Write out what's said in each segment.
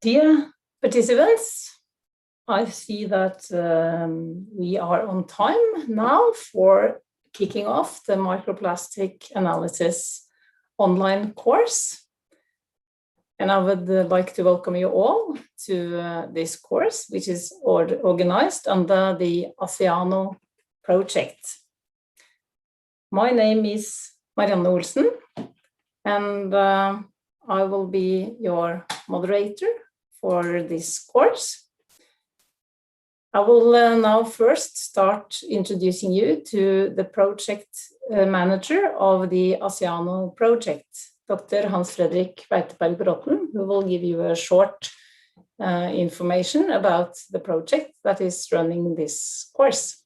Dear participants, I see that we are on time now for kicking off the microplastic analysis online course. And I would like to welcome you all to this course, which is organized under the Oceano project. My name is Marianne Olsen, and I will be your moderator for this course. I will now first start introducing you to the project manager of the Oceano project, Dr. Hans Fredrik Weiteberg Bråten, who will give you a short information about the project that is running this course.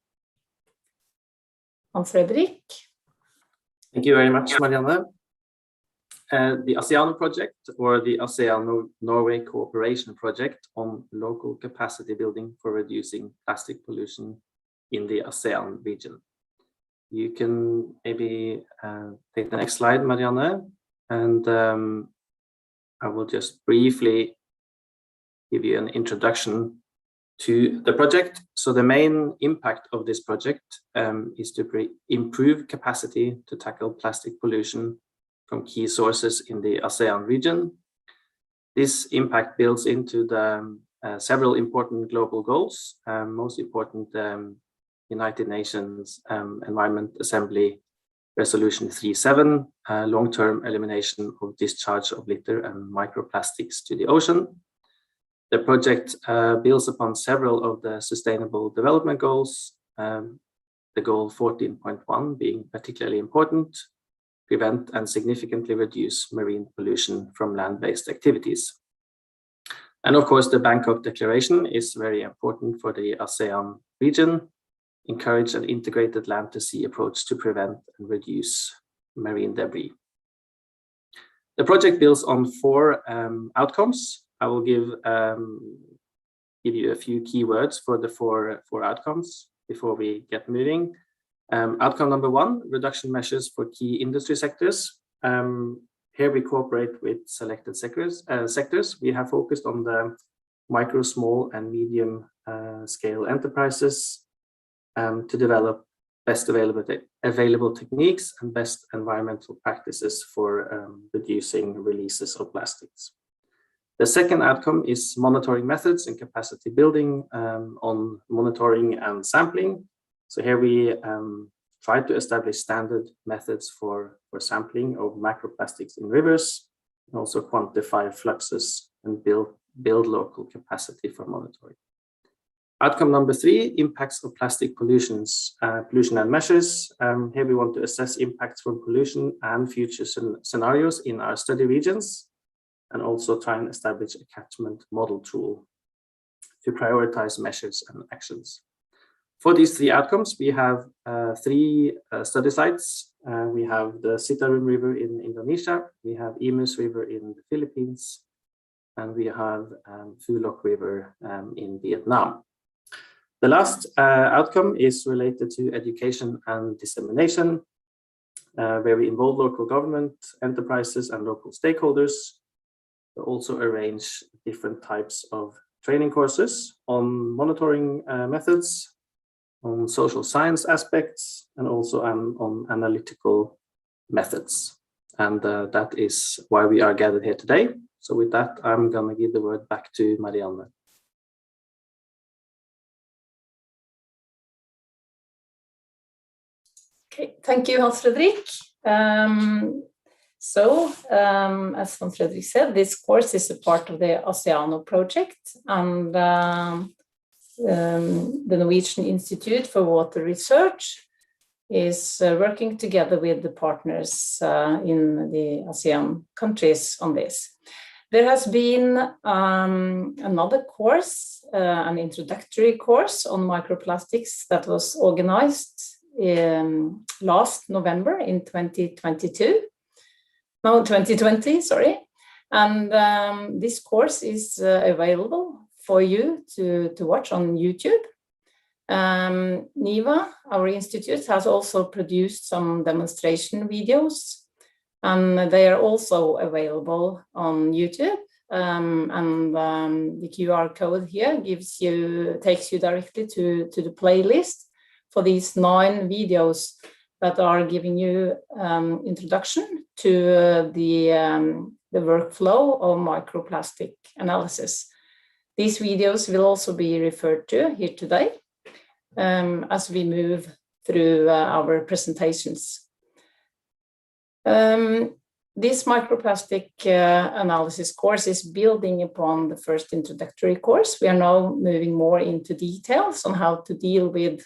Hans Fredrik. Thank you very much, Marianne. The Oceano project, or the Oceano-Norway Cooperation Project on local capacity building for reducing plastic pollution in the ASEAN region. You can maybe take the next slide, Marianne, and I will just briefly give you an introduction to the project. So the main impact of this project is to improve capacity to tackle plastic pollution from key sources in the ASEAN region. This impact builds into the several important global goals, most important United Nations Environment Assembly Resolution 3.7, long-term elimination of discharge of litter and microplastics to the ocean. The project builds upon several of the Sustainable Development Goals, the goal 14.1 being particularly important: prevent and significantly reduce marine pollution from land-based activities. And of course, the Bangkok Declaration is very important for the ASEAN region: encourage an integrated land-to-sea approach to prevent and reduce marine debris. The project builds on 4 outcomes. I will give you a few keywords for the four outcomes before we get moving. Outcome number 1, reduction measures for key industry sectors. Here we cooperate with selected sectors. We have focused on the micro, small, and medium scale enterprises to develop best available techniques and best environmental practices for reducing releases of plastics. The second outcome is monitoring methods and capacity building on monitoring and sampling. So here we try to establish standard methods for sampling of microplastics in rivers, and also quantify fluxes and build local capacity for monitoring. Outcome number 3, impacts of plastic pollution and measures. Here we want to assess impacts from pollution and future scenarios in our study regions, and also try and establish a catchment model tool to prioritize measures and actions. For these 3 outcomes, we have 3 study sites. We have the Citarum River in Indonesia, we have Imus River in the Philippines, and we have Phu Loc River in Vietnam. The last outcome is related to education and dissemination, where we involve local government, enterprises, and local stakeholders. We also arrange different types of training courses on monitoring methods, on social science aspects, and also on analytical methods. And that is why we are gathered here today. So with that, I'm going to give the word back to Marianne. Okay, thank you, Hans Fredrik. As Hans Fredrik said, this course is a part of the Oceano project, and the Norwegian Institute for Water Research is working together with the partners in the ASEAN countries on this. There has been another course, an introductory course on microplastics that was organized last November in 2020, sorry. And this course is available for you to watch on YouTube. NIVA, our institute, has also produced some demonstration videos, and they are also available on YouTube. the QR code here takes you directly to the playlist for these 9 videos that are giving you introduction to the workflow of microplastic analysis. These videos will also be referred to here today as we move through our presentations. This microplastic analysis course is building upon the first introductory course. We are now moving more into details on how to deal with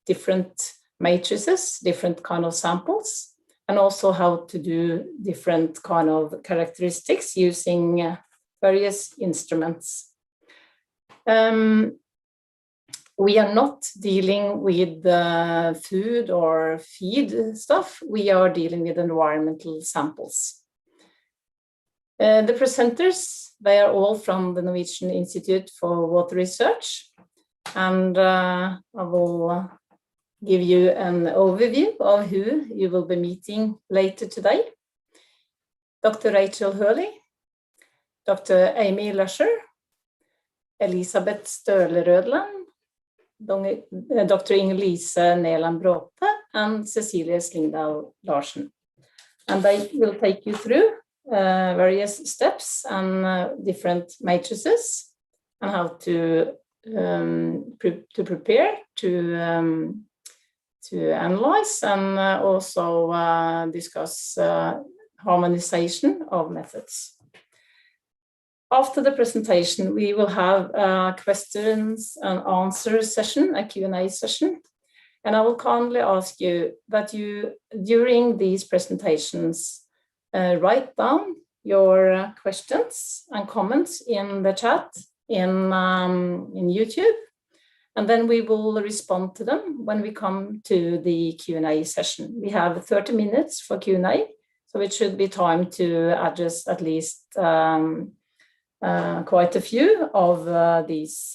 different matrices, different kind of samples, and also how to do different kind of characteristics using various instruments. We are not dealing with food or feed stuff. We are dealing with environmental samples. The presenters, they are all from the Norwegian Institute for Water Research. And I will give you an overview of who you will be meeting later today. Dr. Rachel Hurley, Dr. Amy Lusher, Elisabeth Støle-Rødland, Dr. Inger-Lise Neland-Bråte, and Cecilie Slingdal Larsen. And they will take you through various steps and different matrices and how to prepare, to analyze, and also discuss harmonization of methods. After the presentation, we will have a questions and answers session, a Q&A session. And I will kindly ask you that you, during these presentations, write down your questions and comments in the chat in YouTube. And then we will respond to them when we come to the Q&A session. We have 30 minutes for Q&A, so it should be time to address at least quite a few of these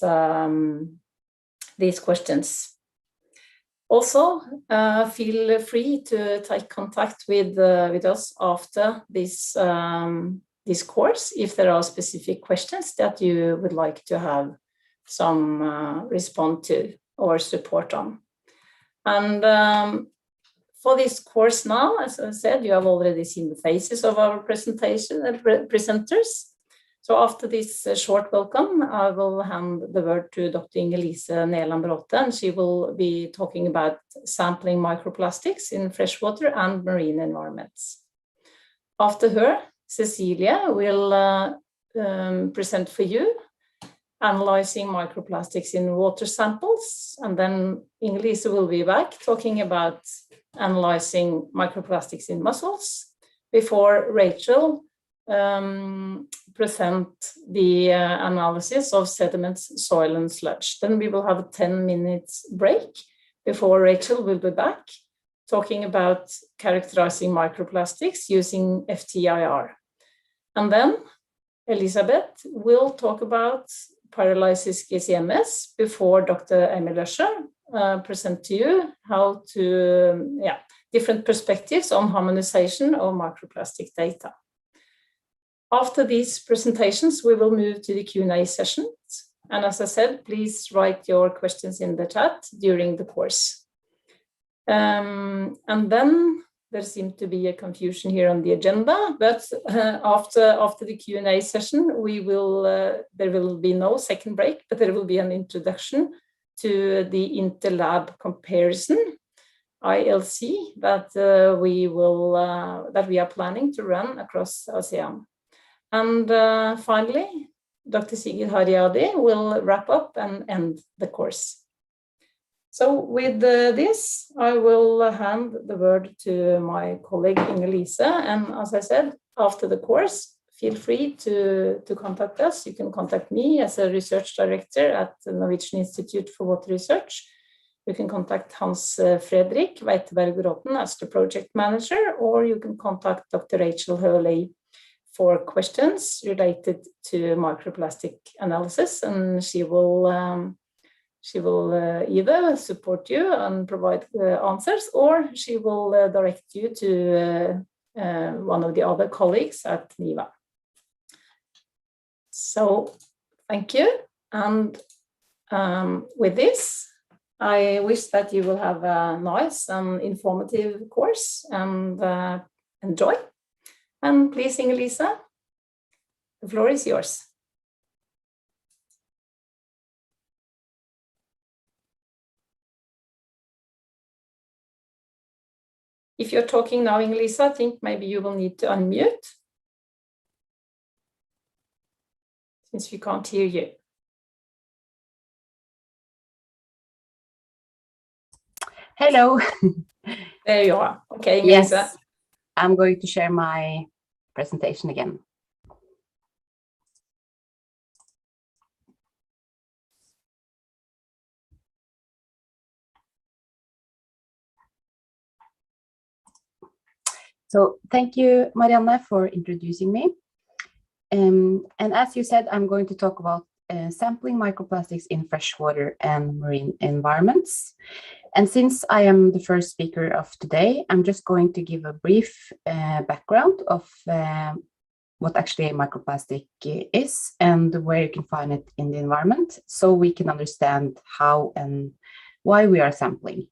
questions. Also, feel free to take contact with us after this course if there are specific questions that you would like to have some response to or support on. And for this course now, as I said, you have already seen the faces of our presenters. So after this short welcome, I will hand the word to Dr. Inger-Lise Neland-Bråte, and she will be talking about sampling microplastics in freshwater and marine environments. After her, Cecilia will present for you analyzing microplastics in water samples, and then Inger-Lise will be back talking about analyzing microplastics in mussels before Rachel present the analysis of sediments, soil, and sludge. Then we will have a 10 minutes break before Rachel will be back talking about characterizing microplastics using FTIR. And then Elisabeth will talk about Pyrolysis GC-MS before Dr. Amy Lusher present to you how to, different perspectives on harmonization of microplastic data. After these presentations, we will move to the Q&A sessions. And as I said, please write your questions in the chat during the course. And then there seems to be a confusion here on the agenda, but after the Q&A session, there will be no second break, but there will be an introduction to the Interlab comparison, ILC, that we are planning to run across ASEAN. And finally, Dr. Sigrid Haryadi will wrap up and end the course. So with this, I will hand the word to my colleague Inger-Lise. And as I said, after the course, feel free to contact us. You can contact me as a research director at the Norwegian Institute for Water Research. You can contact Hans Fredrik Weiteberg-Bråten as the project manager, or you can contact Dr. Rachel Hurley for questions related to microplastic analysis, and she will either support you and provide answers, or she will direct you to one of the other colleagues at NIVA. So thank you. And with this, I wish that you will have a nice and informative course and enjoy. And please, Alyssa, the floor is yours. If you're talking now, Alyssa, I think maybe you will need to unmute, since we can't hear you. Hello. There you are. Okay, Yes, Alyssa. I'm going to share my presentation again. So thank you, Marianne, for introducing me. And as you said, I'm going to talk about sampling microplastics in freshwater and marine environments. And since I am the first speaker of today, I'm just going to give a brief background of what actually a microplastic is and where you can find it in the environment, so we can understand how and why we are sampling.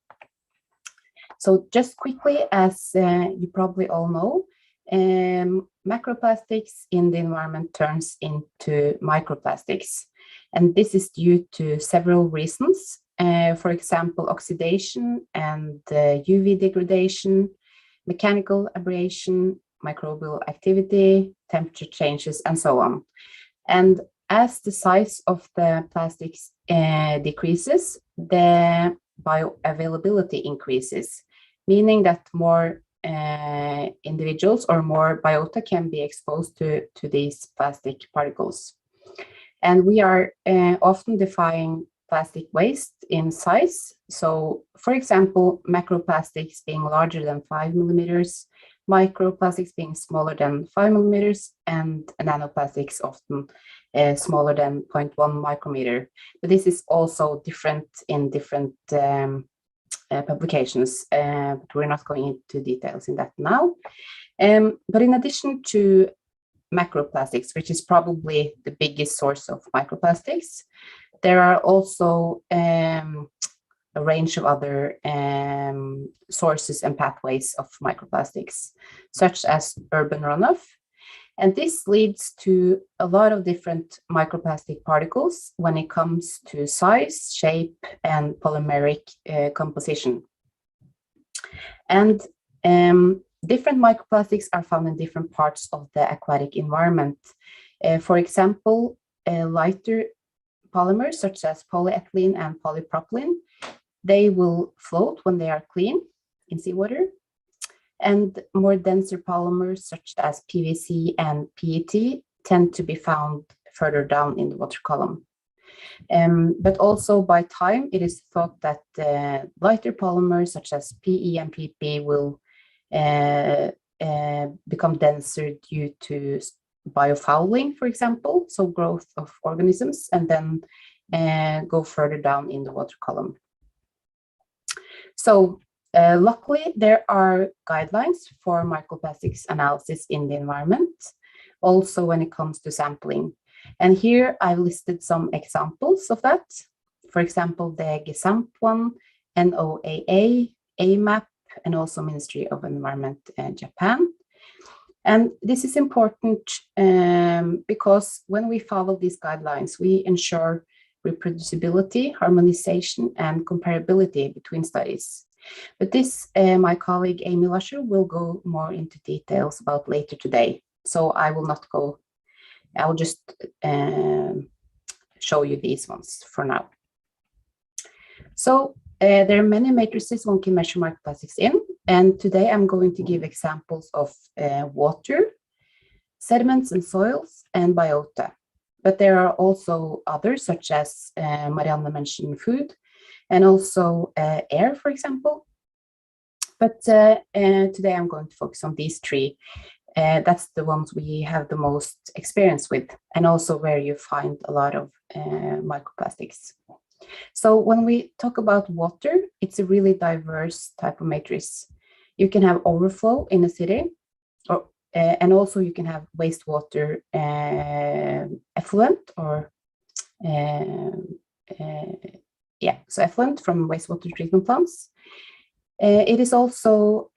So just quickly, as you probably all know, macroplastics in the environment turns into microplastics. And this is due to several reasons. For example, oxidation and UV degradation, mechanical aberration, microbial activity, temperature changes, and so on. And as the size of the plastics decreases, the bioavailability increases, meaning that more individuals or more biota can be exposed to these plastic particles. And we are often defining plastic waste in size. So, for example, macroplastics being larger than 5 millimeters, microplastics being smaller than 5 millimeters, and nanoplastics often smaller than 0.1 micrometer. But this is also different in different publications, but we're not going into details in that now. But in addition to macroplastics, which is probably the biggest source of microplastics, there are also a range of other sources and pathways of microplastics, such as urban runoff. And this leads to a lot of different microplastic particles when it comes to size, shape, and polymeric composition. And different microplastics are found in different parts of the aquatic environment. For example, lighter polymers such as polyethylene and polypropylene, they will float when they are clean in seawater. And more denser polymers such as PVC and PET tend to be found further down in the water column. But also by time, it is thought that lighter polymers such as PE and PP will become denser due to biofouling, for example, so growth of organisms, and then go further down in the water column. So luckily, there are guidelines for microplastics analysis in the environment, also when it comes to sampling. And here I've listed some examples of that. For example, the GESAMP one, NOAA, AMAP, and also Ministry of Environment Japan. And this is important because when we follow these guidelines, we ensure reproducibility, harmonization, and comparability between studies. But this, my colleague Amy Lusher will go more into details about later today. So I will not go, I will just show you these ones for now. So there are many matrices one can measure microplastics in, and today I'm going to give examples of water, sediments and soils, and biota. But there are also others, such as Marianne mentioned, food, and also air, for example. But today I'm going to focus on these three. That's the ones we have the most experience with, and also where you find a lot of microplastics. So when we talk about water, it's a really diverse type of matrix. You can have overflow in a city, or and also you can have wastewater effluent or so effluent from wastewater treatment plants. It is also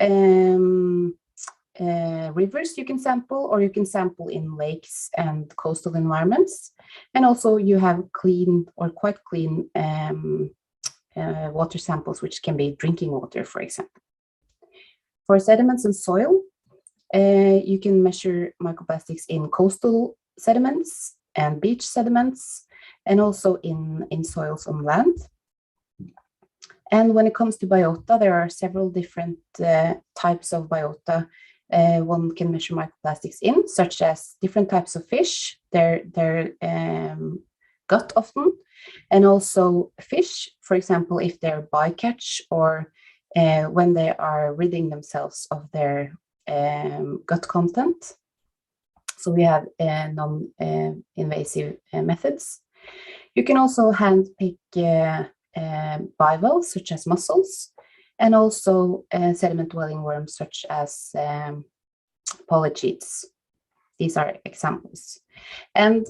rivers you can sample, or you can sample in lakes and coastal environments. And also you have clean or quite clean water samples, which can be drinking water, for example. For sediments and soil, you can measure microplastics in coastal sediments and beach sediments, and also in soils on land. And when it comes to biota, there are several different types of biota one can measure microplastics in, such as different types of fish, their gut often, and also fish, for example, if they're bycatch or when they are ridding themselves of their gut content. So we have non-invasive methods. You can also handpick bivalves, such as mussels, and also sediment-dwelling worms, such as polychaetes. These are examples. And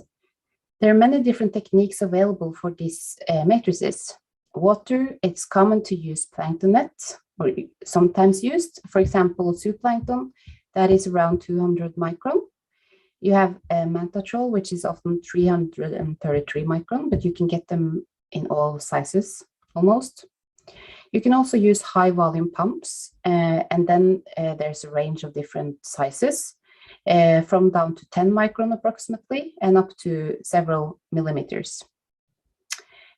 there are many different techniques available for these matrices. Water, it's common to use plankton net, or sometimes used. For example, zooplankton, that is around 200 micron. You have manta trawl, which is often 333 micron, but you can get them in all sizes almost. You can also use high volume pumps, and then there's a range of different sizes, from down to 10 micron approximately, and up to several millimeters.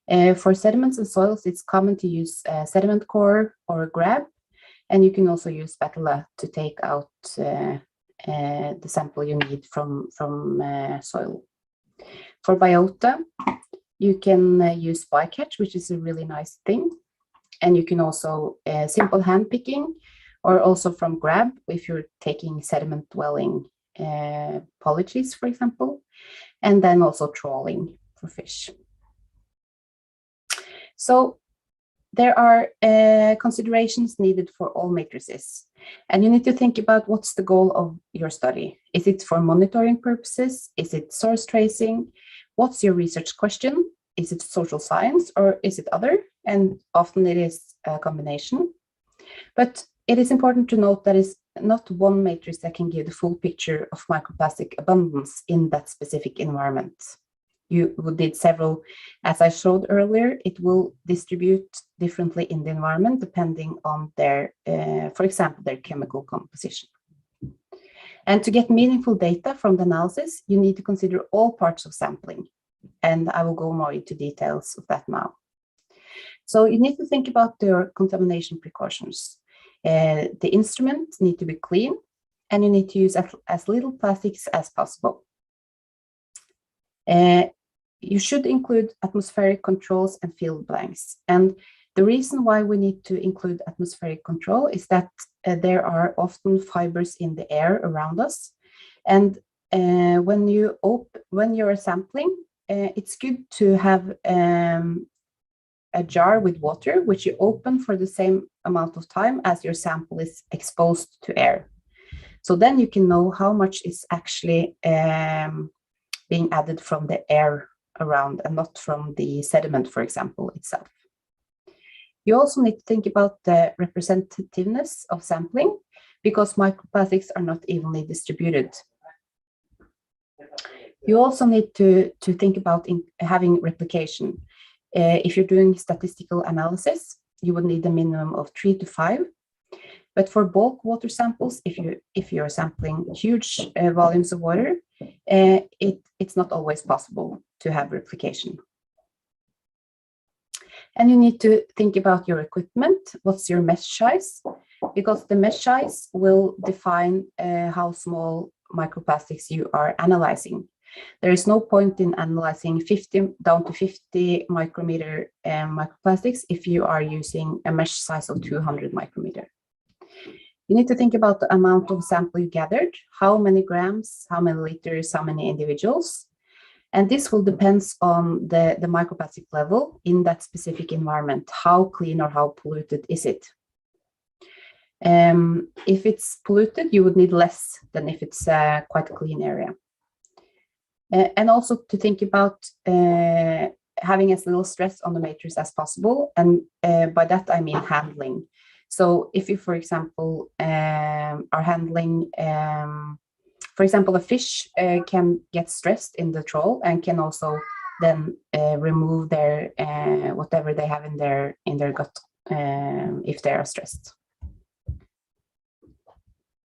For sediments and soils, it's common to use sediment core or a grab, and you can also use spatula to take out the sample you need from soil. For biota, you can use bycatch, which is a really nice thing. And you can also simple hand picking, or also from grab if you're taking sediment dwelling polychaetes, for example, and then also trawling for fish. So there are considerations needed for all matrices, and you need to think about what's the goal of your study. Is it for monitoring purposes? Is it source tracing? What's your research question? Is it social science, or is it other? And often it is a combination. But it is important to note that it's not one matrix that can give the full picture of microplastic abundance in that specific environment. You did several, as I showed earlier, it will distribute differently in the environment depending on their, for example, their chemical composition. And to get meaningful data from the analysis, you need to consider all parts of sampling. And I will go more into details of that now. So you need to think about your contamination precautions. The instruments need to be clean, and you need to use as little plastics as possible. You should include atmospheric controls and field blanks. And the reason why we need to include atmospheric control is that there are often fibers in the air around us. And when you're sampling, it's good to have a jar with water, which you open for the same amount of time as your sample is exposed to air. So then you can know how much is actually being added from the air around and not from the sediment, for example, itself. You also need to think about the representativeness of sampling, because microplastics are not evenly distributed. You also need to think about having replication. If you're doing statistical analysis, you would need a minimum of 3 to 5. But for bulk water samples, if you're sampling huge volumes of water, it's not always possible to have replication. And you need to think about your equipment. What's your mesh size? Because the mesh size will define how small microplastics you are analyzing. There is no point in analyzing down to 50 micrometer microplastics if you are using a mesh size of 200 micrometer. You need to think about the amount of sample you gathered, how many grams, how many liters, how many individuals. And this will depend on the microplastic level in that specific environment. How clean or how polluted is it? If it's polluted, you would need less than if it's quite a clean area. And also to think about having as little stress on the matrix as possible. And by that, I mean handling. So if you, for example, are handling, for example, a fish can get stressed in the troll and can also then remove their whatever they have in their gut if they are stressed.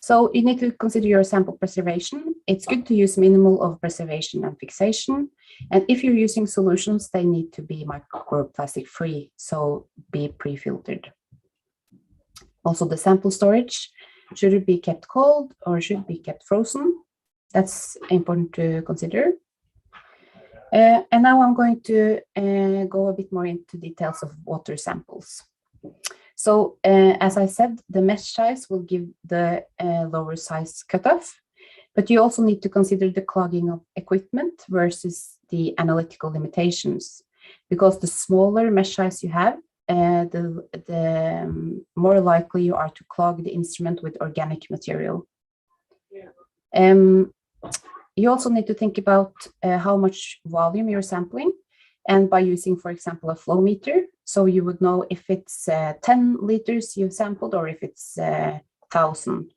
So you need to consider your sample preservation. It's good to use minimal of preservation and fixation. And if you're using solutions, they need to be microplastic free, so be pre-filtered. Also, the sample storage, should it be kept cold or should it be kept frozen? That's important to consider. And now I'm going to go a bit more into details of water samples. So as I said, the mesh size will give the lower size cutoff, but you also need to consider the clogging of equipment versus the analytical limitations, because the smaller mesh size you have, the more likely you are to clog the instrument with organic material. You also need to think about how much volume you're sampling, and by using, for example, a flow meter, so you would know if it's 10 liters you've sampled or if it's 1,000.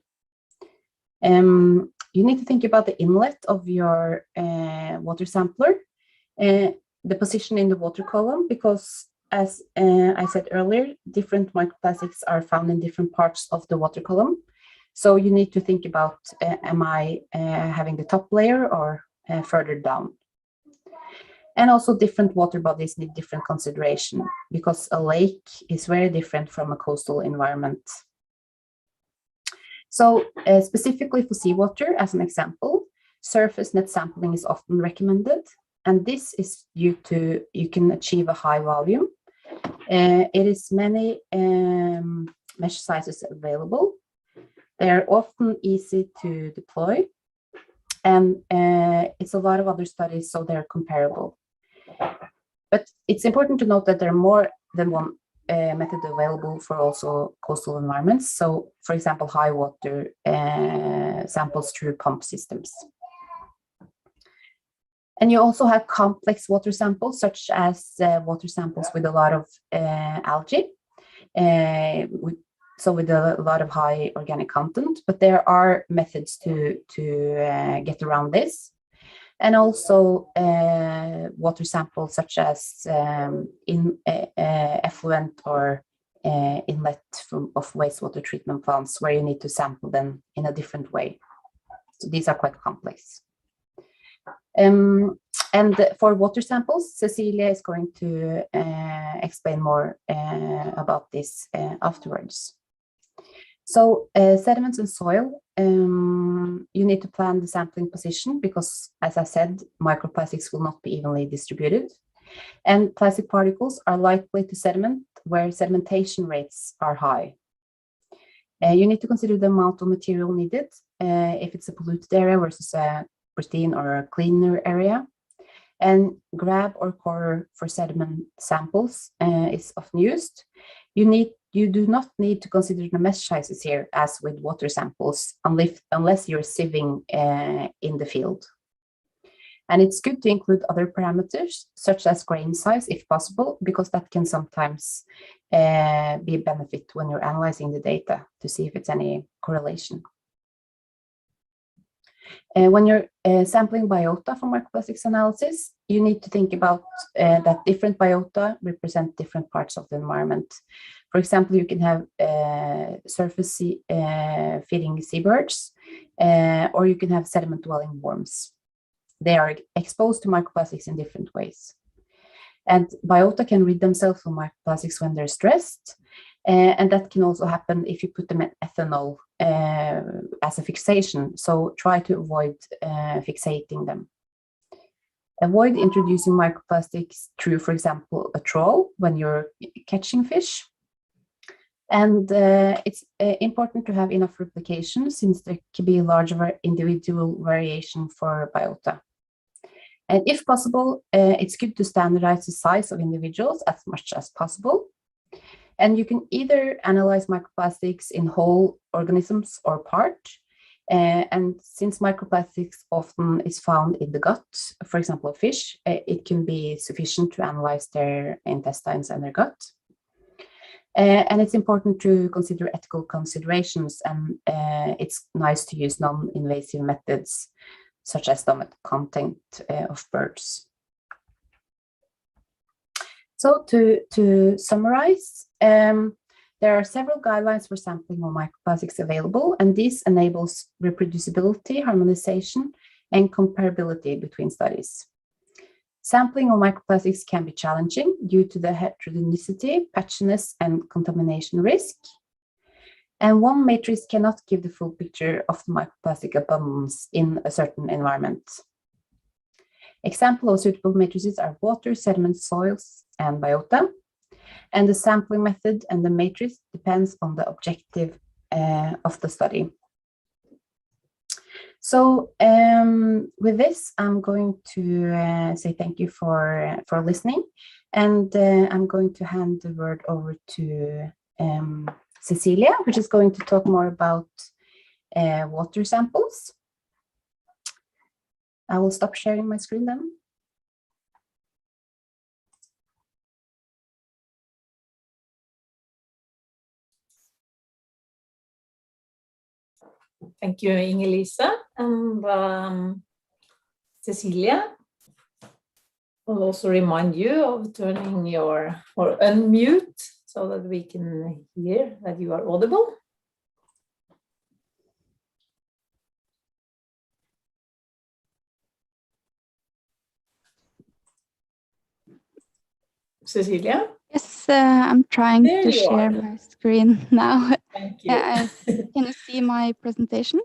You need to think about the inlet of your water sampler, the position in the water column, because as I said earlier, different microplastics are found in different parts of the water column. So you need to think about, am I having the top layer or further down? And also different water bodies need different consideration, because a lake is very different from a coastal environment. So specifically for seawater, as an example, surface net sampling is often recommended. And this is due to you can achieve a high volume. It is many mesh sizes available. They're often easy to deploy. And it's a lot of other studies, so they're comparable. But it's important to note that there are more than one method available for also coastal environments. So, for example, high water samples through pump systems. And you also have complex water samples, such as water samples with a lot of algae, so with a lot of high organic content. But there are methods to get around this. And also water samples such as effluent or inlet of wastewater treatment plants, where you need to sample them in a different way. So these are quite complex. And for water samples, Cecilia is going to explain more about this afterwards. So sediments and soil, you need to plan the sampling position because, as I said, microplastics will not be evenly distributed. And plastic particles are likely to sediment where sedimentation rates are high. You need to consider the amount of material needed, if it's a polluted area versus a pristine or a cleaner area. And grab or core for sediment samples is often used. You do not need to consider the mesh sizes here as with water samples unless you're sieving in the field. And it's good to include other parameters such as grain size if possible, because that can sometimes be a benefit when you're analyzing the data to see if it's any correlation. When you're sampling biota for microplastics analysis, you need to think about that different biota represent different parts of the environment. For example, you can have surface feeding seabirds, or you can have sediment dwelling worms. They are exposed to microplastics in different ways. And biota can rid themselves from microplastics when they're stressed. And that can also happen if you put them in ethanol as a fixation. So try to avoid fixating them. Avoid introducing microplastics through, for example, a trawl when you're catching fish. And it's important to have enough replication, since there can be a large individual variation for biota. And if possible, it's good to standardize the size of individuals as much as possible. And you can either analyze microplastics in whole organisms or part. And since microplastics often is found in the gut, for example, of fish, it can be sufficient to analyze their intestines and their gut. And it's important to consider ethical considerations, and it's nice to use non-invasive methods such as stomach content of birds. So to summarize, there are several guidelines for sampling of microplastics available, and this enables reproducibility, harmonization, and comparability between studies. Sampling of microplastics can be challenging due to the heterogeneity, patchiness, and contamination risk. And one matrix cannot give the full picture of the microplastic abundance in a certain environment. Examples of suitable matrices are water, sediment, soils, and biota. And the sampling method and the matrix depends on the objective of the study. So with this, I'm going to say thank you for listening, and I'm going to hand the word over to Cecilia, which is going to talk more about water samples. I will stop sharing my screen then. Thank you, Inge-Lise, and Cecilia. I'll also remind you of turning your, or unmute, so that we can hear that you are audible. Cecilia? Yes, I'm trying There to you share are. my screen now. Thank you. Can you see my presentation?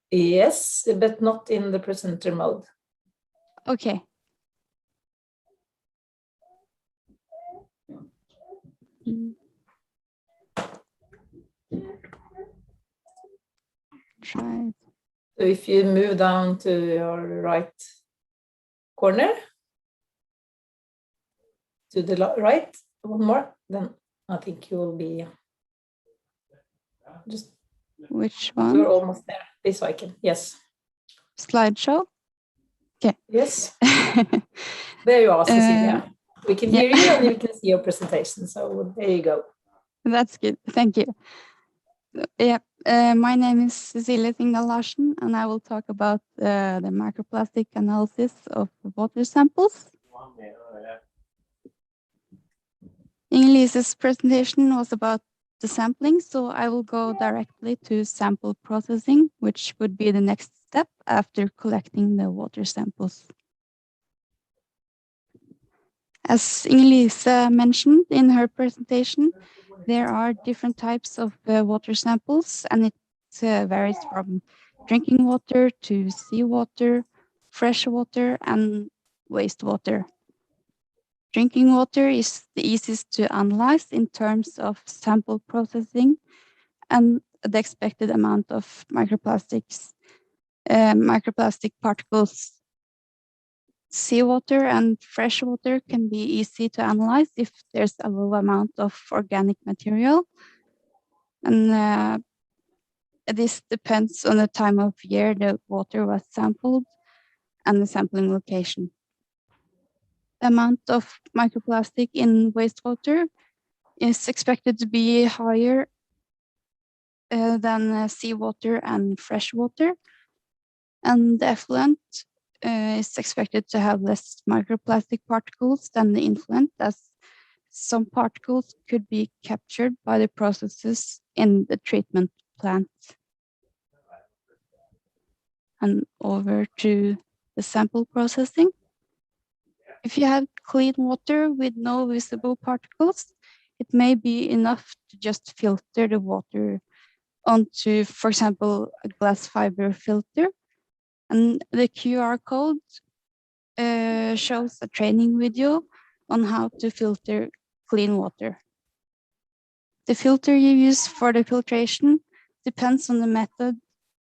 Yes, but not in the presenter mode. Okay. Try. So if you move down to your right corner, to the right, one more, then I think you will be just. Which one? You're almost there. This icon, yes. Slideshow? Okay. Yes. There you are, Cecilia. We can hear you and you can see your presentation. So there you go. That's good. Thank you. Yeah, my name is Cecilia Thingdal Larsen, and I will talk about the microplastic analysis of water samples. Inge-Lise's presentation was about the sampling, so I will go directly to sample processing, which would be the next step after collecting the water samples. As Inge-Lise mentioned in her presentation, there are different types of water samples, and it varies from drinking water to seawater, fresh water, and wastewater. Drinking water is the easiest to analyze in terms of sample processing and the expected amount of microplastic particles. Seawater and fresh water can be easy to analyze if there's a low amount of organic material. And this depends on the time of year the water was sampled and the sampling location. The amount of microplastic in wastewater is expected to be higher than seawater and fresh water. And the effluent is expected to have less microplastic particles than the influent, as some particles could be captured by the processes in the treatment plant. And over to the sample processing. If you have clean water with no visible particles, it may be enough to just filter the water onto, for example, a glass fiber filter. And the QR code shows a training video on how to filter clean water. The filter you use for the filtration depends on the method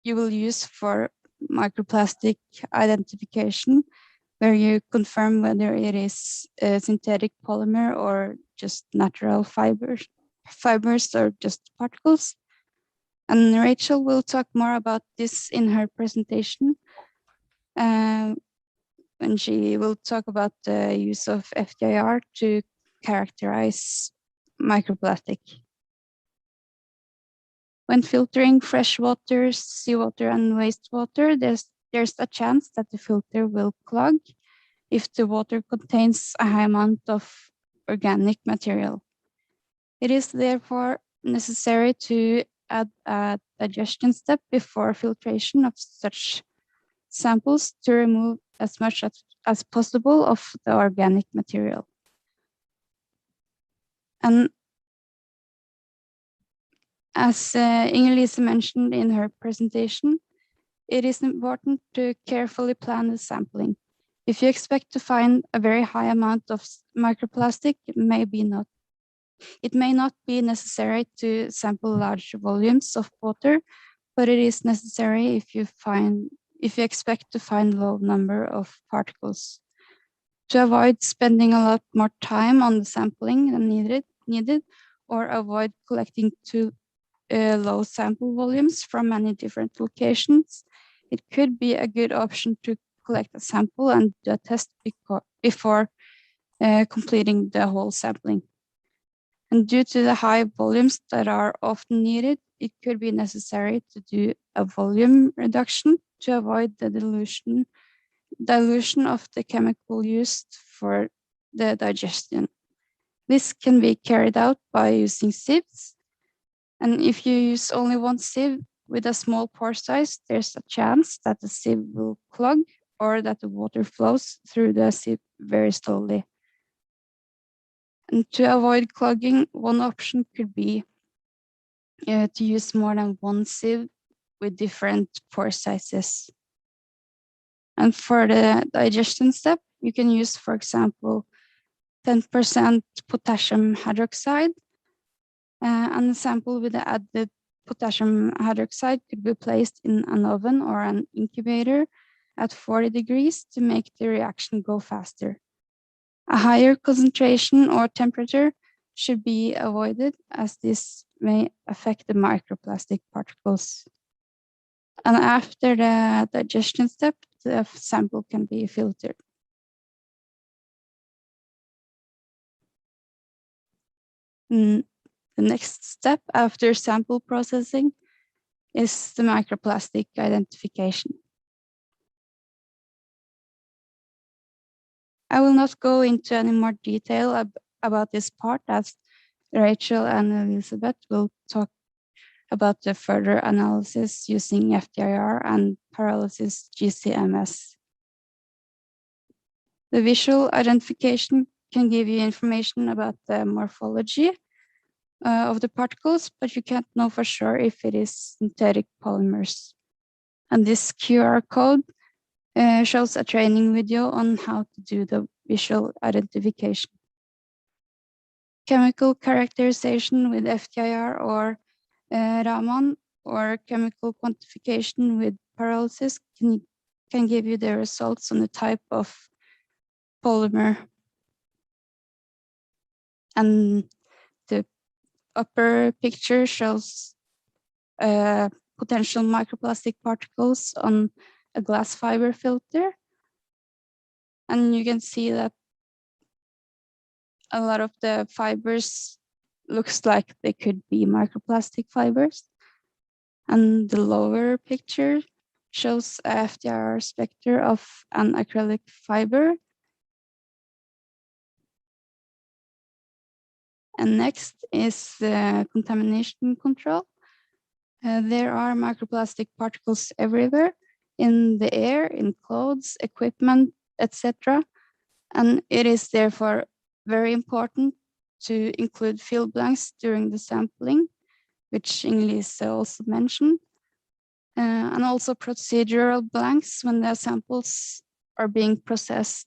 you will use for microplastic identification where you confirm whether it is a synthetic polymer or just natural fibers or just particles. And Rachel will talk more about this in her presentation. And she will talk about the use of FTIR to characterize microplastic. When filtering fresh water, seawater, and wastewater, there's a chance that the filter will clog if the water contains a high amount of organic material. It is therefore necessary to add a digestion step before filtration of such samples to remove as much as possible of the organic material. And as Inger-Lise mentioned in her presentation, it is important to carefully plan the sampling. If you expect to find a very high amount of microplastic, it may not be necessary to sample large volumes of water, but it is necessary if you expect to find low number of particles. To avoid spending a lot more time on the sampling than needed, or avoid collecting too low sample volumes from many different locations, it could be a good option to collect a sample and do a test before completing the whole sampling. And due to the high volumes that are often needed, it could be necessary to do a volume reduction to avoid the dilution of the chemical used for the digestion. This can be carried out by using sieves. And if you use only one sieve with a small pore size, there's a chance that the sieve will clog or that the water flows through the sieve very slowly. And to avoid clogging, one option could be to use more than one sieve with different pore sizes. And for the digestion step, you can use, for example, 10% potassium hydroxide, and a sample with the added potassium hydroxide could be placed in an oven or an incubator at 40 degrees to make the reaction go faster. A higher concentration or temperature should be avoided, as this may affect the microplastic particles. And after the digestion step, the sample can be filtered. The next step after sample processing is the microplastic identification. I will not go into any more detail about this part, as Rachel and Elizabeth will talk about the further analysis using FTIR and Pyrolysis GC-MS. The visual identification can give you information about the morphology of the particles, but you can't know for sure if it is synthetic polymers. And this QR code shows a training video on how to do the visual identification. Chemical characterization with FTIR or Raman, or chemical quantification with pyrolysis can give you the results on the type of polymer. And the upper picture shows potential microplastic particles on a glass fiber filter. And you can see that a lot of the fibers looks like they could be microplastic fibers. And the lower picture shows a FTIR spectre of an acrylic fiber. And next is the contamination control. There are microplastic particles everywhere, in the air, in clothes, equipment, etc. And it is therefore very important to include field blanks during the sampling, which Inger-Lise also mentioned, and also procedural blanks when the samples are being processed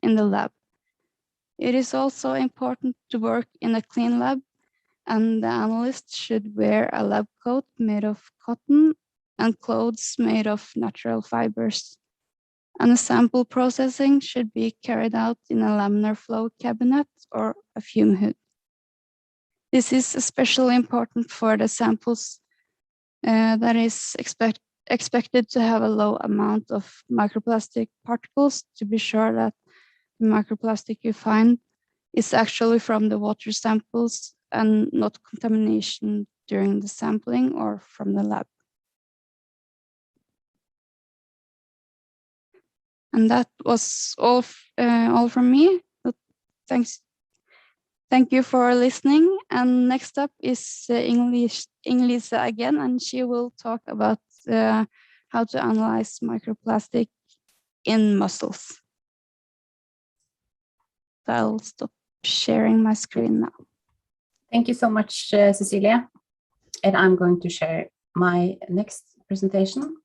in the lab. It is also important to work in a clean lab, and the analyst should wear a lab coat made of cotton and clothes made of natural fibers. and the sample processing should be carried out in a laminar flow cabinet or a fume hood. This is especially important for the samples that is expected to have a low amount of microplastic particles, to be sure that the microplastic you find is actually from the water samples and not contamination during the sampling or from the lab. And that was all from me. But thank you for listening. And next up is Alyssa again, and she will talk about how to analyze microplastic in mussels. So I'll stop sharing my screen now. Thank you so much, Cecilia. And I'm going to share my next presentation.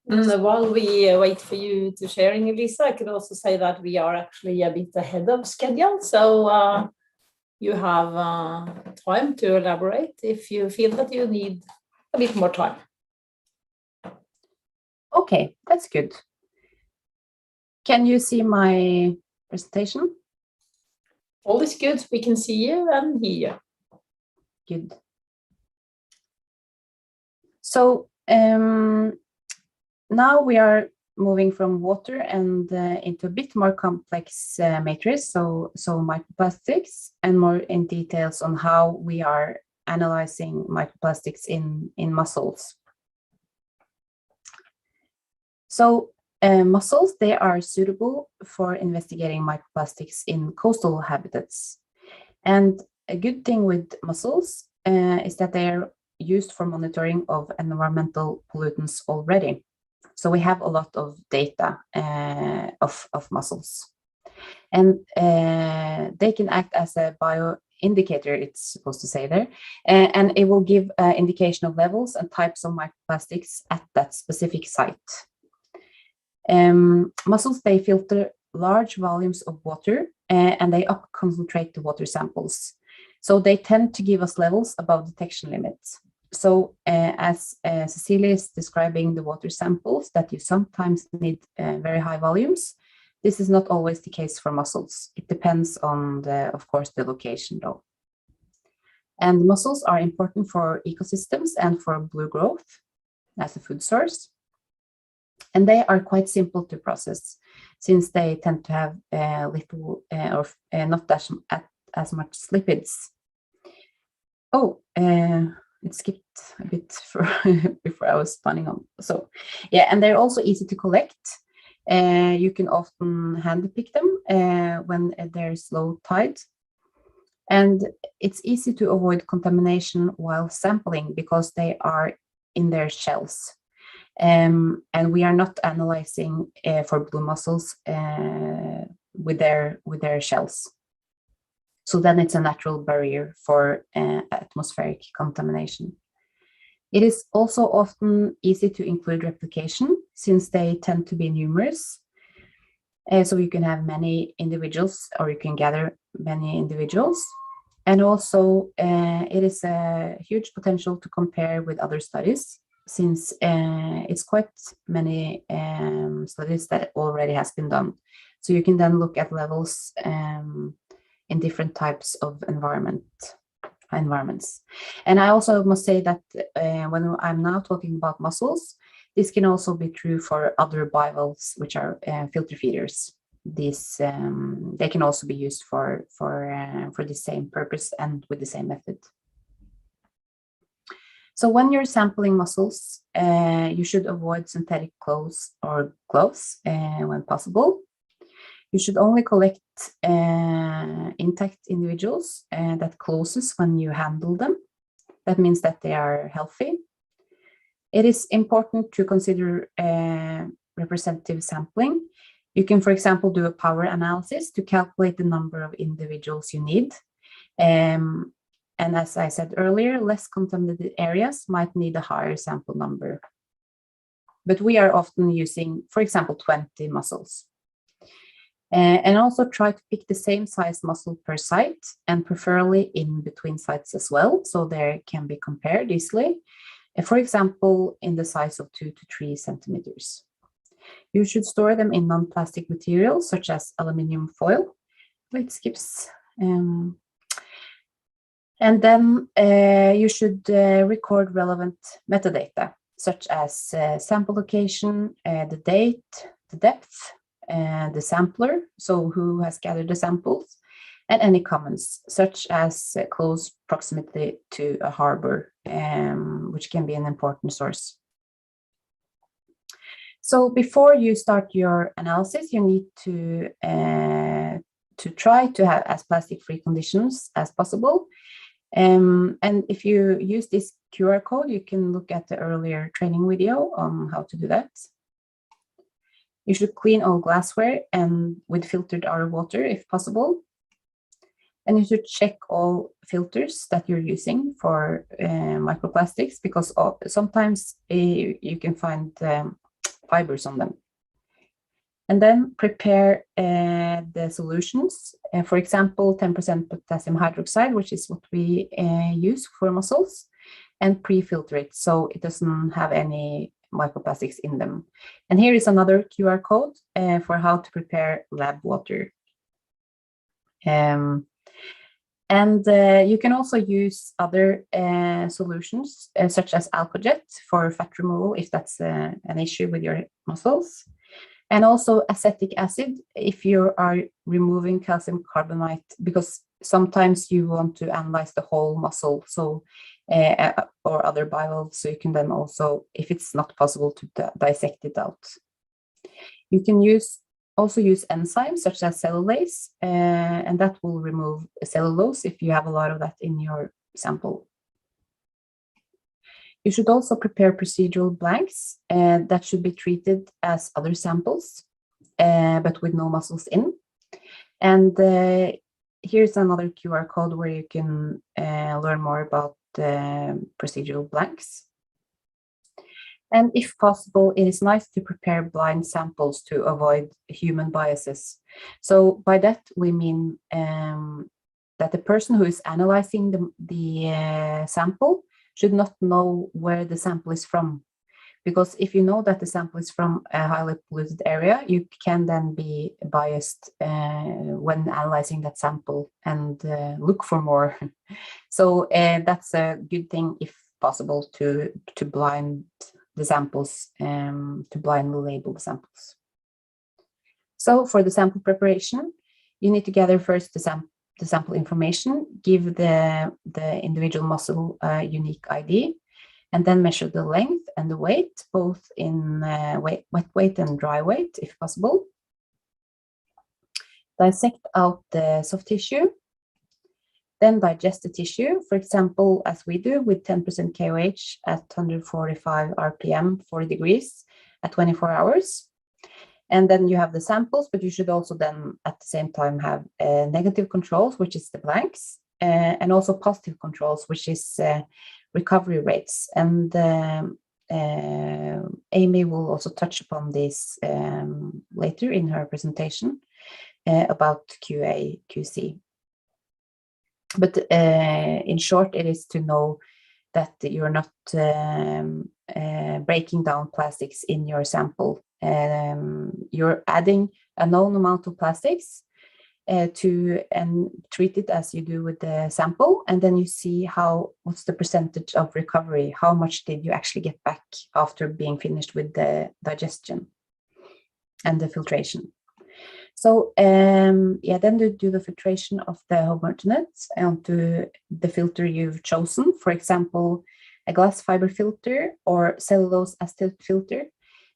And while we wait for you to sharing, Alyssa, I could also say that we are actually a bit ahead of schedule. So you have time to elaborate if you feel that you need a bit more time. Okay, that's good. Can you see my presentation? All is good. We can see you and hear you. Good. So now we are moving from water and into a bit more complex matrix, so microplastics, and more in details on how we are analyzing microplastics in mussels. So mussels, they are suitable for investigating microplastics in coastal habitats. And a good thing with mussels is that they are used for monitoring of environmental pollutants already. So we have a lot of data of mussels. And they can act as a bioindicator, it's supposed to say there, and it will give indication of levels and types of microplastics at that specific site. Mussels, they filter large volumes of water and they up-concentrate the water samples. So they tend to give us levels above detection limits. So as Cecilia is describing the water samples that you sometimes need very high volumes, this is not always the case for mussels. It depends on, of course, the location though. And mussels are important for ecosystems and for blue growth as a food source. And they are quite simple to process since they tend to have little or not as much lipids. Oh, it skipped a bit before I was planning on. So yeah, and they're also easy to collect. You can often hand pick them when there's low tide. And it's easy to avoid contamination while sampling because they are in their shells. And we are not analyzing for blue mussels with their shells. So then it's a natural barrier for atmospheric contamination. It is also often easy to include replication since they tend to be numerous. So you can have many individuals or you can gather many individuals. And also it is a huge potential to compare with other studies since it's quite many studies that already has been done. So you can then look at levels in different types of environments. And I also must say that when I'm now talking about mussels, this can also be true for other bivalves, which are filter feeders. These they can also be used for the same purpose and with the same method. So when you're sampling mussels, you should avoid synthetic clothes or gloves when possible. You should only collect intact individuals that closes when you handle them. That means that they are healthy. It is important to consider representative sampling. You can, for example, do a power analysis to calculate the number of individuals you need. And as I said earlier, less contaminated areas might need a higher sample number. But we are often using, for example, 20 mussels. And also try to pick the same size mussel per site, and preferably in between sites as well, so they can be compared easily. For example, in the size of 2 to 3 centimeters. You should store them in non-plastic materials such as aluminium foil. Wait, skips. And then you should record relevant metadata, such as sample location, the date, the depth, the sampler, so who has gathered the samples, and any comments, such as close proximity to a harbor, which can be an important source. So before you start your analysis, you need to try to have as plastic-free conditions as possible. And if you use this QR code, you can look at the earlier training video on how to do that. You should clean all glassware and with filtered RO water if possible. And you should check all filters that you're using for microplastics, because sometimes you can find fibers on them. And then prepare the solutions. For example, 10% potassium hydroxide, which is what we use for mussels, and pre-filter it so it doesn't have any microplastics in them. And here is another QR code for how to prepare lab water. And you can also use other solutions, such as alcojet for fat removal, if that's an issue with your mussels. And also acetic acid if you are removing calcium carbonate, because sometimes you want to analyze the whole mussel, so or other bivalves, so you can then also, if it's not possible to dissect it out. You can also use enzymes such as cellulase, and that will remove cellulose if you have a lot of that in your sample. You should also prepare procedural blanks that should be treated as other samples, but with no mussels in. And here's another QR code where you can learn more about procedural blanks. And if possible, it is nice to prepare blind samples to avoid human biases. So by that, we mean that the person who is analyzing the sample should not know where the sample is from. Because if you know that the sample is from a highly polluted area, you can then be biased when analyzing that sample and look for more. So that's a good thing, if possible, to blind the samples, to blindly label the samples. So for the sample preparation, you need to gather first the sample information, give the individual mussel a unique ID, and then measure the length and the weight, both in wet weight and dry weight, if possible. Dissect out the soft tissue, then digest the tissue, for example, as we do with 10% KOH at 145 RPM, 40 degrees at 24 hours. And then you have the samples, but you should also then at the same time have negative controls, which is the blanks, and also positive controls, which is recovery rates. And Amy will also touch upon this later in her presentation about QA, QC. But in short, it is to know that you're not breaking down plastics in your sample. You're adding a known amount of plastics and treat it as you do with the sample, and then you see what's the percentage of recovery, how much did you actually get back after being finished with the digestion and the filtration. So then you do the filtration of the homogenates onto the filter you've chosen, for example, a glass fiber filter or cellulose acetate filter.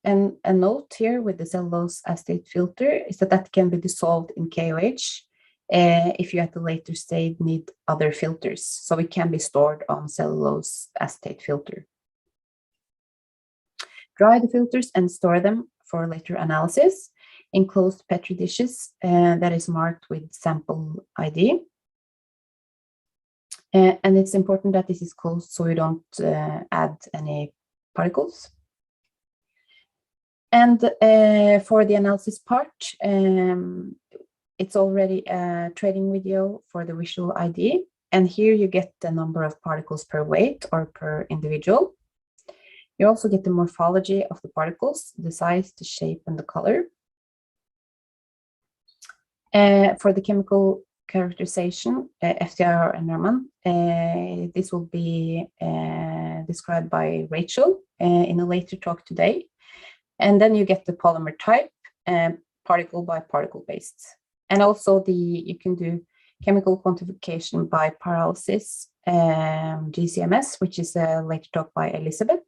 And a note here with the cellulose acetate filter is that can be dissolved in KOH if you at the later stage need other filters. So it can be stored on cellulose acetate filter. Dry the filters and store them for later analysis in closed Petri dishes that is marked with sample ID. And it's important that this is closed so you don't add any particles. And for the analysis part, it's already a training video for the visual ID. And here you get the number of particles per weight or per individual. You also get the morphology of the particles, the size, the shape, and the color. For the chemical characterization, FTIR and Norman, this will be described by Rachel in a later talk today. And then you get the polymer type, particle by particle based. And also you can do chemical quantification by pyrolysis GC-MS, which is a later talk by Elizabeth.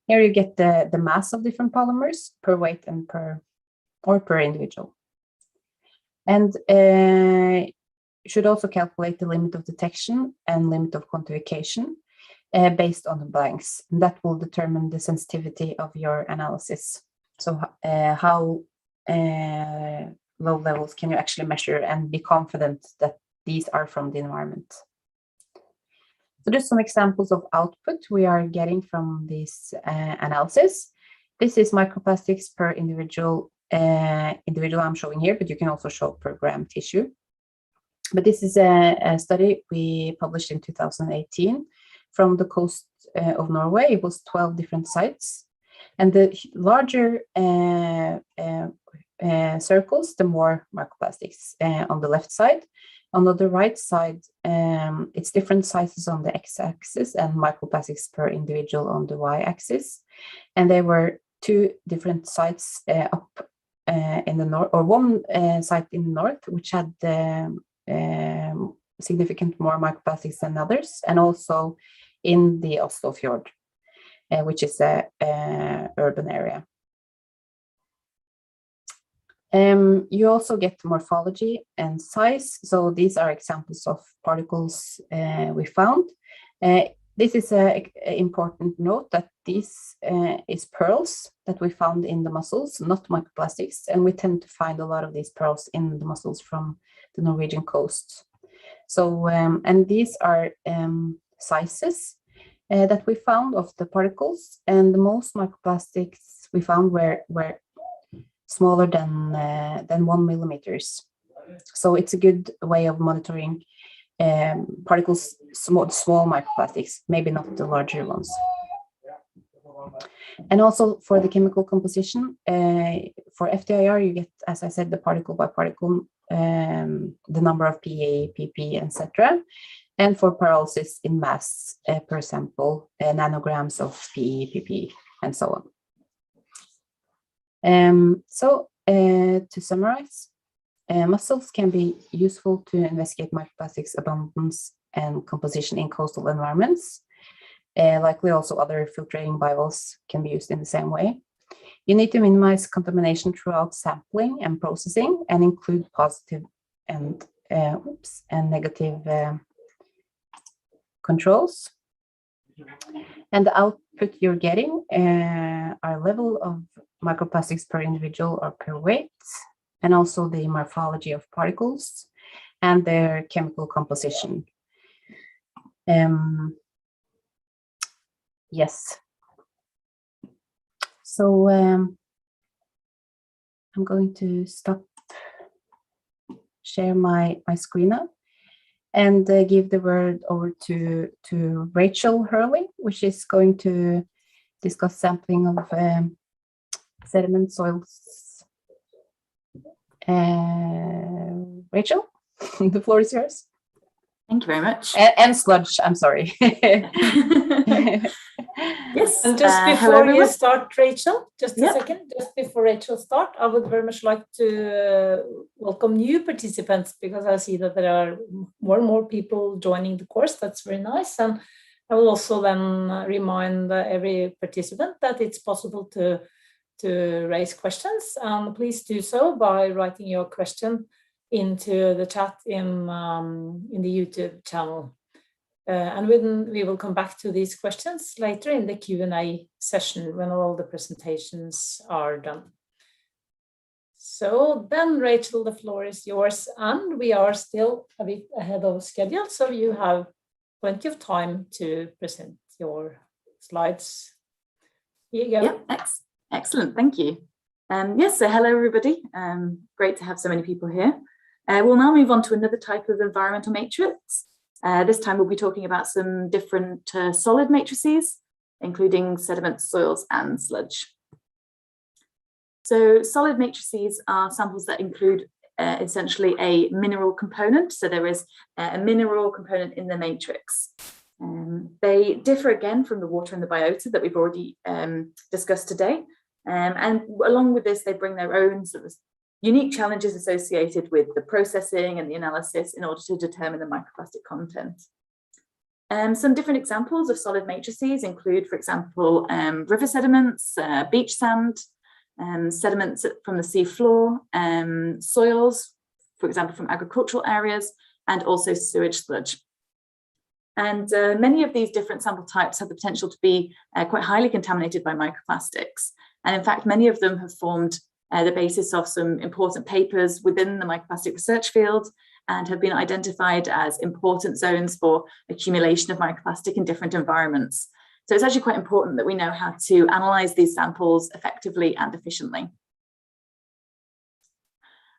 Here you get the mass of different polymers per weight and per individual. And you should also calculate the limit of detection and limit of quantification based on the blanks. And that will determine the sensitivity of your analysis. So how low levels can you actually measure and be confident that these are from the environment. So just some examples of output we are getting from this analysis. This is microplastics per individual I'm showing here, but you can also show per gram tissue. But this is a study we published in 2018 from the coast of Norway. It was 12 different sites. And the larger circles, the more microplastics on the left side. On the right side, it's different sizes on the x-axis and microplastics per individual on the y-axis. And there were two different sites up in the north, or one site in the north, which had significant more microplastics than others, and also in the Oslo Fjord, which is a urban area. You also get morphology and size. So these are examples of particles we found. This is an important note that this is pearls that we found in the mussels, not microplastics. And we tend to find a lot of these pearls in the mussels from the Norwegian coast. So, and these are sizes that we found of the particles. And the most microplastics we found were smaller than 1 millimeters. So it's a good way of monitoring particles, small microplastics, maybe not the larger ones. And also for the chemical composition, for FTIR, you get, as I said, the particle by particle, the number of PA, PP, etc. And for pyrolysis in mass per sample, nanograms of PE, PP, and so on. To summarize, mussels can be useful to investigate microplastics abundance and composition in coastal environments. Likely also other filtrating bivalves can be used in the same way. You need to minimize contamination throughout sampling and processing and include positive and negative controls. And the output you're getting are level of microplastics per individual or per weight, and also the morphology of particles and their chemical composition. Yes. So I'm going to stop, share my screen now, and give the word over to Rachel Hurley, which is going to discuss sampling of sediment soils. Rachel, the floor is yours. Thank you very much. And sludge, I'm sorry. Yes, and just before you start, Rachel, just a second, just before Rachel start, I would very much like to welcome new participants, because I see that there are more and more people joining the course. That's very nice. And I will also then remind every participant that it's possible to raise questions. Please do so by writing your question into the chat in the YouTube channel. And we will come back to these questions later in the Q&A session when all the presentations are done. So then, Rachel, the floor is yours, and we are still a bit ahead of schedule, so you have plenty of time to present your slides. Here you go. Yep, excellent, thank you. Yes, so hello everybody. Great to have so many people here. We'll now move on to another type of environmental matrix. This time we'll be talking about some different solid matrices, including sediments, soils, and sludge. So solid matrices are samples that include essentially a mineral component. So there is a mineral component in the matrix. They differ again from the water and the biota that we've already discussed today. And along with this, they bring their own sort of unique challenges associated with the processing and the analysis in order to determine the microplastic content. Some different examples of solid matrices include, for example, river sediments, beach sand, sediments from the sea floor, soils, for example, from agricultural areas, and also sewage sludge. And many of these different sample types have the potential to be quite highly contaminated by microplastics. And in fact, many of them have formed the basis of some important papers within the microplastic research field and have been identified as important zones for accumulation of microplastic in different environments. So it's actually quite important that we know how to analyze these samples effectively and efficiently.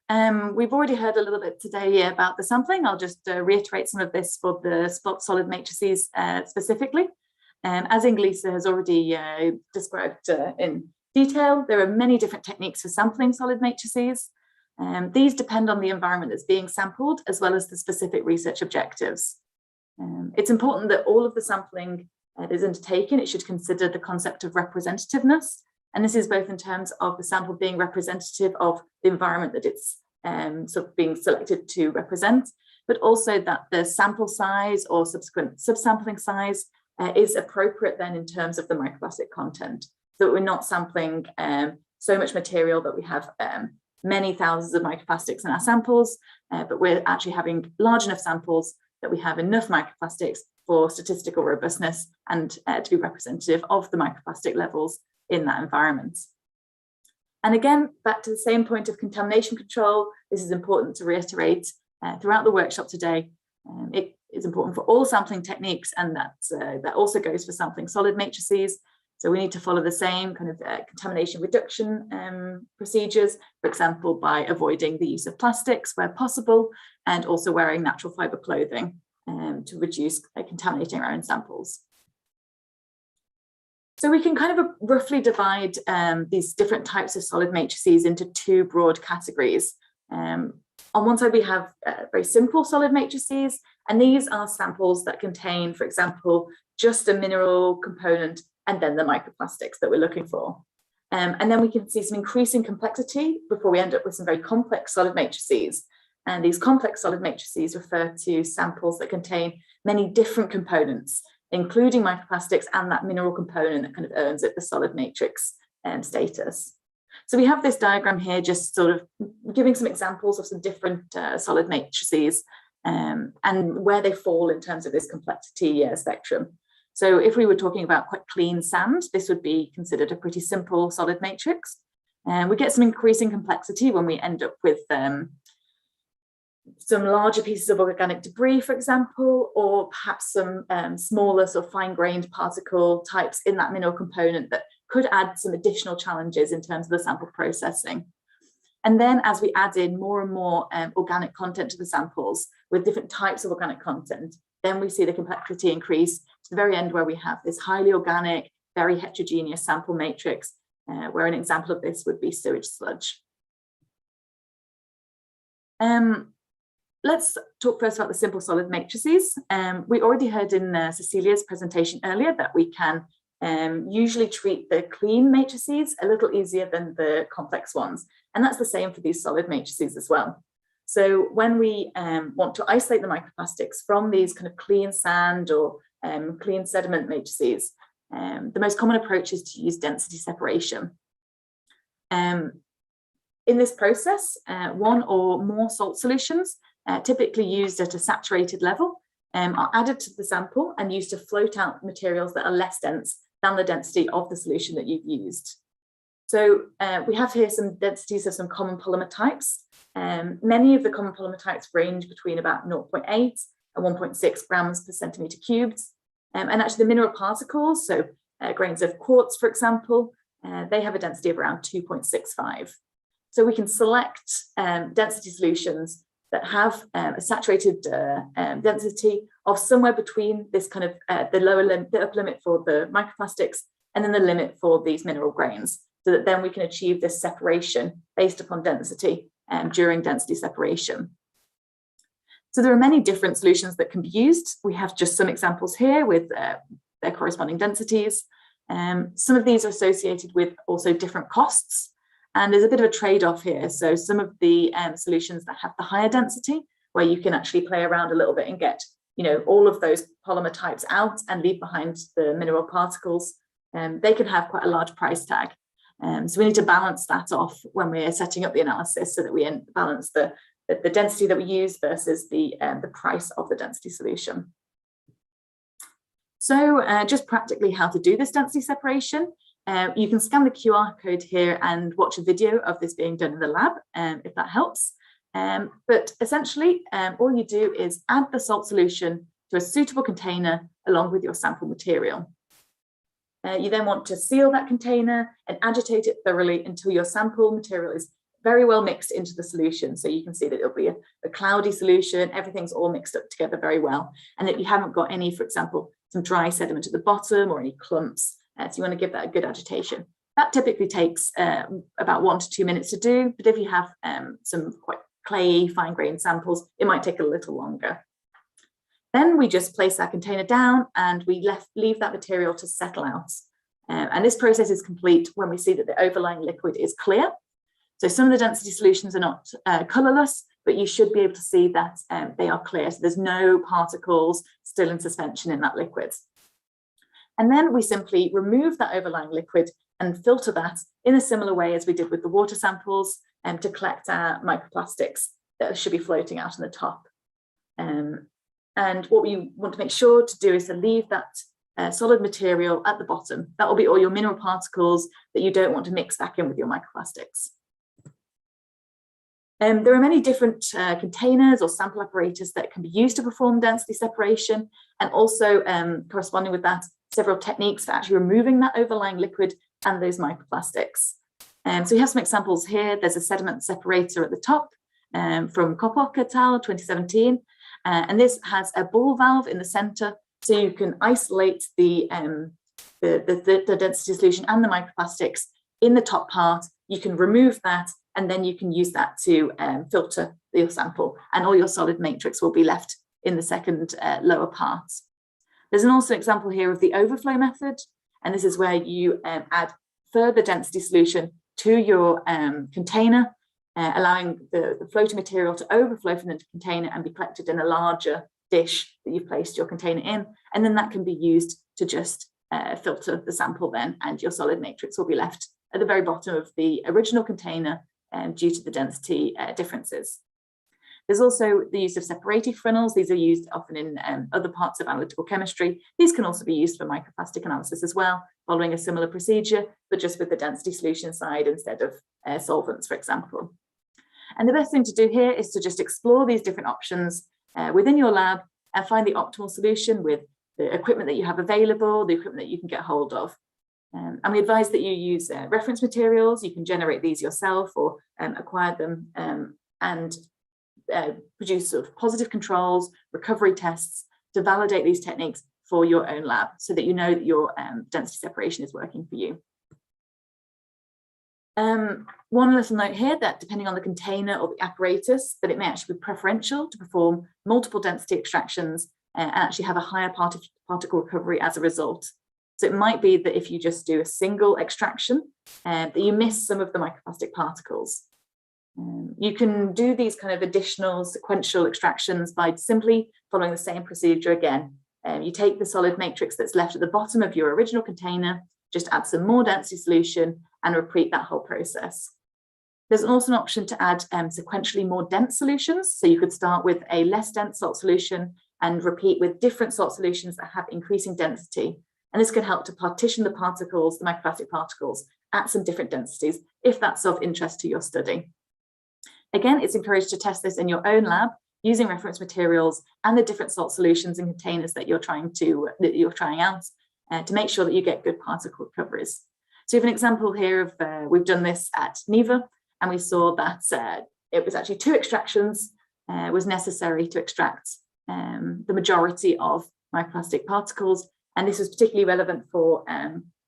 We've already heard a little bit today about the sampling. I'll just reiterate some of this for the solid matrices specifically. As Alyssa has already described in detail, there are many different techniques for sampling solid matrices. These depend on the environment that's being sampled, as well as the specific research objectives. It's important that all of the sampling that is undertaken, it should consider the concept of representativeness. And this is both in terms of the sample being representative of the environment that it's sort of being selected to represent, but also that the sample size or subsequent subsampling size is appropriate then in terms of the microplastic content. So that we're not sampling so much material that we have many thousands of microplastics in our samples, but we're actually having large enough samples that we have enough microplastics for statistical robustness and to be representative of the microplastic levels in that environment. And again, back to the same point of contamination control, this is important to reiterate throughout the workshop today. It is important for all sampling techniques, and that also goes for sampling solid matrices. So we need to follow the same kind of contamination reduction procedures, for example, by avoiding the use of plastics where possible, and also wearing natural fiber clothing to reduce contaminating our own samples. So we can kind of roughly divide these different types of solid matrices into two broad categories. On one side, we have very simple solid matrices, and these are samples that contain, for example, just a mineral component and then the microplastics that we're looking for. And then we can see some increasing complexity before we end up with some very complex solid matrices. And these complex solid matrices refer to samples that contain many different components, including microplastics and that mineral component that kind of earns it the solid matrix status. So we have this diagram here just sort of giving some examples of some different solid matrices and where they fall in terms of this complexity spectrum. So if we were talking about quite clean sand, this would be considered a pretty simple solid matrix. And we get some increasing complexity when we end up with some larger pieces of organic debris, for example, or perhaps some smaller sort of fine-grained particle types in that mineral component that could add some additional challenges in terms of the sample processing. And then as we add in more and more organic content to the samples with different types of organic content, then we see the complexity increase to the very end where we have this highly organic, very heterogeneous sample matrix, where an example of this would be sewage sludge. Let's talk first about the simple solid matrices. We already heard in Cecilia's presentation earlier that we can usually treat the clean matrices a little easier than the complex ones. And that's the same for these solid matrices as well. So when we want to isolate the microplastics from these kind of clean sand or clean sediment matrices, the most common approach is to use density separation. In this process, one or more salt solutions, typically used at a saturated level, are added to the sample and used to float out materials that are less dense than the density of the solution that you've used. So we have here some densities of some common polymer types. Many of the common polymer types range between about 0.8 and 1.6 grams per centimeter cubed. And actually the mineral particles, so grains of quartz, for example, they have a density of around 2.65. So we can select density solutions that have a saturated density of somewhere between this kind of the upper limit for the microplastics and then the limit for these mineral grains, so that then we can achieve this separation based upon density during density separation. So there are many different solutions that can be used. We have just some examples here with their corresponding densities. Some of these are associated with also different costs, and there's a bit of a trade-off here. So some of the solutions that have the higher density, where you can actually play around a little bit and get, you know, all of those polymer types out and leave behind the mineral particles, they can have quite a large price tag. So we need to balance that off when we're setting up the analysis, so that we balance the density that we use versus the price of the density solution. So just practically how to do this density separation. You can scan the QR code here and watch a video of this being done in the lab, if that helps. But essentially, all you do is add the salt solution to a suitable container along with your sample material. You then want to seal that container and agitate it thoroughly until your sample material is very well mixed into the solution. So you can see that it'll be a cloudy solution, everything's all mixed up together very well, and that you haven't got any, for example, some dry sediment at the bottom or any clumps. So you want to give that a good agitation. That typically takes about 1 to 2 minutes to do, but if you have some quite clayey, fine-grained samples, it might take a little longer. Then we just place that container down and we leave that material to settle out. And this process is complete when we see that the overlying liquid is clear. So some of the density solutions are not colourless, but you should be able to see that they are clear. So there's no particles still in suspension in that liquid. And then we simply remove that overlying liquid and filter that in a similar way as we did with the water samples to collect our microplastics that should be floating out on the top. And what we want to make sure to do is to leave that solid material at the bottom. That will be all your mineral particles that you don't want to mix back in with your microplastics. There are many different containers or sample apparatus that can be used to perform density separation, and also corresponding with that, several techniques for actually removing that overlying liquid and those microplastics. So we have some examples here. There's a sediment separator at the top from Kopok et al. 2017, and this has a ball valve in the center, so you can isolate the density solution and the microplastics in the top part. You can remove that, and then you can use that to filter your sample, and all your solid matrix will be left in the second lower part. There's also an example here of the overflow method, and this is where you add further density solution to your container, allowing the floating material to overflow from the container and be collected in a larger dish that you've placed your container in, and then that can be used to just filter the sample then, and your solid matrix will be left at the very bottom of the original container due to the density differences. There's also the use of separative funnels. These are used often in other parts of analytical chemistry. These can also be used for microplastic analysis as well, following a similar procedure, but just with the density solution side instead of solvents, for example. And the best thing to do here is to just explore these different options within your lab and find the optimal solution with the equipment that you have available, the equipment that you can get hold of. And we advise that you use reference materials. You can generate these yourself or acquire them and produce sort of positive controls, recovery tests to validate these techniques for your own lab, so that you know that your density separation is working for you. One little note here that depending on the container or the apparatus, that it may actually be preferential to perform multiple density extractions and actually have a higher particle recovery as a result. So it might be that if you just do a single extraction, that you miss some of the microplastic particles. You can do these kind of additional sequential extractions by simply following the same procedure again. You take the solid matrix that's left at the bottom of your original container, just add some more density solution and repeat that whole process. There's also an option to add sequentially more dense solutions. So you could start with a less dense salt solution and repeat with different salt solutions that have increasing density. And this can help to partition the particles, the microplastic particles, at some different densities, if that's of interest to your study. Again, it's encouraged to test this in your own lab using reference materials and the different salt solutions and containers that you're trying out to make sure that you get good particle recoveries. So we have an example here of, we've done this at NEVA, and we saw that it was actually 2 extractions was necessary to extract the majority of microplastic particles. And this was particularly relevant for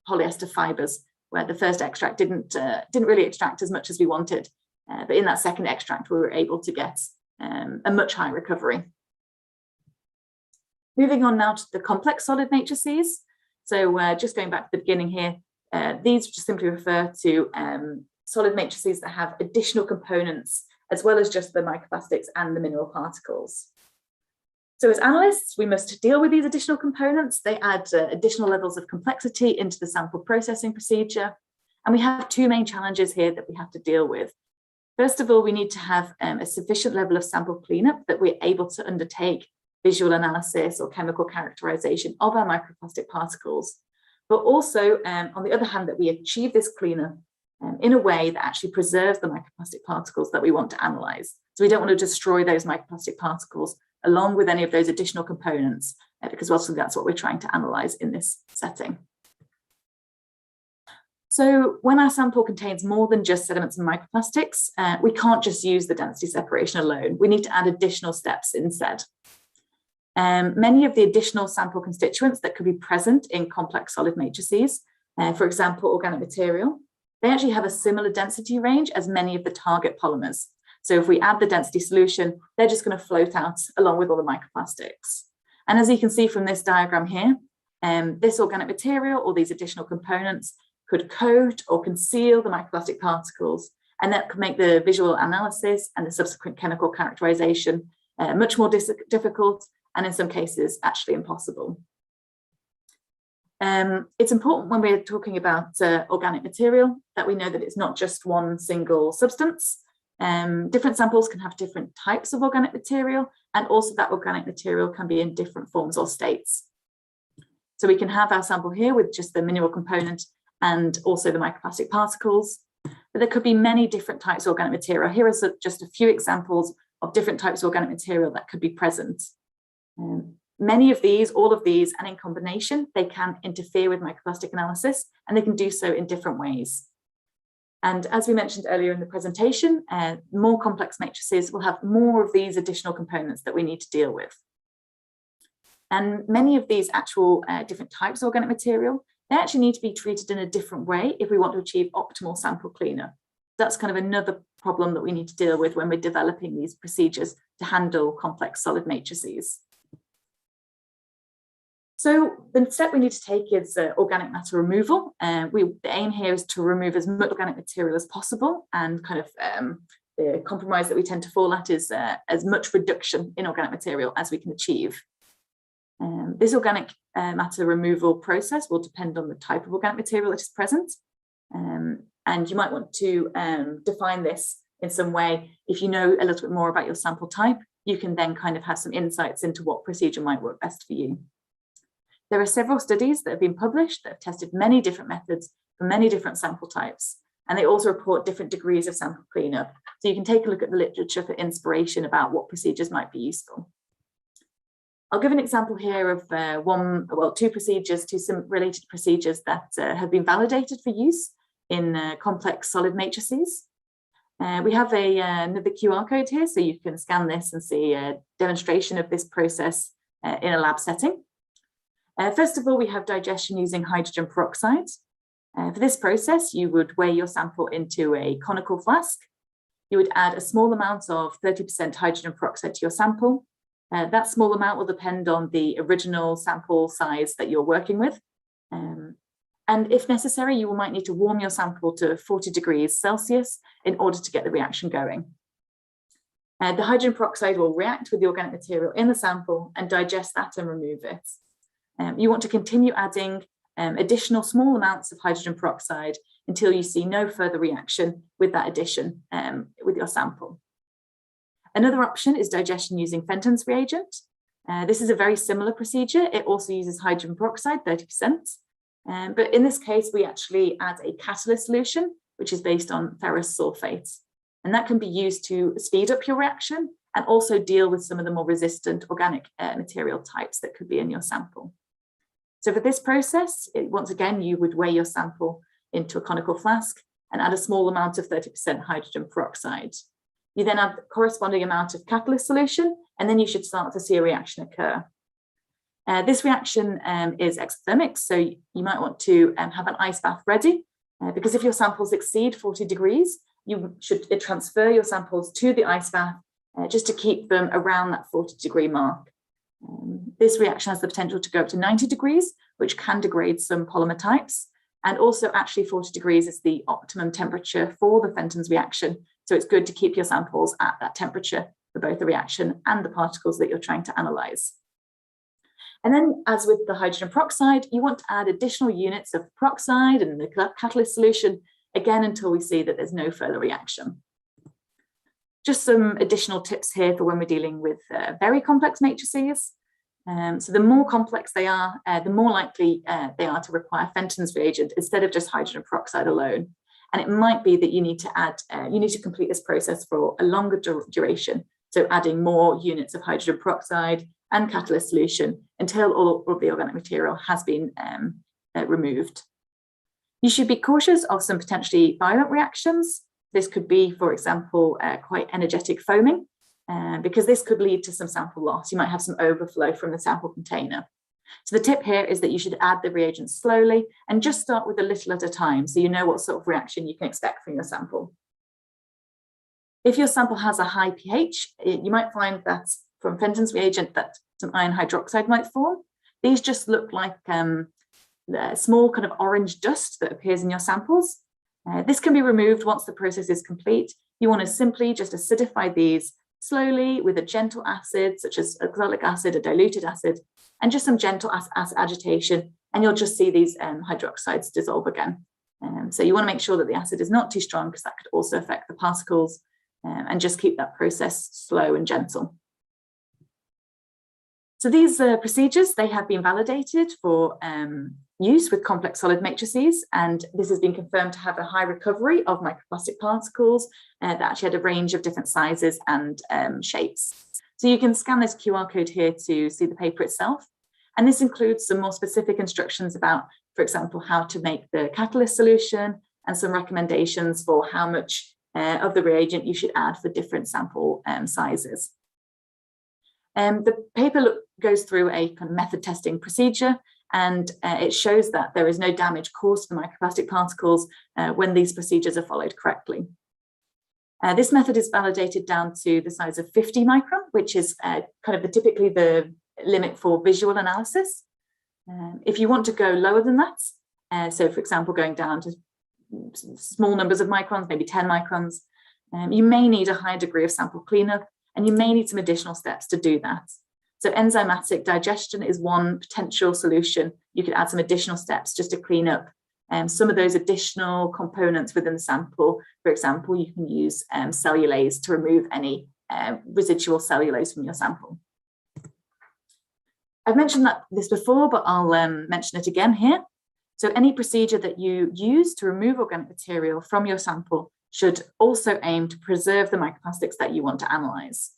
polyester fibers, where the first extract didn't really extract as much as we wanted. But in that second extract, we were able to get a much higher recovery. Moving on now to the complex solid matrices. So just going back to the beginning here, these just simply refer to solid matrices that have additional components, as well as just the microplastics and the mineral particles. So as analysts, we must deal with these additional components. They add additional levels of complexity into the sample processing procedure. And we have 2 main challenges here that we have to deal with. First of all, we need to have a sufficient level of sample cleanup that we're able to undertake visual analysis or chemical characterization of our microplastic particles. But also, on the other hand, that we achieve this cleanup in a way that actually preserves the microplastic particles that we want to analyze. So we don't want to destroy those microplastic particles along with any of those additional components, because obviously that's what we're trying to analyze in this setting. So when our sample contains more than just sediments and microplastics, we can't just use the density separation alone. We need to add additional steps instead. Many of the additional sample constituents that could be present in complex solid matrices, for example, organic material, they actually have a similar density range as many of the target polymers. So if we add the density solution, they're just going to float out along with all the microplastics. And as you can see from this diagram here, this organic material or these additional components could coat or conceal the microplastic particles, and that could make the visual analysis and the subsequent chemical characterization much more difficult, and in some cases actually impossible. It's important when we're talking about organic material that we know that it's not just one single substance. Different samples can have different types of organic material, and also that organic material can be in different forms or states. So we can have our sample here with just the mineral component and also the microplastic particles, but there could be many different types of organic material. Here are just a few examples of different types of organic material that could be present. Many of these, all of these, and in combination, they can interfere with microplastic analysis, and they can do so in different ways. And as we mentioned earlier in the presentation, more complex matrices will have more of these additional components that we need to deal with. And many of these actual different types of organic material, they actually need to be treated in a different way if we want to achieve optimal sample cleanup. That's kind of another problem that we need to deal with when we're developing these procedures to handle complex solid matrices. So the step we need to take is organic matter removal. The aim here is to remove as much organic material as possible, and kind of the compromise that we tend to fall at is as much reduction in organic material as we can achieve. This organic matter removal process will depend on the type of organic material that is present. And you might want to define this in some way. If you know a little bit more about your sample type, you can then kind of have some insights into what procedure might work best for you. There are several studies that have been published that have tested many different methods for many different sample types, and they also report different degrees of sample cleanup. So you can take a look at the literature for inspiration about what procedures might be useful. I'll give an example here of two related procedures that have been validated for use in complex solid matrices. We have another QR code here, so you can scan this and see a demonstration of this process in a lab setting. First of all, we have digestion using hydrogen peroxide. For this process, you would weigh your sample into a conical flask. You would add a small amount of 30% hydrogen peroxide to your sample. That small amount will depend on the original sample size that you're working with. And if necessary, you might need to warm your sample to 40 degrees Celsius in order to get the reaction going. The hydrogen peroxide will react with the organic material in the sample and digest that and remove it. You want to continue adding additional small amounts of hydrogen peroxide until you see no further reaction with that addition with your sample. Another option is digestion using Fenton's reagent. This is a very similar procedure. It also uses hydrogen peroxide, 30%. But in this case, we actually add a catalyst solution, which is based on ferrous sulfate. And that can be used to speed up your reaction and also deal with some of the more resistant organic material types that could be in your sample. So for this process, once again, you would weigh your sample into a conical flask and add a small amount of 30% hydrogen peroxide. You then add the corresponding amount of catalyst solution, and then you should start to see a reaction occur. This reaction is exothermic, so you might want to have an ice bath ready, because if your samples exceed 40 degrees, you should transfer your samples to the ice bath just to keep them around that 40-degree mark. This reaction has the potential to go up to 90 degrees, which can degrade some polymer types. And also actually 40 degrees is the optimum temperature for the Fenton's reaction. So it's good to keep your samples at that temperature for both the reaction and the particles that you're trying to analyze. And then, as with the hydrogen peroxide, you want to add additional units of peroxide and the catalyst solution, again, until we see that there's no further reaction. Just some additional tips here for when we're dealing with very complex matrices. So the more complex they are, the more likely they are to require Fenton's reagent instead of just hydrogen peroxide alone. And it might be that you need to add, you need to complete this process for a longer duration. So adding more units of hydrogen peroxide and catalyst solution until all of the organic material has been removed. You should be cautious of some potentially violent reactions. This could be, for example, quite energetic foaming, because this could lead to some sample loss. You might have some overflow from the sample container. So the tip here is that you should add the reagents slowly and just start with a little at a time, so you know what sort of reaction you can expect from your sample. If your sample has a high pH, you might find that from Fenton's reagent that some iron hydroxide might form. These just look like the small kind of orange dust that appears in your samples. This can be removed once the process is complete. You want to simply just acidify these slowly with a gentle acid, such as oxalic acid, a diluted acid, and just some gentle acid agitation, and you'll just see these hydroxides dissolve again. So you want to make sure that the acid is not too strong, because that could also affect the particles, and just keep that process slow and gentle. So these procedures, they have been validated for use with complex solid matrices, and this has been confirmed to have a high recovery of microplastic particles that actually had a range of different sizes and shapes. So you can scan this QR code here to see the paper itself, and this includes some more specific instructions about, for example, how to make the catalyst solution and some recommendations for how much of the reagent you should add for different sample sizes. The paper goes through a kind of method testing procedure, and it shows that there is no damage caused to the microplastic particles when these procedures are followed correctly. This method is validated down to the size of 50 micron, which is kind of typically the limit for visual analysis. If you want to go lower than that, so for example, going down to small numbers of microns, maybe 10 microns, you may need a higher degree of sample cleanup, and you may need some additional steps to do that. So enzymatic digestion is one potential solution. You could add some additional steps just to clean up some of those additional components within the sample. For example, you can use cellulase to remove any residual cellulose from your sample. I've mentioned this before, but I'll mention it again here. So any procedure that you use to remove organic material from your sample should also aim to preserve the microplastics that you want to analyze.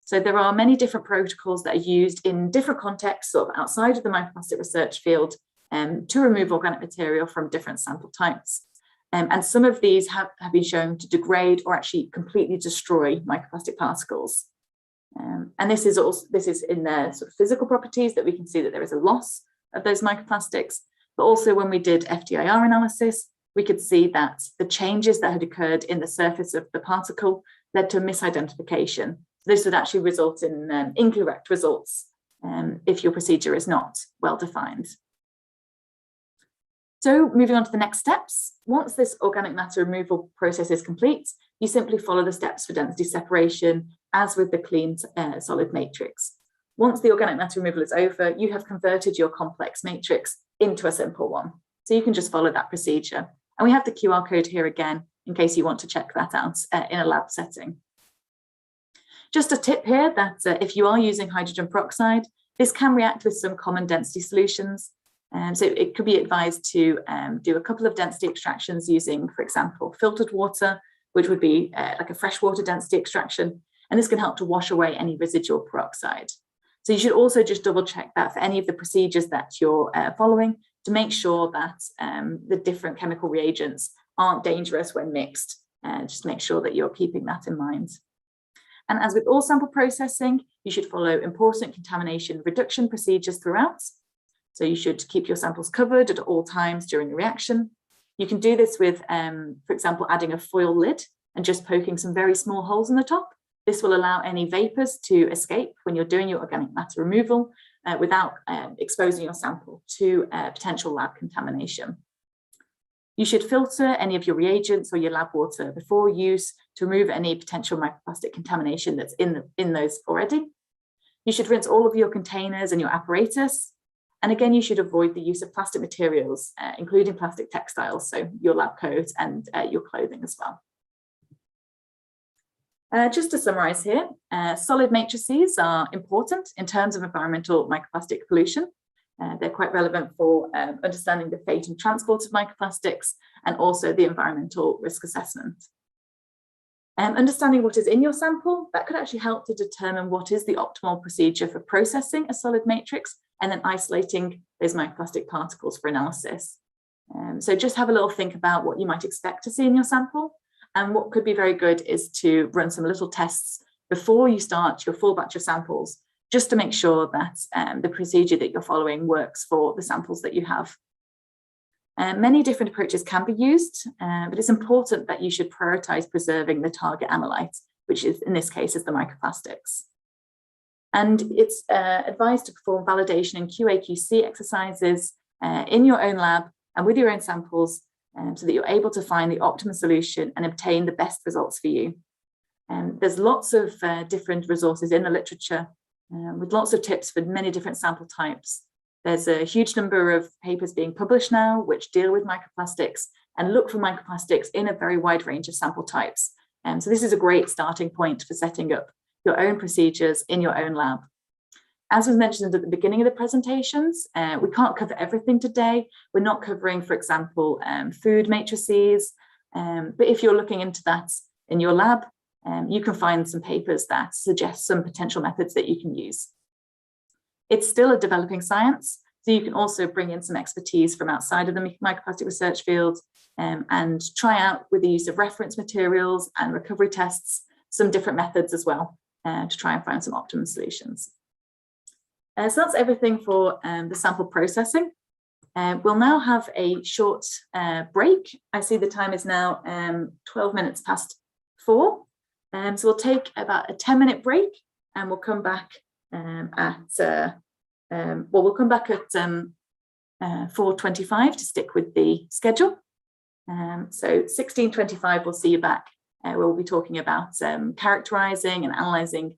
So there are many different protocols that are used in different contexts, sort of outside of the microplastic research field, to remove organic material from different sample types. And some of these have been shown to degrade or actually completely destroy microplastic particles. And this is in their sort of physical properties, that we can see that there is a loss of those microplastics. But also when we did FTIR analysis, we could see that the changes that had occurred in the surface of the particle led to a misidentification. This would actually result in incorrect results if your procedure is not well defined. So moving on to the next steps, once this organic matter removal process is complete, you simply follow the steps for density separation as with the clean solid matrix. Once the organic matter removal is over, you have converted your complex matrix into a simple one. So you can just follow that procedure. And we have the QR code here again, in case you want to check that out in a lab setting. Just a tip here that if you are using hydrogen peroxide, this can react with some common density solutions. So it could be advised to do a couple of density extractions using, for example, filtered water, which would be like a freshwater density extraction. And this can help to wash away any residual peroxide. So you should also just double check that for any of the procedures that you're following, to make sure that the different chemical reagents aren't dangerous when mixed. Just make sure that you're keeping that in mind. And as with all sample processing, you should follow important contamination reduction procedures throughout. So you should keep your samples covered at all times during the reaction. You can do this with, for example, adding a foil lid and just poking some very small holes in the top. This will allow any vapors to escape when you're doing your organic matter removal without exposing your sample to potential lab contamination. You should filter any of your reagents or your lab water before use to remove any potential microplastic contamination that's in those already. You should rinse all of your containers and your apparatus. And again, you should avoid the use of plastic materials, including plastic textiles, so your lab coat and your clothing as well. Just to summarize here, solid matrices are important in terms of environmental microplastic pollution. They're quite relevant for understanding the fate and transport of microplastics and also the environmental risk assessment. Understanding what is in your sample, that could actually help to determine what is the optimal procedure for processing a solid matrix and then isolating those microplastic particles for analysis. So just have a little think about what you might expect to see in your sample. And what could be very good is to run some little tests before you start your full batch of samples, just to make sure that the procedure that you're following works for the samples that you have. Many different approaches can be used, but it's important that you should prioritize preserving the target analyte, which is in this case is the microplastics. And it's advised to perform validation and QA/QC exercises in your own lab and with your own samples so that you're able to find the optimum solution and obtain the best results for you. There's lots of different resources in the literature with lots of tips for many different sample types. There's a huge number of papers being published now which deal with microplastics and look for microplastics in a very wide range of sample types. So this is a great starting point for setting up your own procedures in your own lab. As was mentioned at the beginning of the presentations, we can't cover everything today. We're not covering, for example, food matrices, but if you're looking into that in your lab, you can find some papers that suggest some potential methods that you can use. It's still a developing science, so you can also bring in some expertise from outside of the microplastic research field and try out with the use of reference materials and recovery tests, some different methods as well to try and find some optimum solutions. So that's everything for the sample processing. We'll now have a short break. I see the time is now 12 minutes past 4. So we'll take about a 10-minute break and we'll come back at 4:25 to stick with the schedule. So 16:25 we'll see you back. We'll be talking about characterizing and analyzing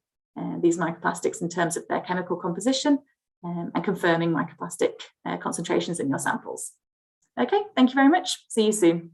these microplastics in terms of their chemical composition and confirming microplastic concentrations in your samples. Okay, thank you very much. See you soon.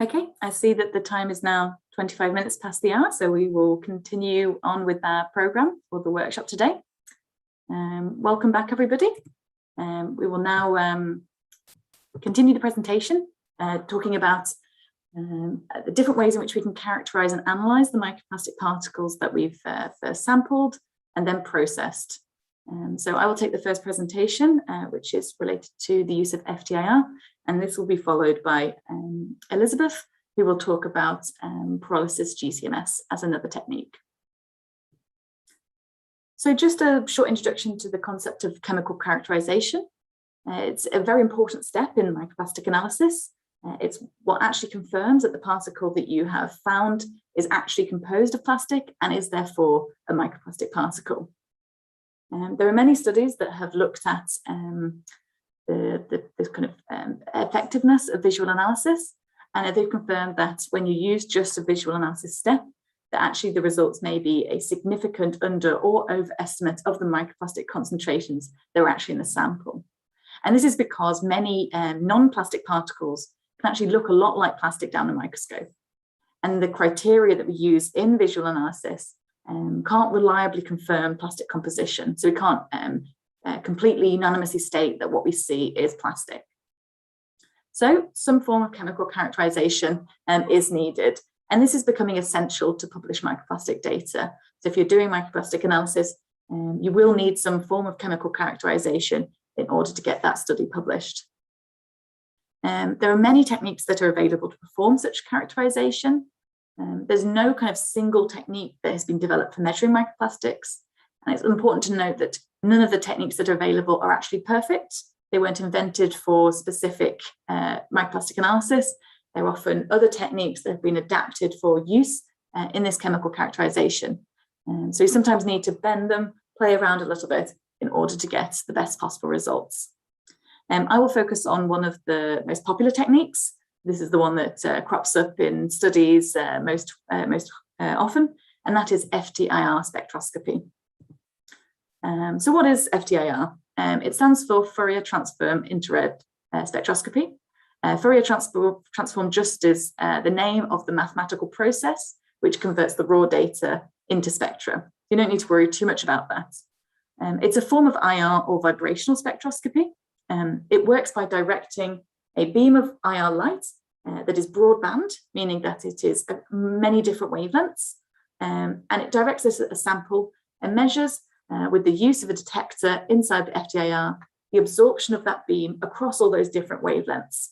Okay, I see that the time is now 25 minutes past the hour, so we will continue on with our programme for the workshop today. Welcome back, everybody. We will now continue the presentation, talking about the different ways in which we can characterise and analyse the microplastic particles that we've first sampled and then processed. So I will take the first presentation, which is related to the use of FTIR, and this will be followed by Elizabeth, who will talk about pyrolysis GC-MS as another technique. So just a short introduction to the concept of chemical characterization. It's a very important step in microplastic analysis. It's what actually confirms that the particle that you have found is actually composed of plastic and is therefore a microplastic particle. There are many studies that have looked at the kind of effectiveness of visual analysis, and they've confirmed that when you use just a visual analysis step, that actually the results may be a significant under or overestimate of the microplastic concentrations that were actually in the sample. And this is because many non-plastic particles can actually look a lot like plastic down a microscope. And the criteria that we use in visual analysis can't reliably confirm plastic composition. So we can't completely unanimously state that what we see is plastic. So some form of chemical characterization is needed. And this is becoming essential to publish microplastic data. So if you're doing microplastic analysis, you will need some form of chemical characterization in order to get that study published. There are many techniques that are available to perform such characterization. There's no kind of single technique that has been developed for measuring microplastics. And it's important to note that none of the techniques that are available are actually perfect. They weren't invented for specific microplastic analysis. There are often other techniques that have been adapted for use in this chemical characterization. So you sometimes need to bend them, play around a little bit in order to get the best possible results. I will focus on one of the most popular techniques. This is the one that crops up in studies most often, and that is FTIR spectroscopy. So what is FTIR? It stands for Fourier transform infrared spectroscopy. Fourier transform just is the name of the mathematical process which converts the raw data into spectra. You don't need to worry too much about that. It's a form of IR or vibrational spectroscopy. It works by directing a beam of IR light that is broadband, meaning that it is many different wavelengths, and it directs this at a sample and measures with the use of a detector inside the FTIR the absorption of that beam across all those different wavelengths.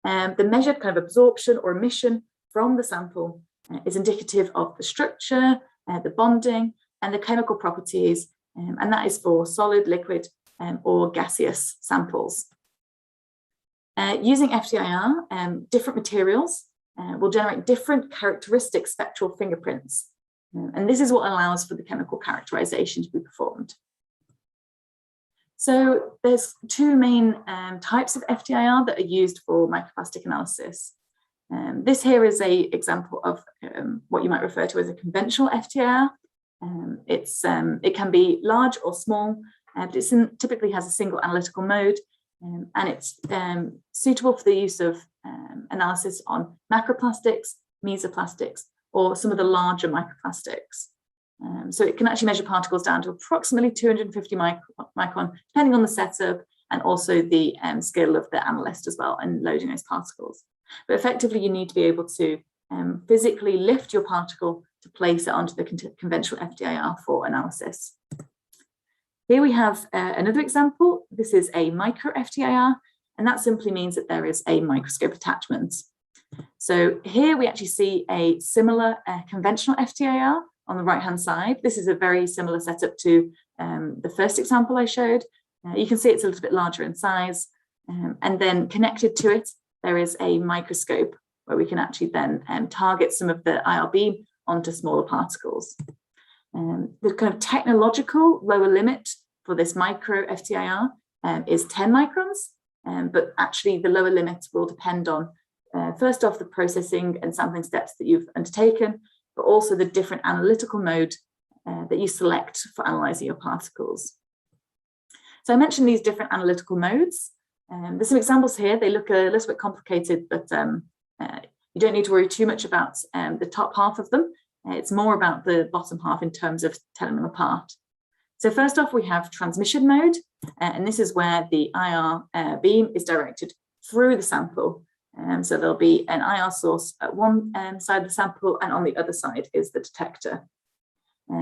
The measured kind of absorption or emission from the sample is indicative of the structure, the bonding, and the chemical properties, and that is for solid, liquid, or gaseous samples. Using FTIR, different materials will generate different characteristic spectral fingerprints, and this is what allows for the chemical characterization to be performed. So there's two main types of FTIR that are used for microplastic analysis. This here is an example of what you might refer to as a conventional FTIR. It can be large or small, but it typically has a single analytical mode, and it's suitable for the use of analysis on macroplastics, mesoplastics, or some of the larger microplastics. So it can actually measure particles down to approximately 250 micron, depending on the setup and also the skill of the analyst as well in loading those particles. But effectively, you need to be able to physically lift your particle to place it onto the conventional FTIR for analysis. Here we have another example. This is a micro FTIR, and that simply means that there is a microscope attachment. So here we actually see a similar conventional FTIR on the right-hand side. This is a very similar setup to the first example I showed. You can see it's a little bit larger in size, and then connected to it, there is a microscope where we can actually then target some of the IR beam onto smaller particles. The kind of technological lower limit for this micro FTIR is 10 microns, but actually the lower limit will depend on, first off, the processing and sampling steps that you've undertaken, but also the different analytical mode that you select for analysing your particles. So I mentioned these different analytical modes. There's some examples here. They look a little bit complicated, but you don't need to worry too much about the top half of them. It's more about the bottom half in terms of telling them apart. So first off, we have transmission mode, and this is where the IR beam is directed through the sample. So there'll be an IR source at one side of the sample, and on the other side is the detector.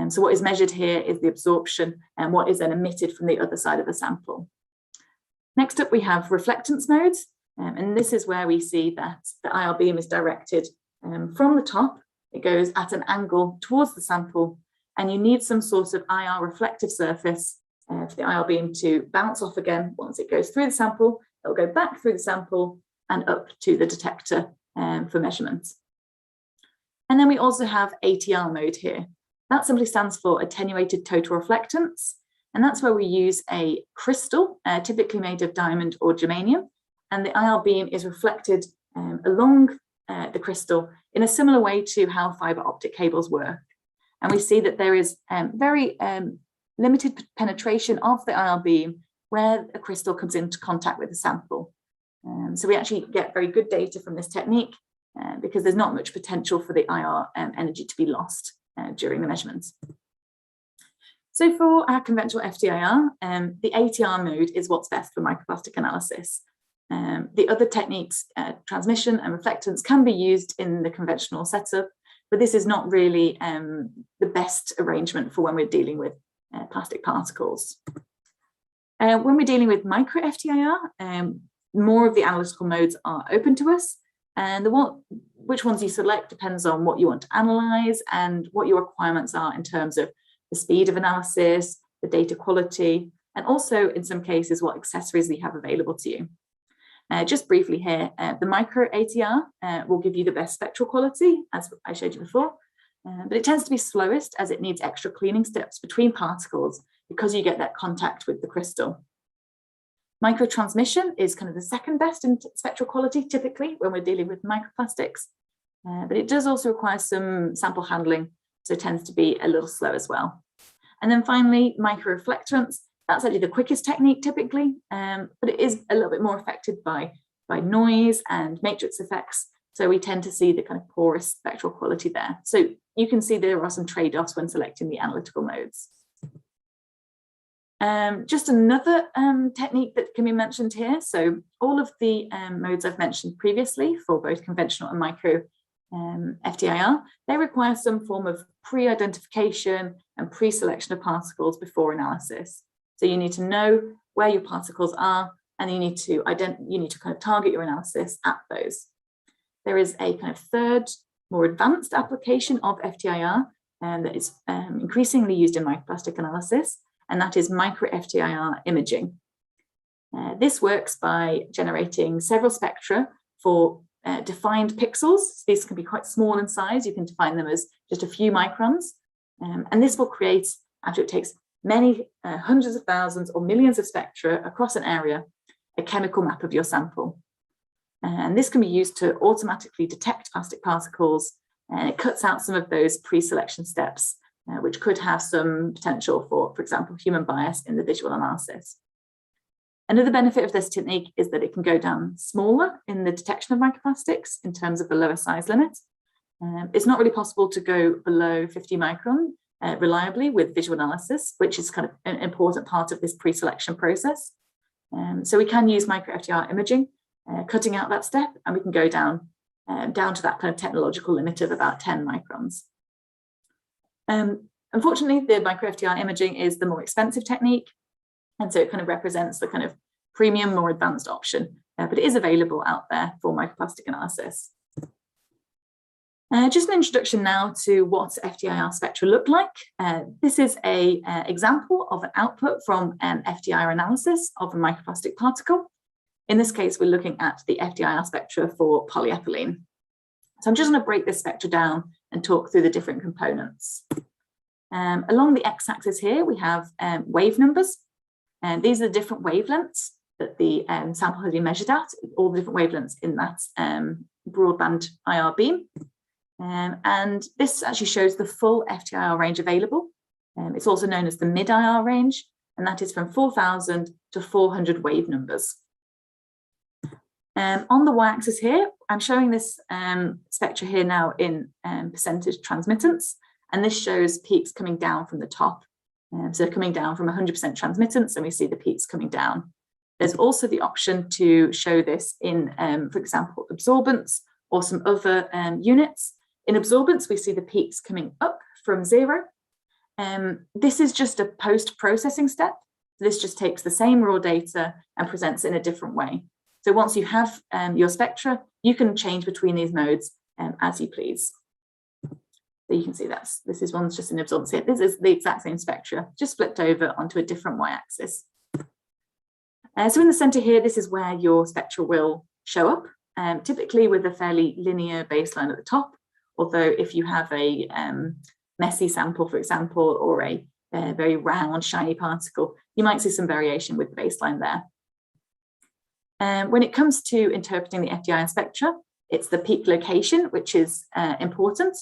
So what is measured here is the absorption and what is then emitted from the other side of the sample. Next up, we have reflectance modes, and this is where we see that the IR beam is directed from the top. It goes at an angle towards the sample, and you need some sort of IR reflective surface for the IR beam to bounce off again. Once it goes through the sample, it'll go back through the sample and up to the detector for measurement. And then we also have ATR mode here. That simply stands for attenuated total reflectance. And that's where we use a crystal, typically made of diamond or germanium. And the IR beam is reflected along the crystal in a similar way to how fiber optic cables work. And we see that there is very limited penetration of the IR beam where a crystal comes into contact with the sample. So we actually get very good data from this technique because there's not much potential for the IR energy to be lost during the measurements. So for our conventional FTIR, the ATR mode is what's best for microplastic analysis. The other techniques, transmission and reflectance, can be used in the conventional setup, but this is not really the best arrangement for when we're dealing with plastic particles. When we're dealing with micro FTIR, more of the analytical modes are open to us, and which ones you select depends on what you want to analyze and what your requirements are in terms of the speed of analysis, the data quality, and also in some cases what accessories we have available to you. Just briefly here, the micro ATR will give you the best spectral quality, as I showed you before, but it tends to be slowest as it needs extra cleaning steps between particles because you get that contact with the crystal. Micro transmission is kind of the second best in spectral quality, typically, when we're dealing with microplastics, but it does also require some sample handling, so it tends to be a little slow as well. And then finally, micro reflectance. That's actually the quickest technique typically, but it is a little bit more affected by noise and matrix effects. So we tend to see the kind of poorest spectral quality there. So you can see there are some trade-offs when selecting the analytical modes. Just another technique that can be mentioned here. So all of the modes I've mentioned previously for both conventional and micro FTIR, they require some form of pre-identification and pre-selection of particles before analysis. So you need to know where your particles are, and you need to kind of target your analysis at those. There is a kind of third, more advanced application of FTIR that is increasingly used in microplastic analysis, and that is micro FTIR imaging. This works by generating several spectra for defined pixels. These can be quite small in size. You can define them as just a few microns. And this will create, after it takes many hundreds of thousands or millions of spectra across an area, a chemical map of your sample. And this can be used to automatically detect plastic particles, and it cuts out some of those pre-selection steps, which could have some potential for example, human bias in the visual analysis. Another benefit of this technique is that it can go down smaller in the detection of microplastics in terms of the lower size limit. It's not really possible to go below 50 micron reliably with visual analysis, which is kind of an important part of this pre-selection process. So we can use micro FTIR imaging, cutting out that step, and we can go down to that kind of technological limit of about 10 microns. Unfortunately, the micro FTIR imaging is the more expensive technique, and so it kind of represents the kind of premium, more advanced option, but it is available out there for microplastic analysis. Just an introduction now to what FTIR spectra look like. This is an example of an output from an FTIR analysis of a microplastic particle. In this case, we're looking at the FTIR spectra for polyethylene. So I'm just going to break this spectra down and talk through the different components. Along the x-axis here, we have wave numbers. And these are the different wavelengths that the sample has been measured at, all the different wavelengths in that broadband IR beam. And this actually shows the full FTIR range available. It's also known as the mid-IR range, and that is from 4,000 to 400 wave numbers. On the y-axis here, I'm showing this spectra here now in percentage transmittance, and this shows peaks coming down from the top. So coming down from 100% transmittance, and we see the peaks coming down. There's also the option to show this in, for example, absorbance or some other units. In absorbance, we see the peaks coming up from 0. This is just a post-processing step. This just takes the same raw data and presents it in a different way. So once you have your spectra, you can change between these modes as you please. So you can see this is one's just in absorbance here. This is the exact same spectra, just flipped over onto a different y-axis. So in the center here, this is where your spectra will show up, typically with a fairly linear baseline at the top. Although if you have a messy sample, for example, or a very round, shiny particle, you might see some variation with the baseline there. When it comes to interpreting the FTIR spectra, it's the peak location, which is important.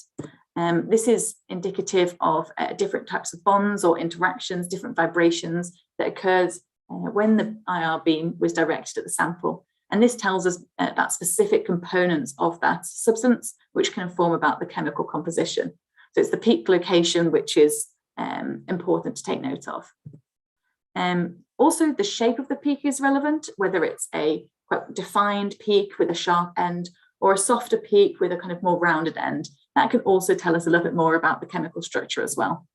This is indicative of different types of bonds or interactions, different vibrations that occurs when the IR beam was directed at the sample. And this tells us about specific components of that substance, which can inform about the chemical composition. So it's the peak location, which is important to take note of. Also, the shape of the peak is relevant, whether it's a quite defined peak with a sharp end or a softer peak with a kind of more rounded end. That can also tell us a little bit more about the chemical structure as well.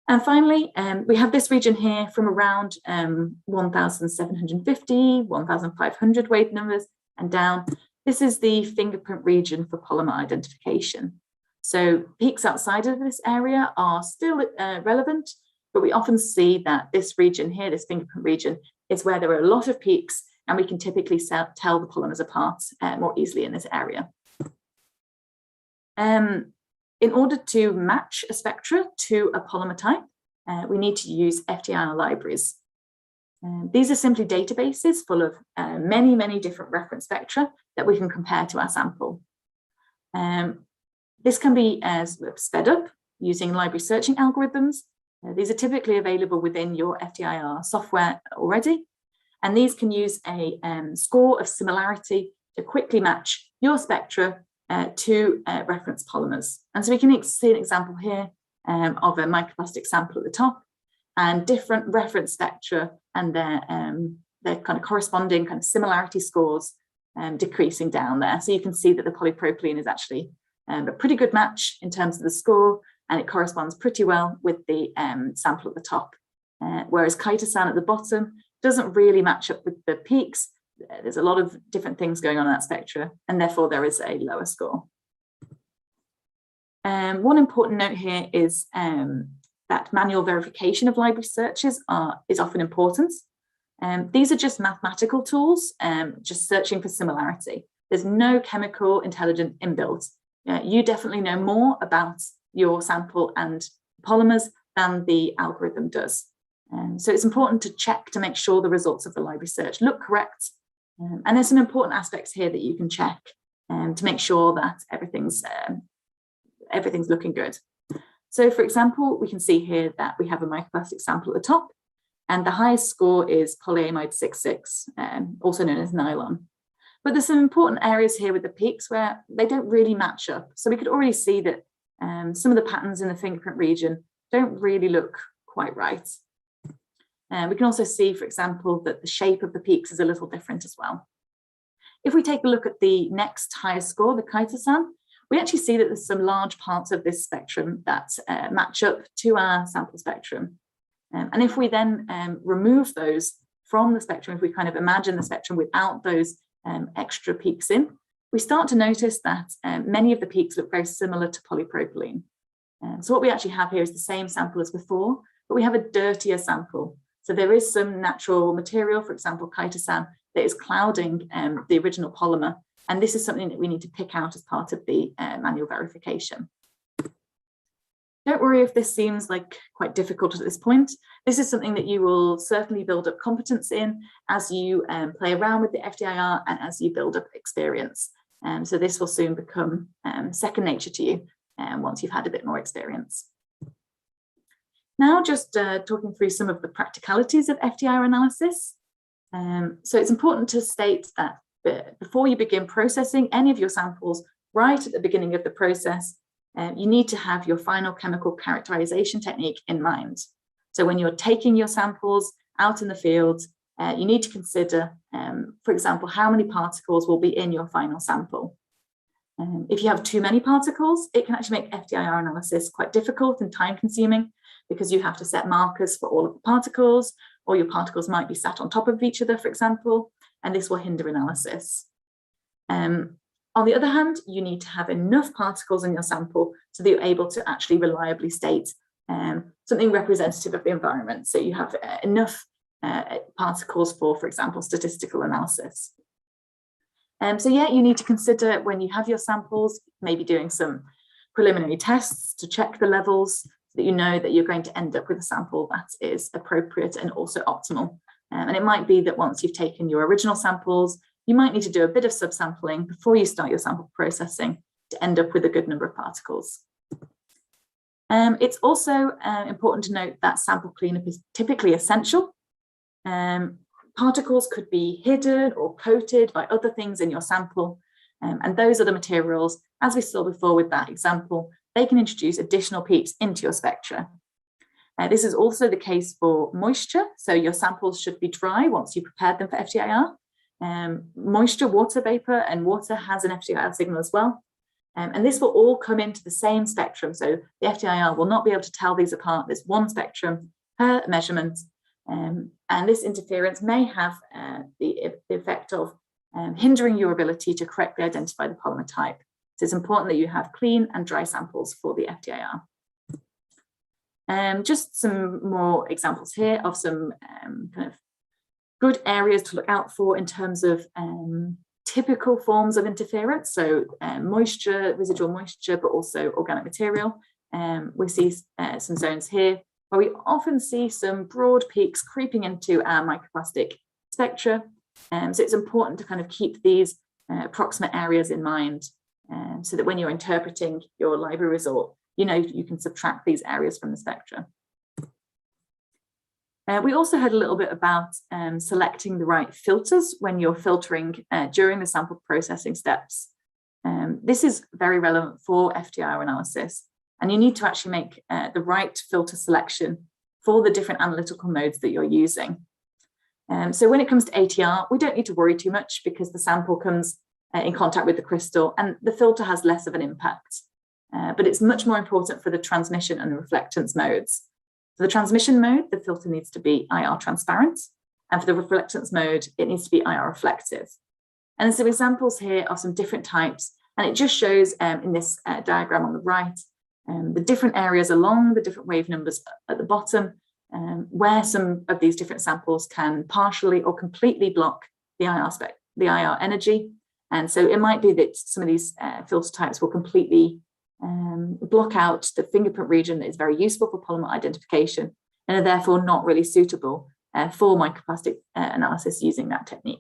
And finally, we have this region here from around 1,750, 1,500 wave numbers and down. This is the fingerprint region for polymer identification. So peaks outside of this area are still relevant, but we often see that this region here, this fingerprint region, is where there are a lot of peaks, and we can typically tell the polymers apart more easily in this area. In order to match a spectra to a polymer type, we need to use FTIR libraries. These are simply databases full of many, many different reference spectra that we can compare to our sample. This can be sped up using library searching algorithms. These are typically available within your FTIR software already. And these can use a score of similarity to quickly match your spectra to reference polymers. And so we can see an example here of a microplastic sample at the top and different reference spectra and their kind of corresponding kind of similarity scores decreasing down there. So you can see that the polypropylene is actually a pretty good match in terms of the score, and it corresponds pretty well with the sample at the top. Whereas chitosan at the bottom doesn't really match up with the peaks. There's a lot of different things going on in that spectra, and therefore there is a lower score. One important note here is that manual verification of library searches is often important. These are just mathematical tools, just searching for similarity. There's no chemical intelligence inbuilt. You definitely know more about your sample and polymers than the algorithm does. So it's important to check to make sure the results of the library search look correct. And there's some important aspects here that you can check to make sure that everything's looking good. So for example, we can see here that we have a microplastic sample at the top, and the highest score is polyamide 6,6, also known as nylon. But there's some important areas here with the peaks where they don't really match up. So we could already see that some of the patterns in the fingerprint region don't really look quite right. We can also see, for example, that the shape of the peaks is a little different as well. If we take a look at the next highest score, the chitosan, we actually see that there's some large parts of this spectrum that match up to our sample spectrum. And if we then remove those from the spectrum, if we kind of imagine the spectrum without those extra peaks in, we start to notice that many of the peaks look very similar to polypropylene. So what we actually have here is the same sample as before, but we have a dirtier sample. So there is some natural material, for example, chitosan, that is clouding the original polymer. And this is something that we need to pick out as part of the manual verification. Don't worry if this seems like quite difficult at this point. This is something that you will certainly build up competence in as you play around with the FTIR and as you build up experience. So this will soon become second nature to you once you've had a bit more experience. Now just talking through some of the practicalities of FTIR analysis. So it's important to state that before you begin processing any of your samples, right at the beginning of the process, you need to have your final chemical characterization technique in mind. So when you're taking your samples out in the field, you need to consider, for example, how many particles will be in your final sample. If you have too many particles, it can actually make FTIR analysis quite difficult and time consuming, because you have to set markers for all of the particles, or your particles might be sat on top of each other, for example, and this will hinder analysis. On the other hand, you need to have enough particles in your sample so that you're able to actually reliably state something representative of the environment. So you have enough particles for example, statistical analysis. So yeah, you need to consider when you have your samples, maybe doing some preliminary tests to check the levels so that you know that you're going to end up with a sample that is appropriate and also optimal. And it might be that once you've taken your original samples, you might need to do a bit of subsampling before you start your sample processing to end up with a good number of particles. It's also important to note that sample cleanup is typically essential. Particles could be hidden or coated by other things in your sample, and those other materials, as we saw before with that example, they can introduce additional peaks into your spectra. This is also the case for moisture, so your samples should be dry once you prepared them for FTIR. Moisture, water vapor, and water has an FTIR signal as well. And this will all come into the same spectrum. So the FTIR will not be able to tell these apart. There's one spectrum per measurement. And this interference may have the effect of hindering your ability to correctly identify the polymer type. So it's important that you have clean and dry samples for the FTIR. Just some more examples here of some kind of good areas to look out for in terms of typical forms of interference. So moisture, residual moisture, but also organic material. We see some zones here where we often see some broad peaks creeping into our microplastic spectra. So it's important to kind of keep these approximate areas in mind so that when you're interpreting your library result, you know you can subtract these areas from the spectra. We also heard a little bit about selecting the right filters when you're filtering during the sample processing steps. This is very relevant for FTIR analysis, and you need to actually make the right filter selection for the different analytical modes that you're using. So when it comes to ATR, we don't need to worry too much because the sample comes in contact with the crystal and the filter has less of an impact. But it's much more important for the transmission and the reflectance modes. For the transmission mode, the filter needs to be IR transparent, and for the reflectance mode, it needs to be IR reflective. And there's some examples here of some different types, and it just shows in this diagram on the right, the different areas along the different wave numbers at the bottom, where some of these different samples can partially or completely block the IR energy. And so it might be that some of these filter types will completely block out the fingerprint region that is very useful for polymer identification and are therefore not really suitable for microplastic analysis using that technique.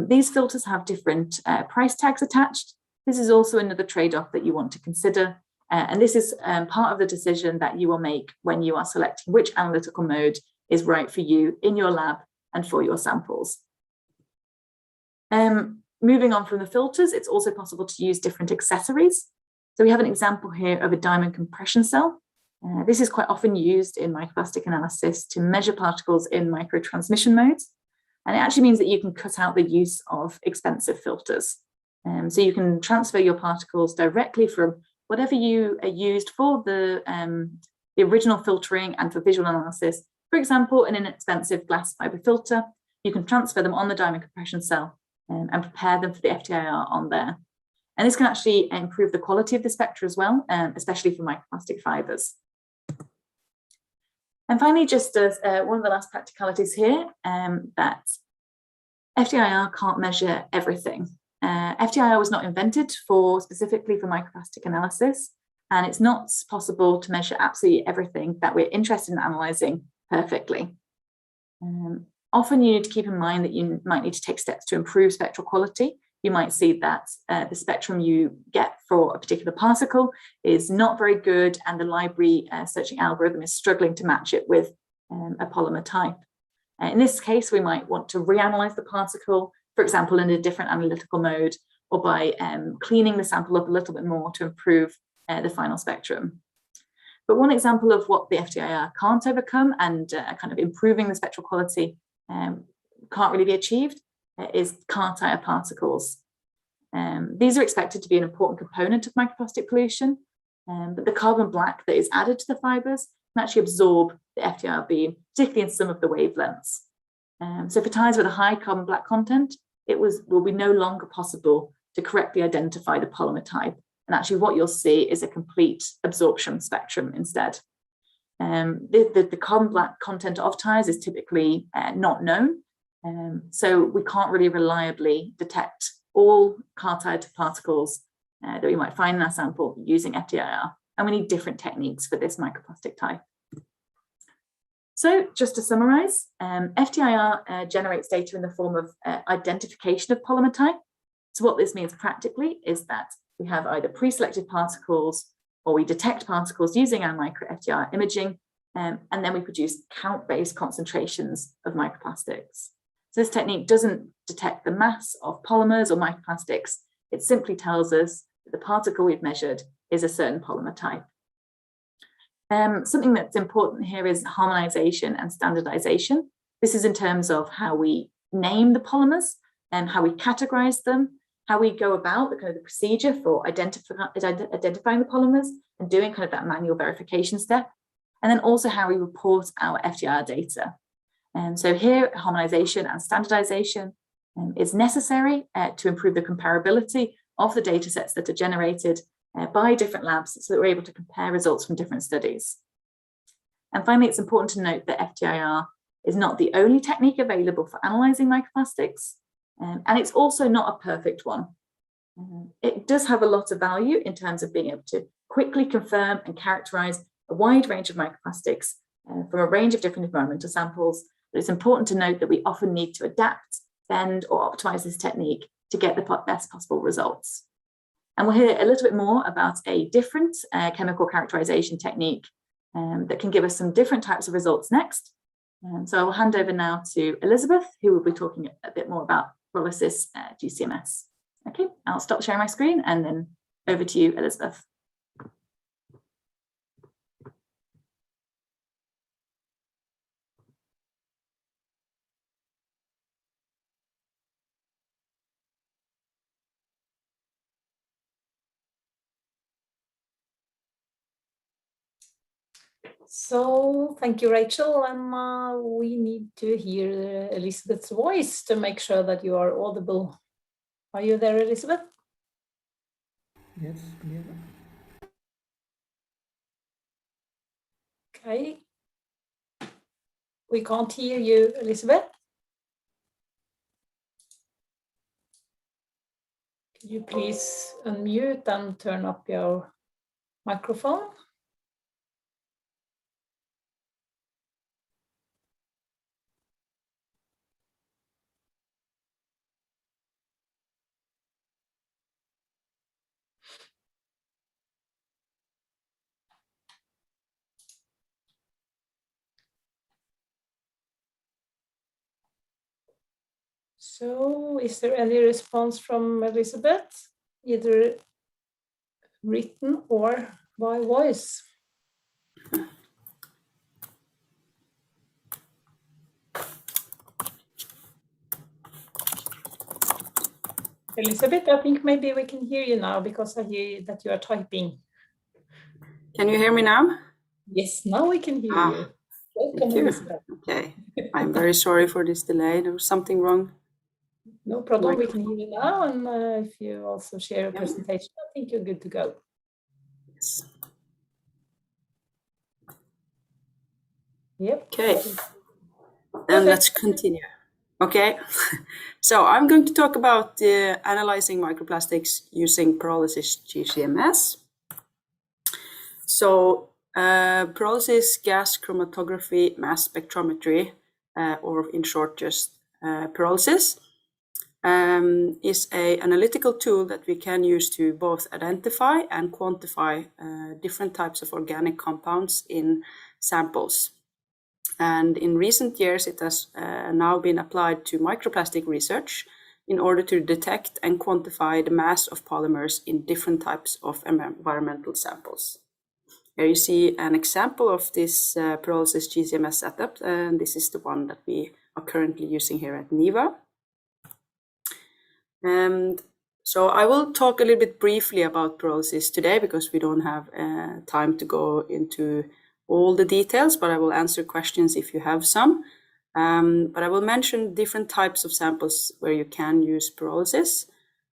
These filters have different price tags attached. This is also another trade-off that you want to consider, and this is part of the decision that you will make when you are selecting which analytical mode is right for you in your lab and for your samples. Moving on from the filters, it's also possible to use different accessories. So we have an example here of a diamond compression cell. This is quite often used in microplastic analysis to measure particles in microtransmission modes. And it actually means that you can cut out the use of expensive filters. So you can transfer your particles directly from whatever you used for the original filtering and for visual analysis. For example, an inexpensive glass fiber filter, you can transfer them on the diamond compression cell and prepare them for the FTIR on there. And this can actually improve the quality of the spectra as well, especially for microplastic fibers. And finally, just as one of the last practicalities here, that FTIR can't measure everything. FTIR was not invented specifically for microplastic analysis, and it's not possible to measure absolutely everything that we're interested in analysing perfectly. Often you need to keep in mind that you might need to take steps to improve spectral quality. You might see that the spectrum you get for a particular particle is not very good, and the library searching algorithm is struggling to match it with a polymer type. In this case, we might want to reanalyze the particle for example, in a different analytical mode, or by cleaning the sample up a little bit more to improve the final spectrum. But one example of what the FTIR can't overcome and kind of improving the spectral quality can't really be achieved is car-tire particles. These are expected to be an important component of microplastic pollution, but the carbon black that is added to the fibers can actually absorb the FTIR beam, particularly in some of the wavelengths. So for tires with a high carbon black content, it will be no longer possible to correctly identify the polymer type. And actually what you'll see is a complete absorption spectrum instead. The carbon black content of tires is typically not known. So we can't really reliably detect all car tire particles that we might find in our sample using FTIR. And we need different techniques for this microplastic type. So just to summarize, FTIR generates data in the form of identification of polymer type. So what this means practically is that we have either pre-selected particles or we detect particles using our micro FTIR imaging, and then we produce count-based concentrations of microplastics. So this technique doesn't detect the mass of polymers or microplastics. It simply tells us that the particle we've measured is a certain polymer type. Something that's important here is harmonization and standardization. This is in terms of how we name the polymers and how we categorize them, how we go about the kind of the procedure for identifying the polymers and doing kind of that manual verification step, and then also how we report our FTIR data. So here, harmonization and standardization is necessary to improve the comparability of the data sets that are generated by different labs so that we're able to compare results from different studies. And finally, it's important to note that FTIR is not the only technique available for analyzing microplastics, and it's also not a perfect one. It does have a lot of value in terms of being able to quickly confirm and characterize a wide range of microplastics from a range of different environmental samples, but it's important to note that we often need to adapt, bend, or optimize this technique to get the best possible results. And we'll hear a little bit more about a different chemical characterization technique that can give us some different types of results next. So I will hand over now to Elizabeth, who will be talking a bit more about Pyrolysis GC-MS. Okay, I'll stop sharing my screen and then over to you, Elizabeth. So thank you, Rachel, and we need to hear Elizabeth's voice to make sure that you are audible. Are you there, Elizabeth? Yes, clear. Okay. We can't hear you, Elizabeth. Could you please unmute and turn up your microphone? So is there any response from Elizabeth, either written or by voice? Elizabeth, I think maybe we can hear you now because I hear that you are typing. Can you hear me now? Yes, now we can hear you. Welcome, Thank you. Elizabeth. Okay, I'm very sorry for this delay. There was something wrong. No problem, we can hear you now, and if you also share a presentation, I think you're good to go. Yes. Yep. Okay, then let's continue. Okay, so I'm going to talk about analyzing microplastics using Pyrolysis GC-MS. So pyrolysis gas chromatography mass spectrometry, or in short just pyrolysis, is an analytical tool that we can use to both identify and quantify different types of organic compounds in samples. And in recent years, it has now been applied to microplastic research in order to detect and quantify the mass of polymers in different types of environmental samples. Here you see an example of this Pyrolysis GC-MS setup, and this is the one that we are currently using here at NIVA. And so I will talk a little bit briefly about pyrolysis today because we don't have time to go into all the details, but I will answer questions if you have some. But I will mention different types of samples where you can use pyrolysis.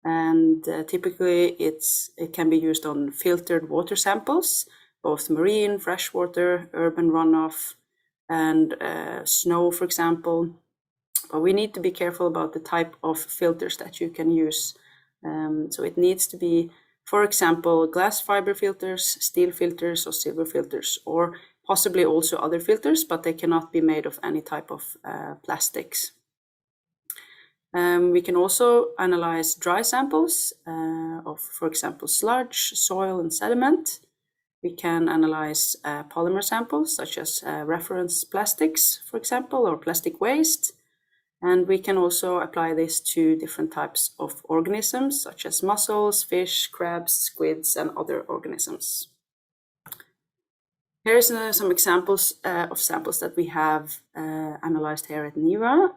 And typically it can be used on filtered water samples, both marine, freshwater, urban runoff, and snow, for example. But we need to be careful about the type of filters that you can use. So it needs to be, for example, glass fiber filters, steel filters, or silver filters, or possibly also other filters, but they cannot be made of any type of plastics. We can also analyze dry samples of, for example, sludge, soil, and sediment. We can analyze polymer samples, such as reference plastics, for example, or plastic waste. And we can also apply this to different types of organisms, such as mussels, fish, crabs, squids, and other organisms. Here's some examples of samples that we have analyzed here at NIVA.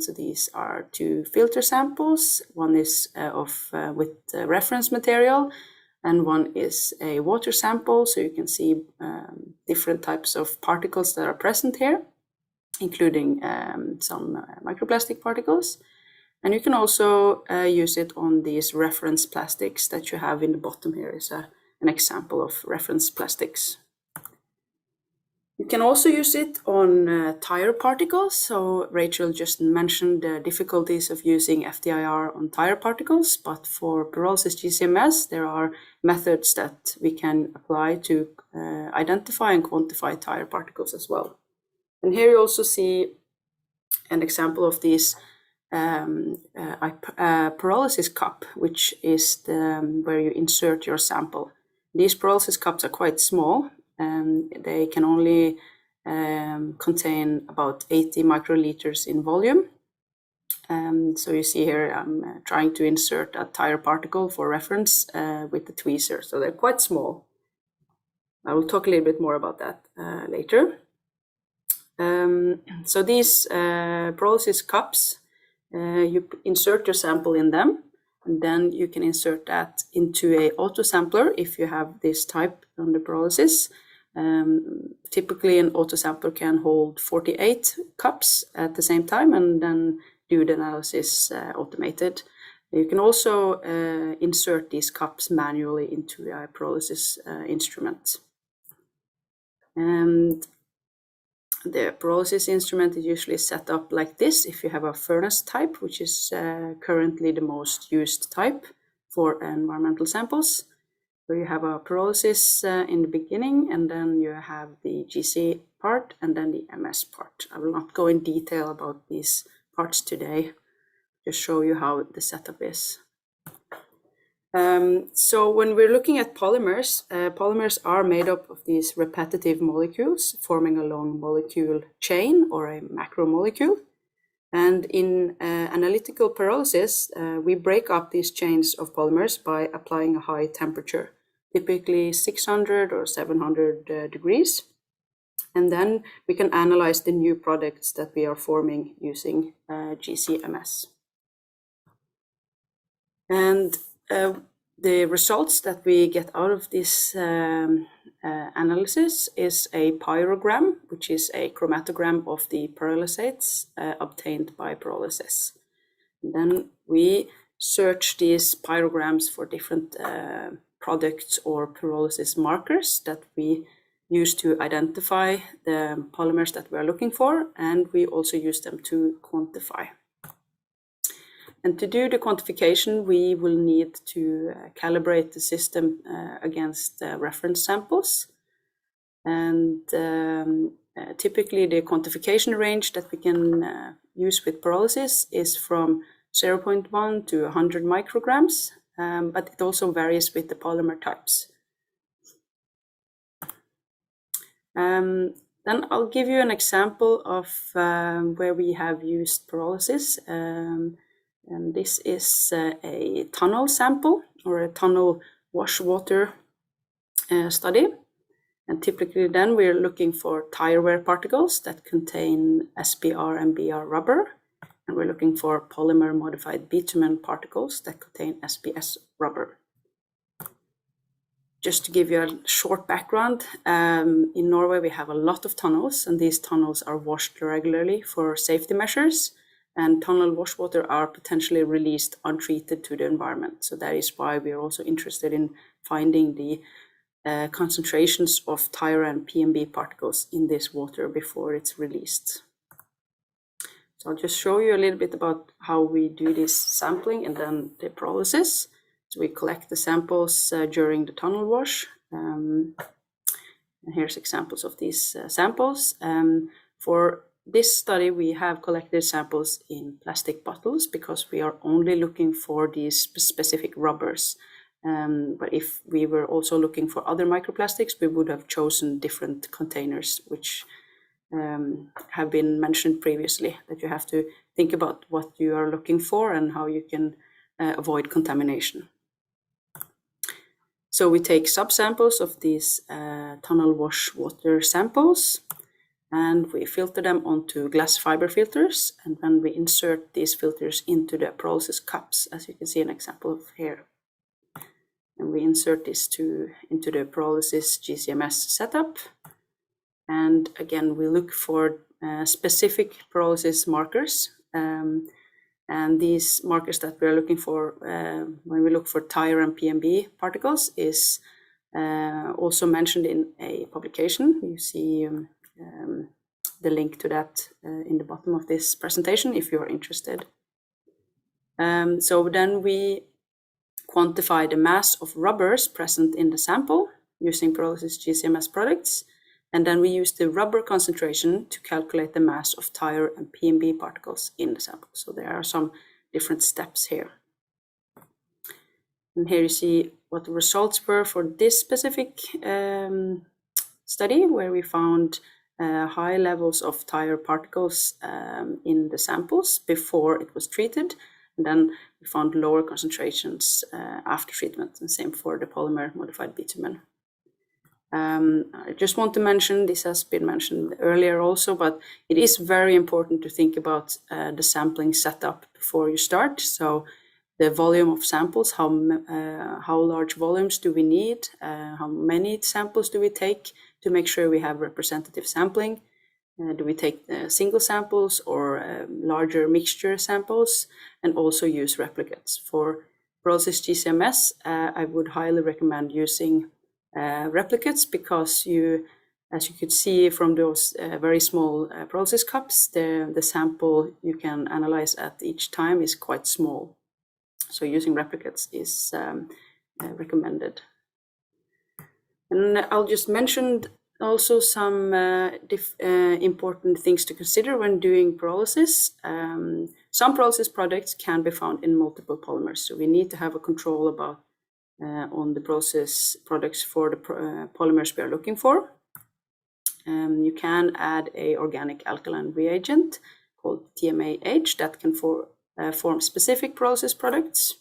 So these are 2 filter samples. One is with reference material, and one is a water sample. So you can see different types of particles that are present here, including some microplastic particles. And you can also use it on these reference plastics that you have in the bottom. Here is an example of reference plastics. You can also use it on tire particles. So Rachel just mentioned the difficulties of using FTIR on tire particles, but for Pyrolysis GC-MS, there are methods that we can apply to identify and quantify tire particles as well. And here you also see an example of this pyrolysis cup, which is where you insert your sample. These pyrolysis cups are quite small, and they can only contain about 80 microliters in volume. So you see here I'm trying to insert a tire particle for reference with the tweezer. So they're quite small. I will talk a little bit more about that later. So these pyrolysis cups, you insert your sample in them, and then you can insert that into a autosampler if you have this type on the pyrolysis. Typically an autosampler can hold 48 cups at the same time and then do the analysis automated. You can also insert these cups manually into a pyrolysis instrument. And the pyrolysis instrument is usually set up like this if you have a furnace type, which is currently the most used type for environmental samples, where you have a pyrolysis in the beginning, and then you have the GC part and then the MS part. I will not go in detail about these parts today, just show you how the setup is. So when we're looking at polymers, polymers are made up of these repetitive molecules forming a long molecule chain or a macromolecule. And in analytical pyrolysis, we break up these chains of polymers by applying a high temperature, typically 600 or 700 degrees. And then we can analyze the new products that we are forming using GC-MS. And the results that we get out of this analysis is a pyrogram, which is a chromatogram of the pyrolysates obtained by pyrolysis. And then we search these pyrograms for different products or pyrolysis markers that we use to identify the polymers that we are looking for, and we also use them to quantify. And to do the quantification, we will need to calibrate the system against reference samples. And typically the quantification range that we can use with pyrolysis is from 0.1 to 100 micrograms, but it also varies with the polymer types. Then I'll give you an example of where we have used pyrolysis. And this is a tunnel sample or a tunnel wash water study. And typically then we're looking for tire wear particles that contain SPR and BR rubber. And we're looking for polymer modified bitumen particles that contain SPS rubber. Just to give you a short background, in Norway we have a lot of tunnels, and these tunnels are washed regularly for safety measures, and tunnel wash water are potentially released untreated to the environment. So that is why we are also interested in finding the concentrations of tire and PMB particles in this water before it's released. So I'll just show you a little bit about how we do this sampling and then the pyrolysis. So we collect the samples during the tunnel wash. And here's examples of these samples. For this study, we have collected samples in plastic bottles because we are only looking for these specific rubbers. But if we were also looking for other microplastics, we would have chosen different containers, which have been mentioned previously, that you have to think about what you are looking for and how you can avoid contamination. So we take subsamples of these tunnel wash water samples and we filter them onto glass fiber filters, and then we insert these filters into the pyrolysis cups, as you can see an example of here. And we insert this into the Pyrolysis GC-MS setup. And again, we look for specific pyrolysis markers. And these markers that we're looking for when we look for tire and PMB particles is also mentioned in a publication. You see the link to that in the bottom of this presentation if you're interested. So then we quantify the mass of rubbers present in the sample using Pyrolysis GC-MS products. And then we use the rubber concentration to calculate the mass of tire and PMB particles in the sample. So there are some different steps here. And here you see what the results were for this specific study, where we found high levels of tire particles in the samples before it was treated. And then we found lower concentrations after treatment, and same for the polymer modified bitumen. I just want to mention, this has been mentioned earlier also, but it is very important to think about the sampling setup before you start. So the volume of samples, how large volumes do we need, how many samples do we take to make sure we have representative sampling. Do we take single samples or larger mixture samples, and also use replicates. For Pyrolysis GC-MS, I would highly recommend using replicates, because as you could see from those very small pyrolysis cups, the sample you can analyze at each time is quite small. So using replicates is recommended. And I'll just mention also some important things to consider when doing pyrolysis. Some pyrolysis products can be found in multiple polymers, so we need to have a control about on the process products for the polymers we are looking for. You can add an organic alkaline reagent called TMAH that can form specific pyrolysis products.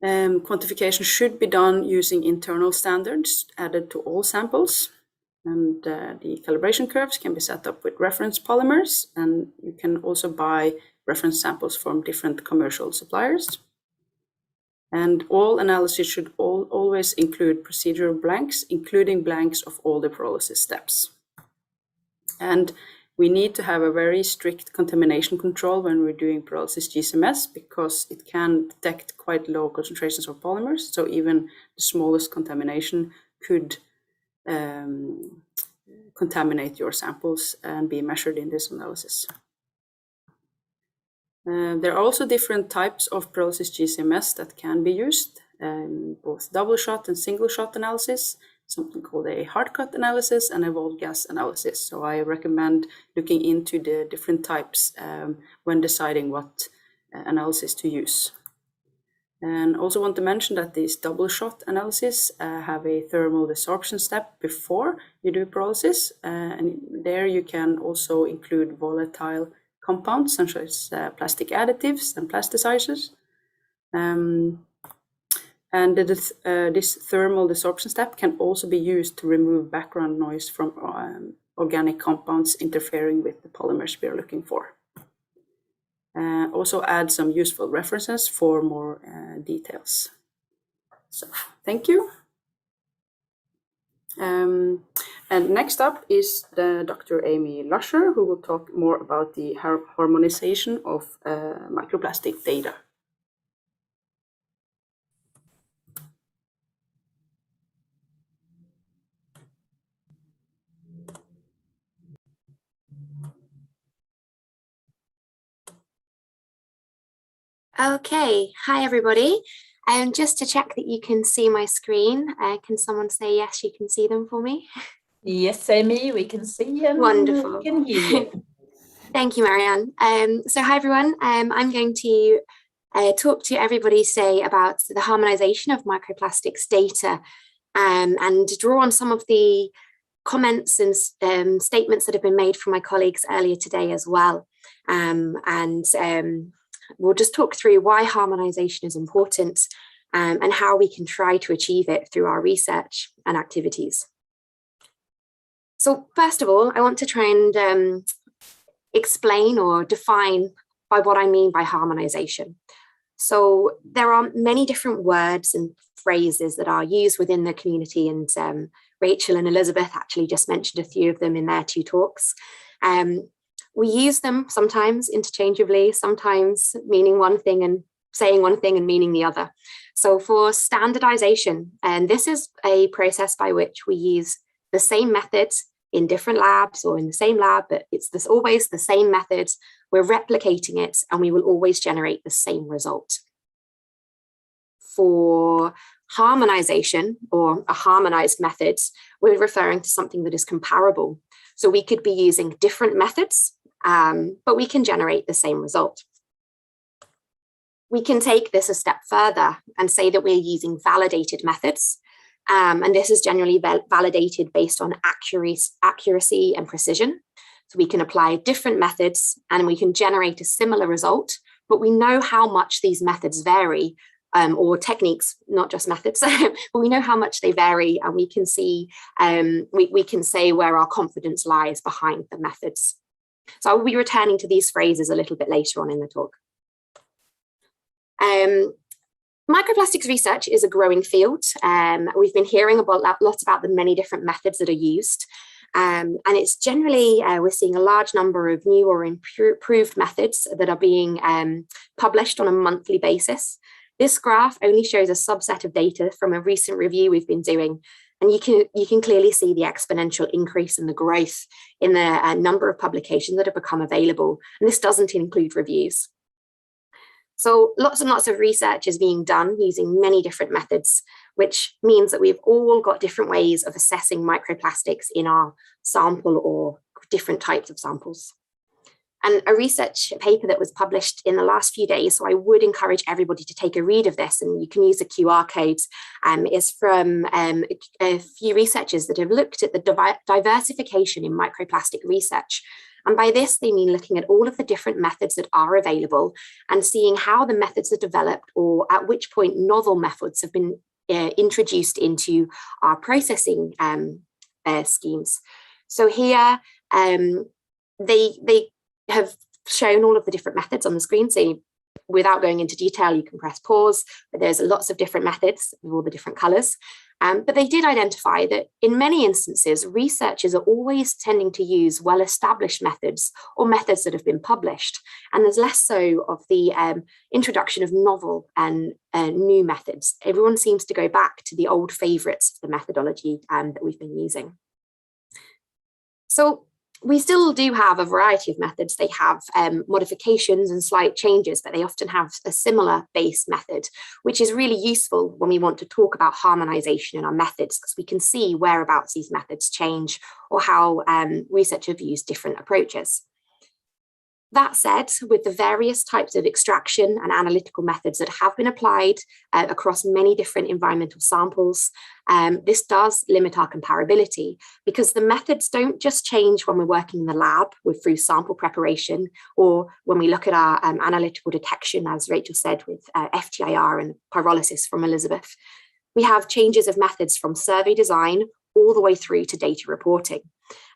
Quantification should be done using internal standards added to all samples. And the calibration curves can be set up with reference polymers, and you can also buy reference samples from different commercial suppliers. And all analysis should always include procedural blanks, including blanks of all the pyrolysis steps. And we need to have a very strict contamination control when we're doing Pyrolysis GC-MS, because it can detect quite low concentrations of polymers. So even the smallest contamination could contaminate your samples and be measured in this analysis. There are also different types of Pyrolysis GC-MS that can be used, both double shot and single shot analysis, something called a hard cut analysis and a evolved gas analysis. So I recommend looking into the different types when deciding what analysis to use. And also want to mention that these double shot analysis have a thermal desorption step before you do pyrolysis, and there you can also include volatile compounds, such as plastic additives and plasticizers. And this thermal desorption step can also be used to remove background noise from organic compounds interfering with the polymers we are looking for. Also add some useful references for more details. So, thank you. And next up is Dr. Amy Lusher, who will talk more about the harmonization of microplastic data. Okay, hi everybody. Just to check that you can see my screen, can someone say yes, you can see them for me? Yes, Amy, we can see and Wonderful. we can hear you. Thank you, Marianne. So hi everyone, I'm going to talk to everybody today about the harmonization of microplastics data and draw on some of the comments and statements that have been made from my colleagues earlier today as well. We'll just talk through why harmonization is important and how we can try to achieve it through our research and activities. So first of all, I want to try and explain or define by what I mean by harmonization. So there are many different words and phrases that are used within the community, and Rachel and Elizabeth actually just mentioned a few of them in their two talks. We use them sometimes interchangeably, sometimes meaning one thing and saying one thing and meaning the other. So for standardization, and this is a process by which we use the same methods in different labs or in the same lab, but it's always the same methods. We're replicating it and we will always generate the same result. For harmonization or a harmonized methods, we're referring to something that is comparable. So we could be using different methods, but we can generate the same result. We can take this a step further and say that we're using validated methods. And this is generally validated based on accuracy and precision. So we can apply different methods and we can generate a similar result, but we know how much these methods vary, or techniques, not just methods, but we know how much they vary, and we can see, we can say where our confidence lies behind the methods. So I will be returning to these phrases a little bit later on in the talk. Microplastics research is a growing field. We've been hearing lots about the many different methods that are used. And it's generally, we're seeing a large number of new or improved methods that are being published on a monthly basis. This graph only shows a subset of data from a recent review we've been doing. And you can clearly see the exponential increase in the growth in the number of publications that have become available. And this doesn't include reviews. So lots and lots of research is being done using many different methods, which means that we've all got different ways of assessing microplastics in our sample or different types of samples. And a research paper that was published in the last few days, so I would encourage everybody to take a read of this, and you can use the QR codes, is from a few researchers that have looked at the diversification in microplastic research. And by this, they mean looking at all of the different methods that are available and seeing how the methods are developed, or at which point novel methods have been introduced into our processing schemes. So here, they have shown all of the different methods on the screen. So without going into detail, you can press pause, but there's lots of different methods with all the different colors. But they did identify that in many instances, researchers are always tending to use well-established methods or methods that have been published. And there's less so of the introduction of novel and new methods. Everyone seems to go back to the old favorites of the methodology that we've been using. So we still do have a variety of methods. They have modifications and slight changes, but they often have a similar base method, which is really useful when we want to talk about harmonization in our methods, because we can see whereabouts these methods change or how researchers have used different approaches. That said, with the various types of extraction and analytical methods that have been applied across many different environmental samples, this does limit our comparability because the methods don't just change when we're working in the lab through sample preparation, or when we look at our analytical detection, as Rachel said, with FTIR and pyrolysis from Elizabeth. We have changes of methods from survey design all the way through to data reporting.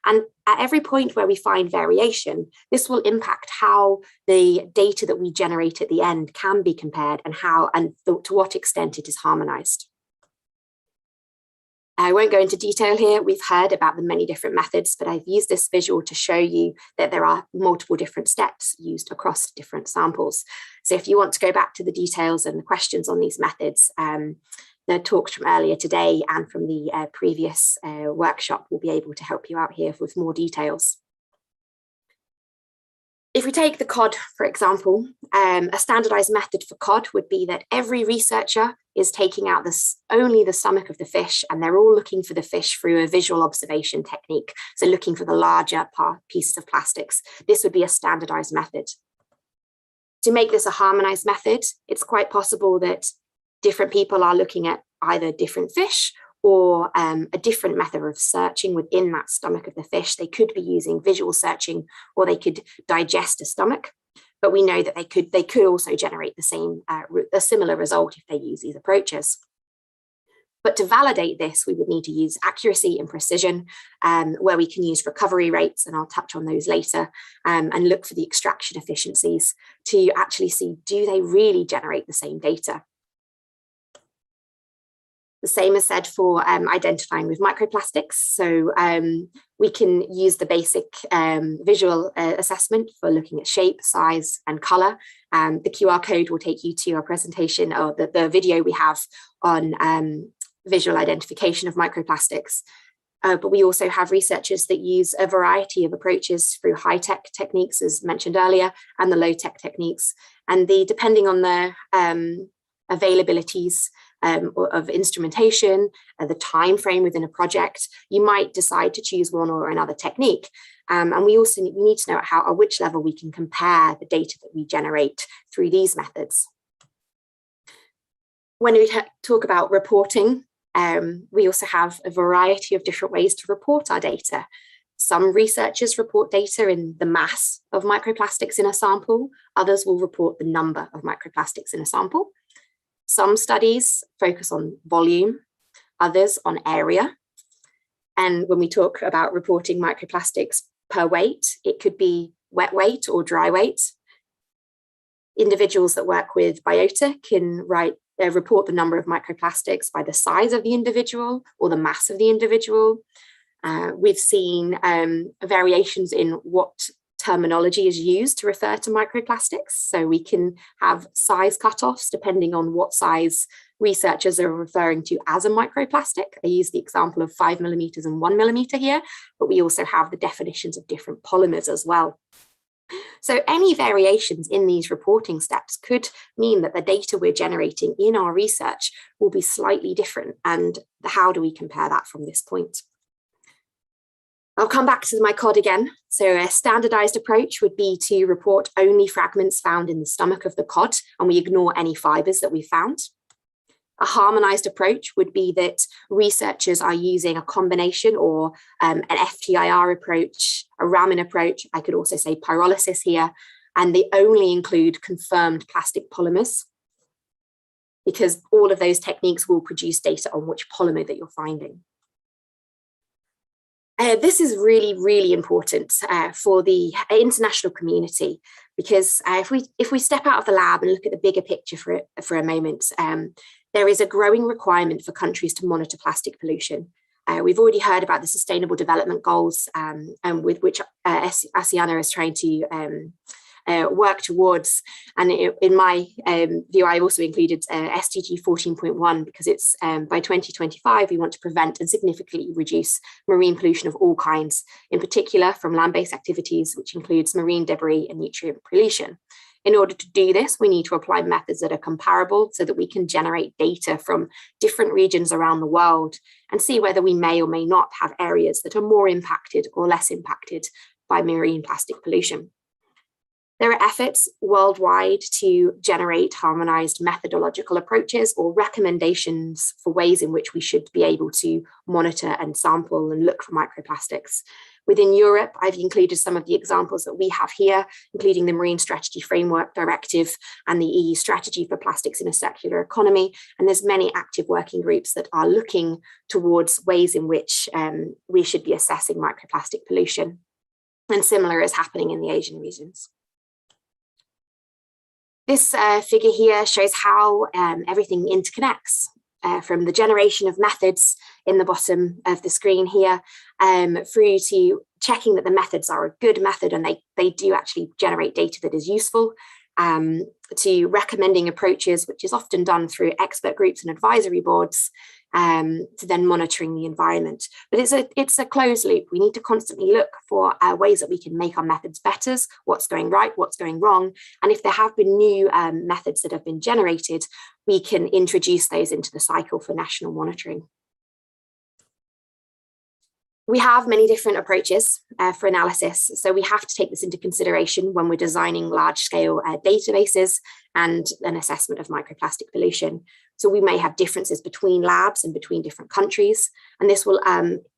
And at every point where we find variation, this will impact how the data that we generate at the end can be compared and to what extent it is harmonized. I won't go into detail here. We've heard about the many different methods, but I've used this visual to show you that there are multiple different steps used across different samples. So if you want to go back to the details and the questions on these methods, the talks from earlier today and from the previous workshop will be able to help you out here with more details. If we take the cod, for example, a standardized method for cod would be that every researcher is taking out only the stomach of the fish, and they're all looking for the fish through a visual observation technique. So looking for the larger pieces of plastics. This would be a standardized method. To make this a harmonized method, it's quite possible that different people are looking at either different fish or a different method of searching within that stomach of the fish. They could be using visual searching, or they could digest a stomach. But we know that they could also generate a similar result if they use these approaches. But to validate this, we would need to use accuracy and precision, where we can use recovery rates, and I'll touch on those later, and look for the extraction efficiencies to actually see, do they really generate the same data? The same is said for identifying with microplastics. So we can use the basic visual assessment for looking at shape, size, and color. The QR code will take you to our presentation, or the video we have on visual identification of microplastics. But we also have researchers that use a variety of approaches through high-tech techniques, as mentioned earlier, and the low-tech techniques. And depending on the availabilities of instrumentation, the time frame within a project, you might decide to choose one or another technique. And we also need to know at which level we can compare the data that we generate through these methods. When we talk about reporting, we also have a variety of different ways to report our data. Some researchers report data in the mass of microplastics in a sample. Others will report the number of microplastics in a sample. Some studies focus on volume, others on area. And when we talk about reporting microplastics per weight, it could be wet weight or dry weight. Individuals that work with biota can report the number of microplastics by the size of the individual or the mass of the individual. We've seen variations in what terminology is used to refer to microplastics. So we can have size cutoffs depending on what size researchers are referring to as a microplastic. I use the example of 5 millimeters and 1 millimeter here, but we also have the definitions of different polymers as well. So any variations in these reporting steps could mean that the data we're generating in our research will be slightly different. And how do we compare that from this point? I'll come back to my cod again. So a standardized approach would be to report only fragments found in the stomach of the cod, and we ignore any fibers that we found. A harmonized approach would be that researchers are using a combination or an FTIR approach, a Raman approach, I could also say pyrolysis here, and they only include confirmed plastic polymers, because all of those techniques will produce data on which polymer that you're finding. This is really, really important for the international community, because if we step out of the lab and look at the bigger picture for a moment, there is a growing requirement for countries to monitor plastic pollution. We've already heard about the Sustainable Development Goals, and with which ASEAN is trying to work towards. And in my view, I also included SDG 14.1, because it's by 2025, we want to prevent and significantly reduce marine pollution of all kinds, in particular from land-based activities, which includes marine debris and nutrient pollution. In order to do this, we need to apply methods that are comparable so that we can generate data from different regions around the world and see whether we may or may not have areas that are more impacted or less impacted by marine plastic pollution. There are efforts worldwide to generate harmonized methodological approaches or recommendations for ways in which we should be able to monitor and sample and look for microplastics. Within Europe, I've included some of the examples that we have here, including the Marine Strategy Framework Directive and the EU Strategy for Plastics in a Circular Economy. And there's many active working groups that are looking towards ways in which we should be assessing microplastic pollution. And similar is happening in the Asian regions. This figure here shows how everything interconnects from the generation of methods in the bottom of the screen here through to checking that the methods are a good method and they do actually generate data that is useful, to recommending approaches, which is often done through expert groups and advisory boards, to then monitoring the environment. But it's a closed loop. We need to constantly look for ways that we can make our methods better, what's going right, what's going wrong. And if there have been new methods that have been generated, we can introduce those into the cycle for national monitoring. We have many different approaches for analysis, so we have to take this into consideration when we're designing large-scale databases and an assessment of microplastic pollution. So we may have differences between labs and between different countries, and this will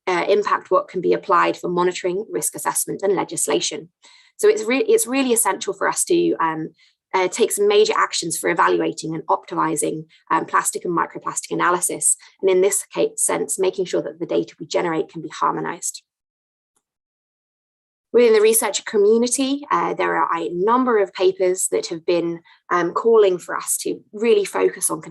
impact what can be applied for monitoring, risk assessment, and legislation. So it's really essential for us to take some major actions for evaluating and optimizing plastic and microplastic analysis. And in this sense, making sure that the data we generate can be harmonized. Within the research community, there are a number of papers that have been calling for us to really focus on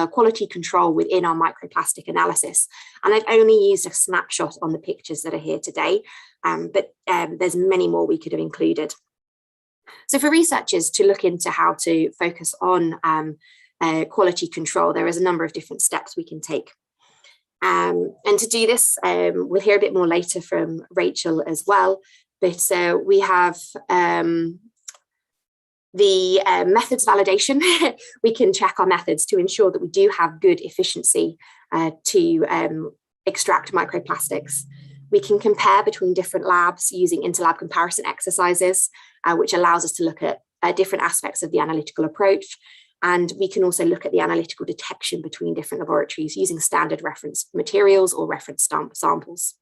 quality control within our microplastic analysis. And I've only used a snapshot on the pictures that are here today, but there's many more we could have included. So for researchers to look into how to focus on quality control, there is a number of different steps we can take. And to do this, we'll hear a bit more later from Rachel as well, but we have the methods validation. We can check our methods to ensure that we do have good efficiency to extract microplastics. We can compare between different labs using interlab comparison exercises, which allows us to look at different aspects of the analytical approach. And we can also look at the analytical detection between different laboratories using standard reference materials or reference samples.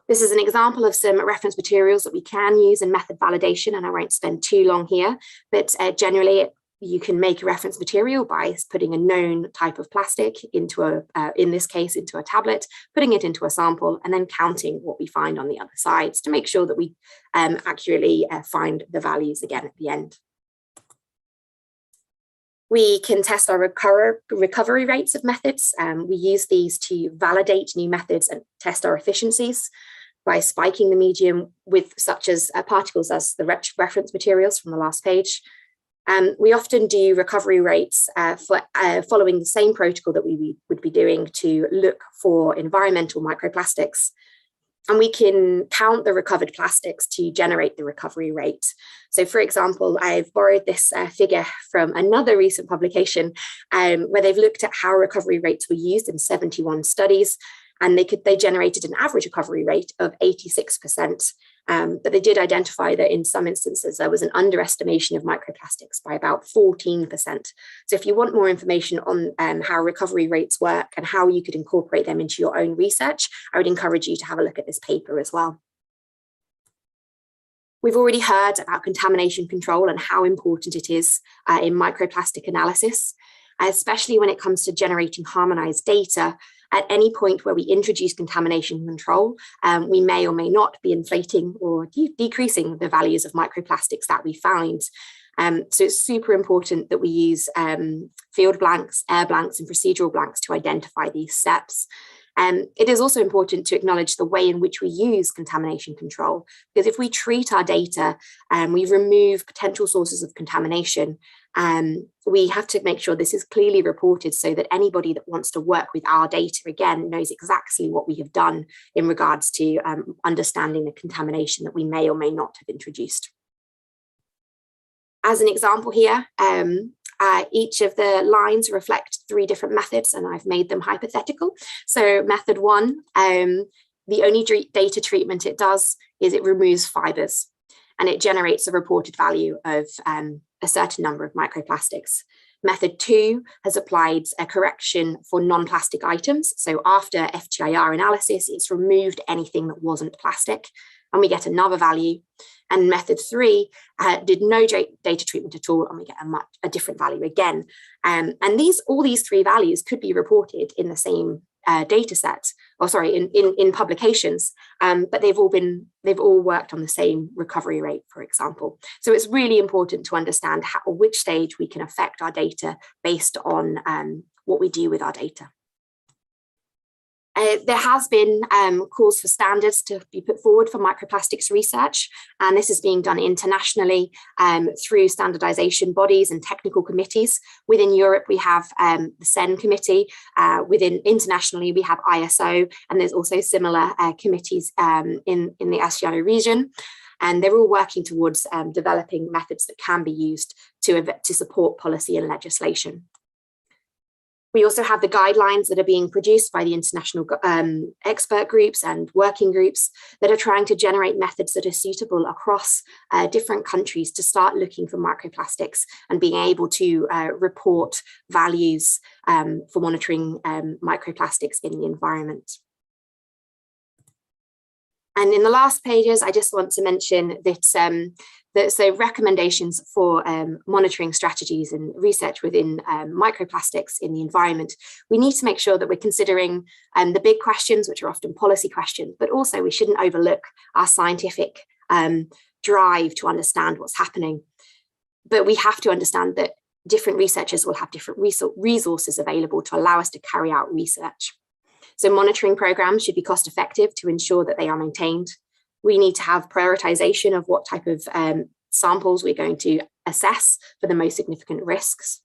This is an example of some reference materials that we can use in method validation, and I won't spend too long here, but generally you can make a reference material by putting a known type of plastic into in this case, into a tablet, putting it into a sample, and then counting what we find on the other sides to make sure that we accurately find the values again at the end. We can test our recovery rates of methods. We use these to validate new methods and test our efficiencies by spiking the medium with such as particles as the reference materials from the last page. We often do recovery rates following the same protocol that we would be doing to look for environmental microplastics. And we can count the recovered plastics to generate the recovery rate. So for example, I've borrowed this figure from another recent publication where they've looked at how recovery rates were used in 71 studies, and they generated an average recovery rate of 86%. But they did identify that in some instances, there was an underestimation of microplastics by about 14%. So if you want more information on how recovery rates work and how you could incorporate them into your own research, I would encourage you to have a look at this paper as well. We've already heard about contamination control and how important it is in microplastic analysis, especially when it comes to generating harmonized data. At any point where we introduce contamination control, we may or may not be inflating or decreasing the values of microplastics that we find. So it's super important that we use field blanks, air blanks, and procedural blanks to identify these steps. It is also important to acknowledge the way in which we use contamination control, because if we treat our data and we remove potential sources of contamination, we have to make sure this is clearly reported so that anybody that wants to work with our data, again, knows exactly what we have done in regards to understanding the contamination that we may or may not have introduced. As an example here, each of the lines reflect 3 different methods, and I've made them hypothetical. So method 1, the only data treatment it does is it removes fibers. and it generates a reported value of a certain number of microplastics. Method 2 has applied a correction for non-plastic items. So after FTIR analysis, it's removed anything that wasn't plastic, and we get another value. And method 3 did no data treatment at all, and we get a different value again. And all these 3 values could be reported in the same data set, or sorry, in publications, but they've all worked on the same recovery rate, for example. So it's really important to understand which stage we can affect our data based on what we do with our data. There has been calls for standards to be put forward for microplastics research, and this is being done internationally through standardization bodies and technical committees. Within Europe, we have the CEN committee. Internationally, we have ISO, and there's also similar committees in the Asiano region. And they're all working towards developing methods that can be used to support policy and legislation. We also have the guidelines that are being produced by the international expert groups and working groups that are trying to generate methods that are suitable across different countries to start looking for microplastics and being able to report values for monitoring microplastics in the environment. And in the last pages, I just want to mention that so recommendations for monitoring strategies and research within microplastics in the environment, we need to make sure that we're considering the big questions, which are often policy questions, but also we shouldn't overlook our scientific drive to understand what's happening. But we have to understand that different researchers will have different resources available to allow us to carry out research. So monitoring programs should be cost effective to ensure that they are maintained. We need to have prioritization of what type of samples we're going to assess for the most significant risks.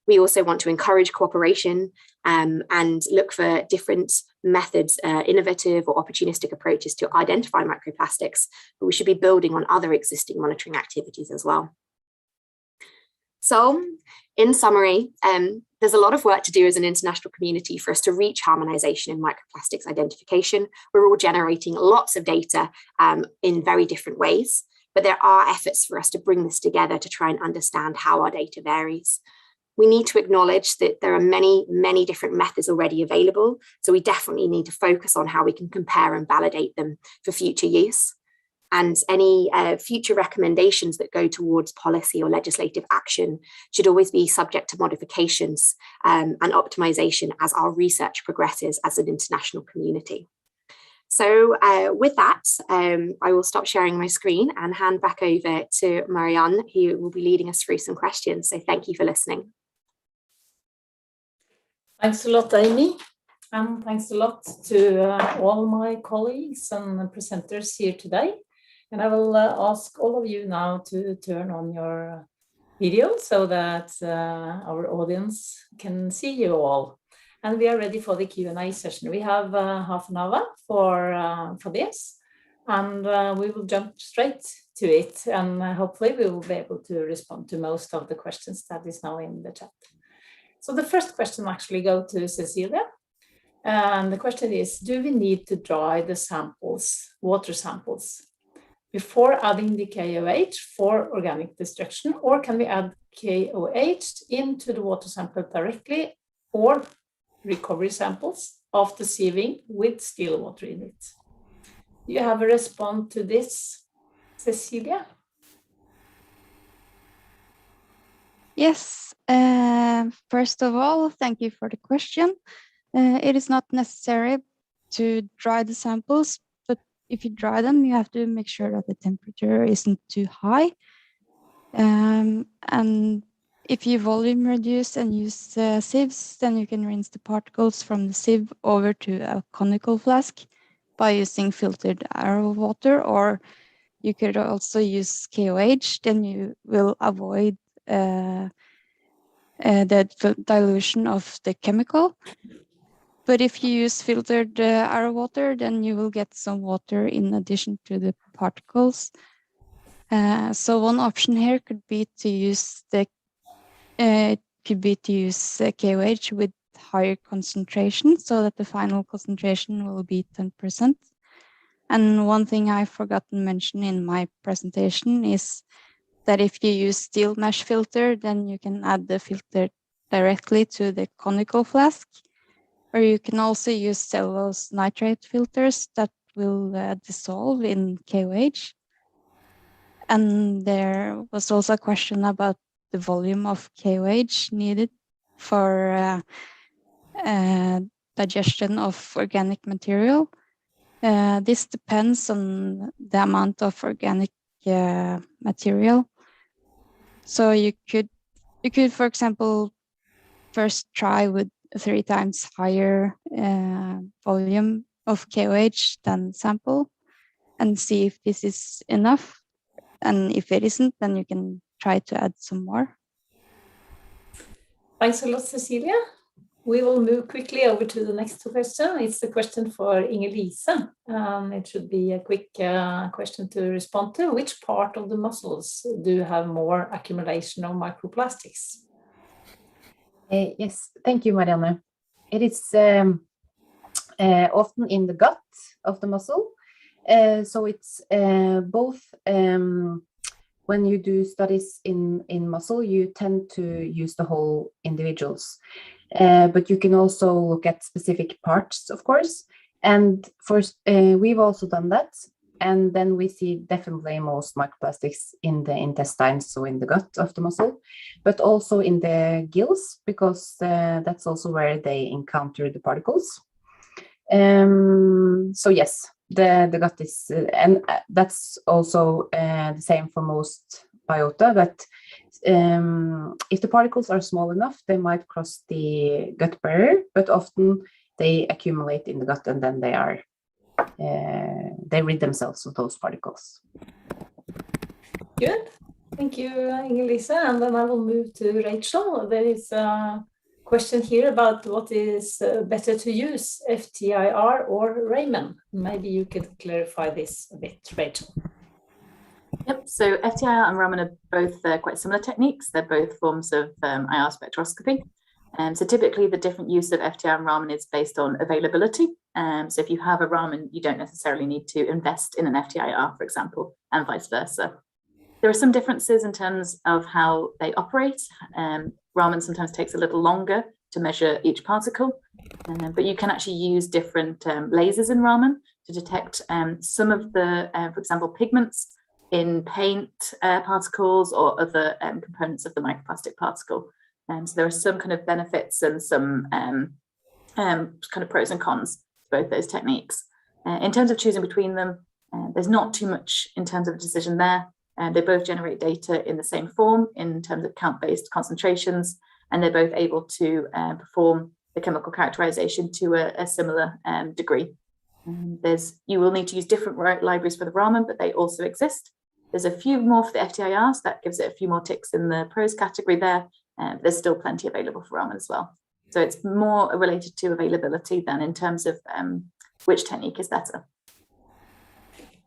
We also want to encourage cooperation and look for different methods, innovative or opportunistic approaches to identify microplastics, but we should be building on other existing monitoring activities as well. So in summary, there's a lot of work to do as an international community for us to reach harmonization in microplastics identification. We're all generating lots of data in very different ways, but there are efforts for us to bring this together to try and understand how our data varies. We need to acknowledge that there are many, many different methods already available, so we definitely need to focus on how we can compare and validate them for future use. And any future recommendations that go towards policy or legislative action should always be subject to modifications and optimization as our research progresses as an international community. So with that, I will stop sharing my screen and hand back over to Marianne, who will be leading us through some questions. So thank you for listening. Thanks a lot, Amy. And thanks a lot to all my colleagues and presenters here today. And I will ask all of you now to turn on your video so that our audience can see you all. And we are ready for the Q&A session. We have half an hour for this, and we will jump straight to it. And hopefully we will be able to respond to most of the questions that is now in the chat. So the first question actually goes to Cecilia. And the question is, do we need to dry the samples, water samples, before adding the KOH for organic destruction, or can we add KOH into the water sample directly, or recovery samples after sieving with still water in it? Do you have a response to this, Cecilia? Yes. First of all, thank you for the question. It is not necessary to dry the samples, but if you dry them, you have to make sure that the temperature isn't too high. And if you volume reduce and use sieves, then you can rinse the particles from the sieve over to a conical flask by using filtered arrow water, or you could also use KOH, then you will avoid the dilution of the chemical. But if you use filtered arrow water, then you will get some water in addition to the particles. So one option here could be to use KOH with higher concentration, so that the final concentration will be 10%. And one thing I forgot to mention in my presentation is that if you use steel mesh filter, then you can add the filter directly to the conical flask, or you can also use cellulose nitrate filters that will dissolve in KOH. And there was also a question about the volume of KOH needed for digestion of organic material. This depends on the amount of organic material. So you could, for example, first try with 3 times higher volume of KOH than sample and see if this is enough. And if it isn't, then you can try to add some more. Thanks a lot, Cecilia. We will move quickly over to the next question. It's the question for Inger-Lise. It should be a quick question to respond to. Which part of the mussels do have more accumulation of microplastics? Yes, thank you, Marianne. It is often in the gut of the mussel. So it's both, when you do studies in mussel, you tend to use the whole individuals. But you can also look at specific parts, of course. And first, we've also done that. And then we see definitely most microplastics in the intestines, so in the gut of the mussel, but also in the gills, because that's also where they encounter the particles. So yes, the gut is, and that's also the same for most biota, but if the particles are small enough, they might cross the gut barrier, but often they accumulate in the gut and then they rid themselves of those particles. Good. Thank you, Inger-Lise. And then I will move to Rachel. There is a question here about what is better to use, FTIR or Raman. Maybe you could clarify this a bit, Rachel. Yep, so FTIR and Raman are both quite similar techniques. They're both forms of IR spectroscopy. So typically the different use of FTIR and Raman is based on availability. So if you have a Raman, you don't necessarily need to invest in an FTIR, for example, and vice versa. There are some differences in terms of how they operate. Raman sometimes takes a little longer to measure each particle, but you can actually use different lasers in Raman to detect some of the, for example, pigments in paint particles or other components of the microplastic particle. So there are some kind of benefits and some kind of pros and cons to both those techniques. In terms of choosing between them, there's not too much in terms of a decision there. They both generate data in the same form in terms of count-based concentrations, and they're both able to perform the chemical characterization to a similar degree. You will need to use different libraries for the Raman, but they also exist. There's a few more for the FTIR, so that gives it a few more ticks in the pros category there. There's still plenty available for Raman as well. So it's more related to availability than in terms of which technique is better.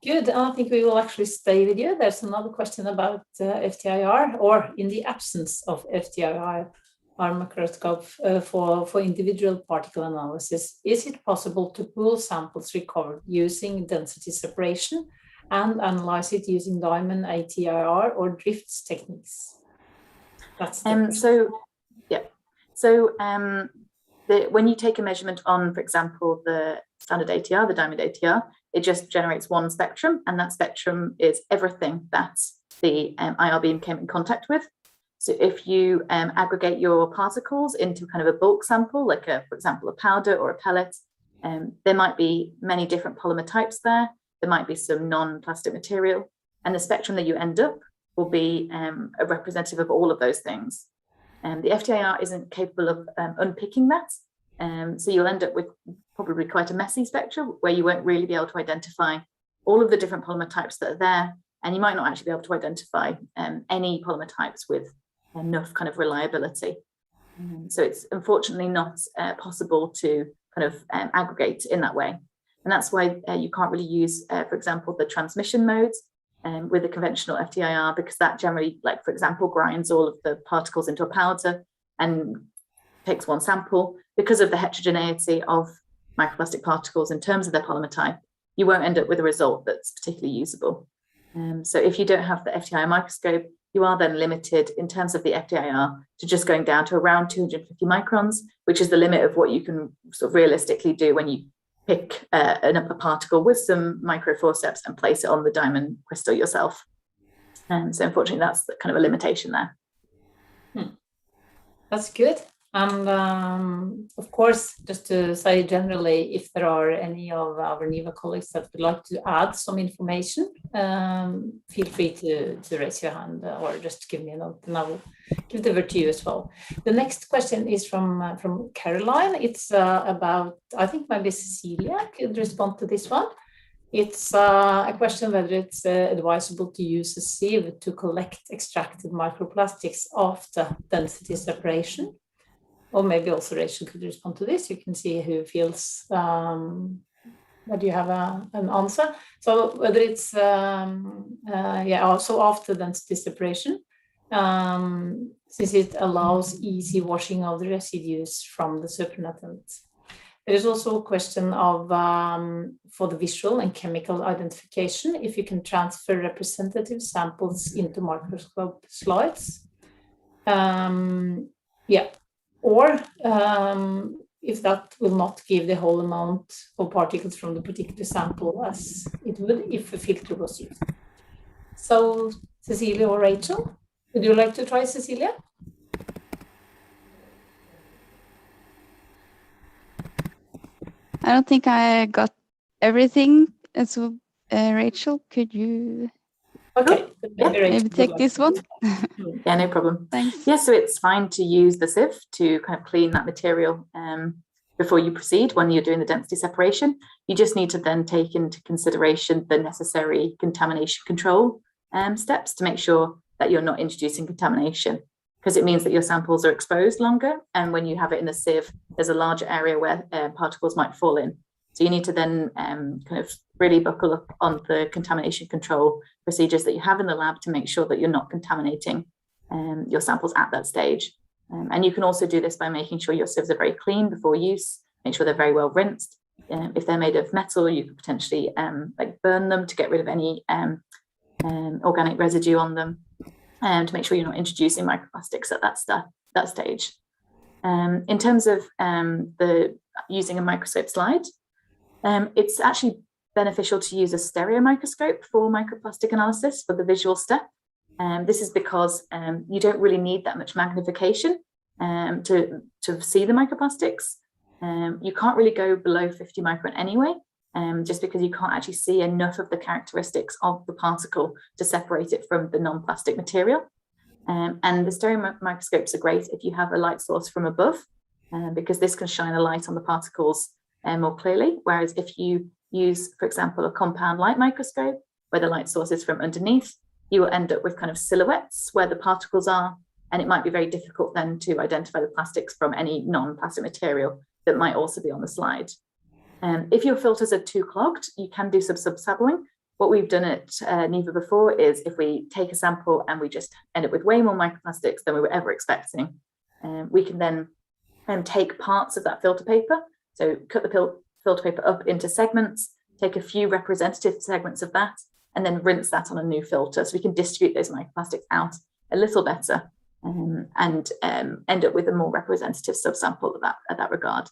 Good. I think we will actually stay with you. There's another question about FTIR, or in the absence of FTIR microscope for individual particle analysis. Is it possible to pool samples recovered using density separation and analyze it using diamond ATIR or drifts techniques? That's when you take a measurement on, for example, the standard ATR, the diamond ATR, it just generates one spectrum, and that spectrum is everything that the IR beam came in contact with. So if you aggregate your particles into kind of a bulk sample, like for example, a powder or a pellet, there might be many different polymer types there. There might be some non-plastic material, and the spectrum that you end up will be a representative of all of those things. The FTIR isn't capable of unpicking that. So you'll end up with probably quite a messy spectrum where you won't really be able to identify all of the different polymer types that are there. And you might not actually be able to identify any polymer types with enough kind of reliability. So it's unfortunately not possible to kind of aggregate in that way. And that's why you can't really use, for example, the transmission modes with the conventional FTIR, because that generally, like, for example, grinds all of the particles into a powder and takes one sample. Because of the heterogeneity of microplastic particles in terms of their polymer type, you won't end up with a result that's particularly usable. So if you don't have the FTIR microscope, you are then limited in terms of the FTIR to just going down to around 250 microns, which is the limit of what you can sort of realistically do when you pick a particle with some micro forceps and place it on the diamond crystal yourself. So unfortunately, that's kind of a limitation there. That's good. And of course, just to say generally, if there are any of our NIVA colleagues that would like to add some information, feel free to raise your hand or just give me a note and I will give the word to you as well. The next question is from Caroline. It's about, I think maybe Cecilia could respond to this one. It's a question whether it's advisable to use a sieve to collect extracted microplastics after density separation. Or maybe also Rachel could respond to this. You can see who feels that you have an answer. So whether it's, also after density separation, since it allows easy washing of the residues from the supernatant. There is also a question of, for the visual and chemical identification, if you can transfer representative samples into microscope slides. Or if that will not give the whole amount of particles from the particular sample as it would if a filter was used. So Cecilia or Rachel, would you like to try, Cecilia? I don't think I got everything. So Rachel, could you maybe take this one? Yeah, no problem. Thanks. Yeah, so it's fine to use the sieve to kind of clean that material before you proceed when you're doing the density separation. You just need to then take into consideration the necessary contamination control steps to make sure that you're not introducing contamination, because it means that your samples are exposed longer, and when you have it in a sieve, there's a larger area where particles might fall in. So you need to then kind of really buckle up on the contamination control procedures that you have in the lab to make sure that you're not contaminating your samples at that stage. And you can also do this by making sure your sieves are very clean before use, make sure they're very well rinsed. If they're made of metal, you could potentially like burn them to get rid of any organic residue on them, to make sure you're not introducing microplastics at that stage. In terms of using a microscope slide, it's actually beneficial to use a stereo microscope for microplastic analysis for the visual step. This is because you don't really need that much magnification to see the microplastics. You can't really go below 50 micron anyway, just because you can't actually see enough of the characteristics of the particle to separate it from the non-plastic material. And the stereo microscopes are great if you have a light source from above, because this can shine a light on the particles more clearly. Whereas if you use, for example, a compound light microscope where the light source is from underneath, you will end up with kind of silhouettes where the particles are, and it might be very difficult then to identify the plastics from any non-plastic material that might also be on the slide. If your filters are too clogged, you can do some sub-sampling. What we've done at NIVA before is if we take a sample and we just end up with way more microplastics than we were ever expecting, we can then take parts of that filter paper. So cut the filter paper up into segments, take a few representative segments of that, and then rinse that on a new filter. So we can distribute those microplastics out a little better and end up with a more representative subsample of that regard.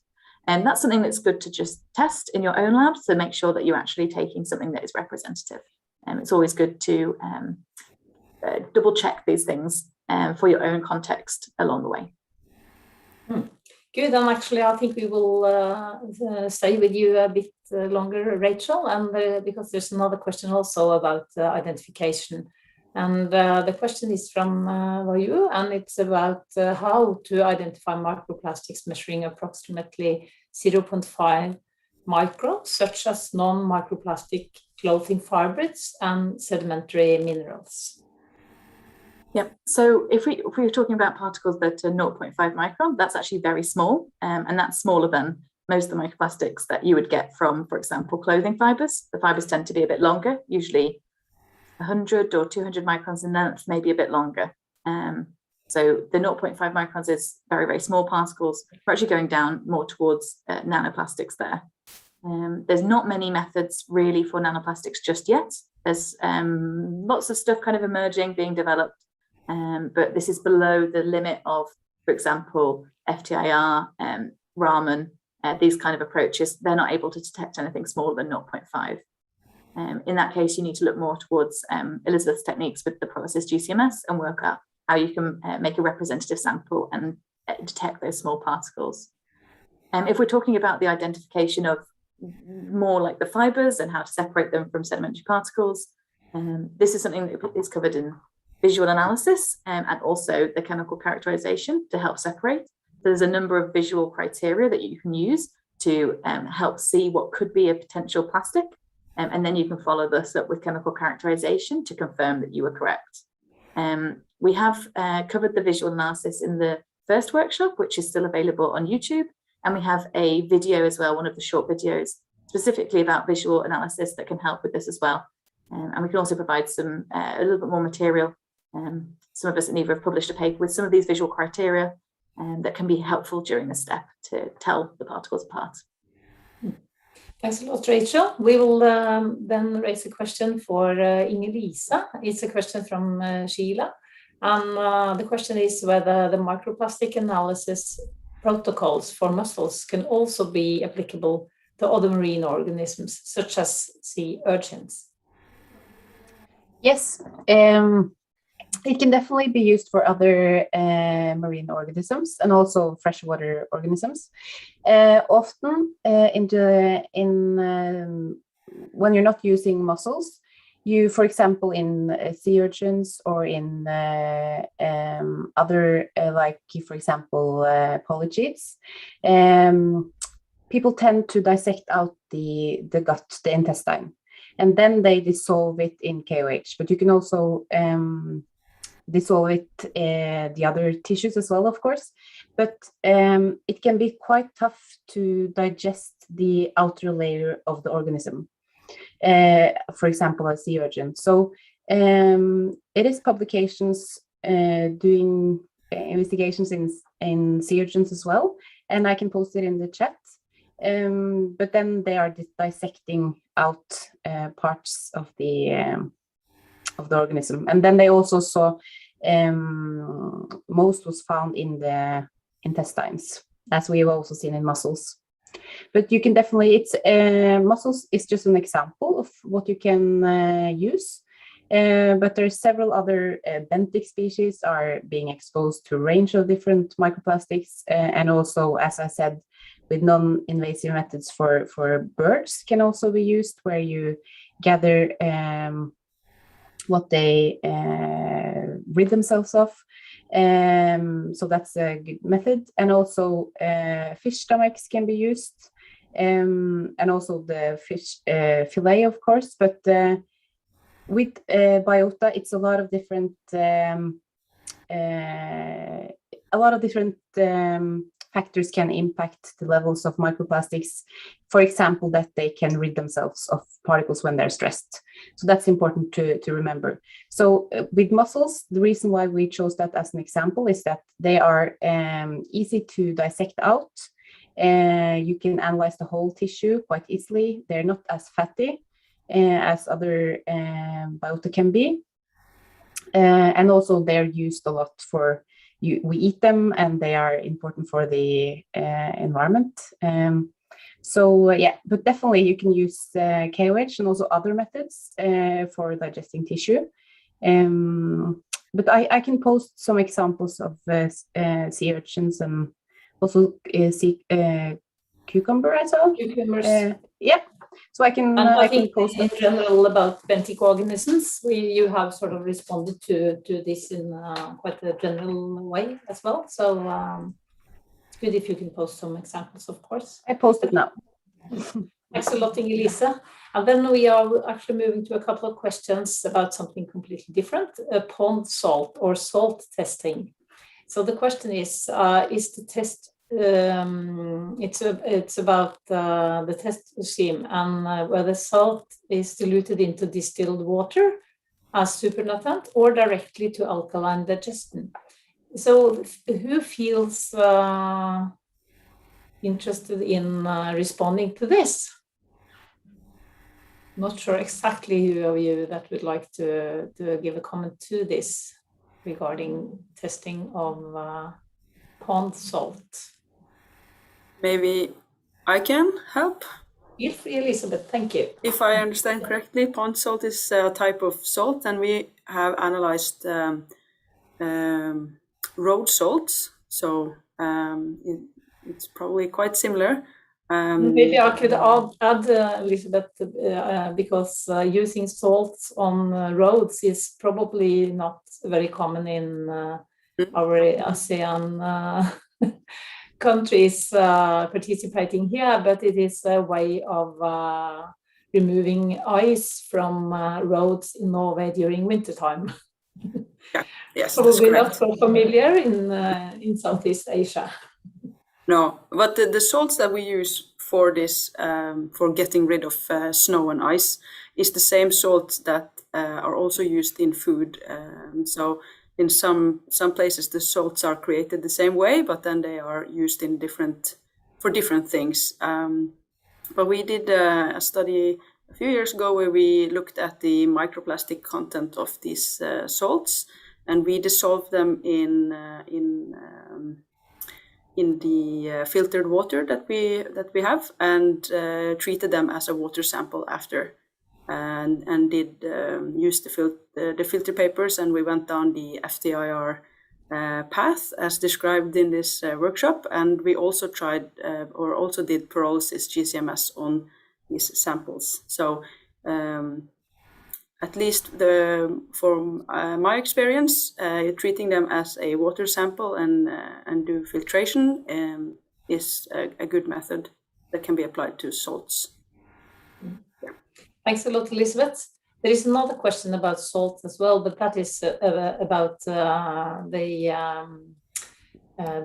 And that's something that's good to just test in your own lab to make sure that you're actually taking something that is representative. It's always good to double check these things for your own context along the way. Good, and actually I think we will stay with you a bit longer, Rachel, and because there's another question also about identification. And the question is from Vayu, and it's about how to identify microplastics measuring approximately 0.5 micron, such as non-microplastic clothing fibers and sedimentary minerals. Yeah, so if we were talking about particles that are 0.5 micron, that's actually very small, and that's smaller than most of the microplastics that you would get from, for example, clothing fibers. The fibers tend to be a bit longer, usually 100 or 200 microns in length, maybe a bit longer. So the 0.5 microns is very, very small particles. We're actually going down more towards nanoplastics there. There's not many methods really for nanoplastics just yet. There's lots of stuff kind of emerging, being developed, but this is below the limit of, for example, FTIR, Raman, these kind of approaches. They're not able to detect anything smaller than 0.5. In that case, you need to look more towards Elizabeth's techniques with the Pyrolysis GC-MS and work out how you can make a representative sample and detect those small particles. If we're talking about the identification of more like the fibers and how to separate them from sedimentary particles, this is something that is covered in visual analysis and also the chemical characterization to help separate. There's a number of visual criteria that you can use to help see what could be a potential plastic, and then you can follow this up with chemical characterization to confirm that you were correct. We have covered the visual analysis in the first workshop, which is still available on YouTube, and we have a video as well, one of the short videos specifically about visual analysis that can help with this as well. And we can also provide some a little bit more material. Some of us at NIVA have published a paper with some of these visual criteria that can be helpful during this step to tell the particles apart. Thanks a lot, Rachel. We will then raise a question for Inge-Lisa. It's a question from Sheila. And the question is whether the microplastic analysis protocols for mussels can also be applicable to other marine organisms, such as sea urchins. Yes, it can definitely be used for other marine organisms and also freshwater organisms. Often, when you're not using mussels, you, for example, in sea urchins or in other, like, for example, polychaetes, people tend to dissect out the gut, the intestine, and then they dissolve it in KOH. But you can also dissolve it the other tissues as well, of course. But it can be quite tough to digest the outer layer of the organism. For example, a sea urchin. So it is publications doing investigations in sea urchins as well, and I can post it in the chat. But then they are dissecting out parts of the organism, and then they also saw most was found in the intestines, as we have also seen in mussels. But you can definitely, mussels is just an example of what you can use. But there are several other benthic species are being exposed to a range of different microplastics, and also, as I said, with non-invasive methods for birds can also be used, where you gather what they rid themselves of. So that's a good method. And also fish stomachs can be used, and also the fish fillet, of course. But with biota, it's a lot of different factors can impact the levels of microplastics. For example, that they can rid themselves of particles when they're stressed. So that's important to remember. So with mussels, the reason why we chose that as an example is that they are easy to dissect out. You can analyze the whole tissue quite easily. They're not as fatty as other biota can be. And also they're used a lot for, we eat them, and they are important for the environment. So yeah, but definitely you can use KOH and also other methods for digesting tissue. But I can post some examples of sea urchins and also sea cucumber as well. Cucumbers. Yeah. So I can post in general about benthic organisms. You have sort of responded to this in quite a general way as well. So it's good if you can post some examples, of course. I post it now. Thanks a lot, Inge-Lisa. And then we are actually moving to a couple of questions about something completely different, pond salt or salt testing. So the question is the test, it's about the test regime and whether salt is diluted into distilled water as supernatant or directly to alkaline digestion. So who feels interested in responding to this? Not sure exactly who of you that would like to give a comment to this regarding testing of pond salt. Maybe I can help. Feel free, Elizabeth, thank you. If I understand correctly, pond salt is a type of salt, and we have analyzed road salts, so it's probably quite similar. Maybe I could add Elizabeth, because using salts on roads is probably not very common in our ASEAN countries participating here, but it is a way of removing ice from roads in Norway during wintertime. Yeah, yes, probably that's not so familiar in Southeast Asia. No, but the salts that we use for this, for getting rid of snow and ice, is the same salts that are also used in food. So in some places the salts are created the same way, but then they are used in for different things. But we did a study a few years ago where we looked at the microplastic content of these salts, and we dissolved them in the filtered water that we have, and treated them as a water sample after, and did use the filter papers, and we went down the FTIR path as described in this workshop, and we also tried or also did Pyrolysis GC-MS on these samples. So at least from my experience, treating them as a water sample and do filtration is a good method that can be applied to salts. Yeah. Thanks a lot, Elizabeth. There is another question about salt as well, but that is about the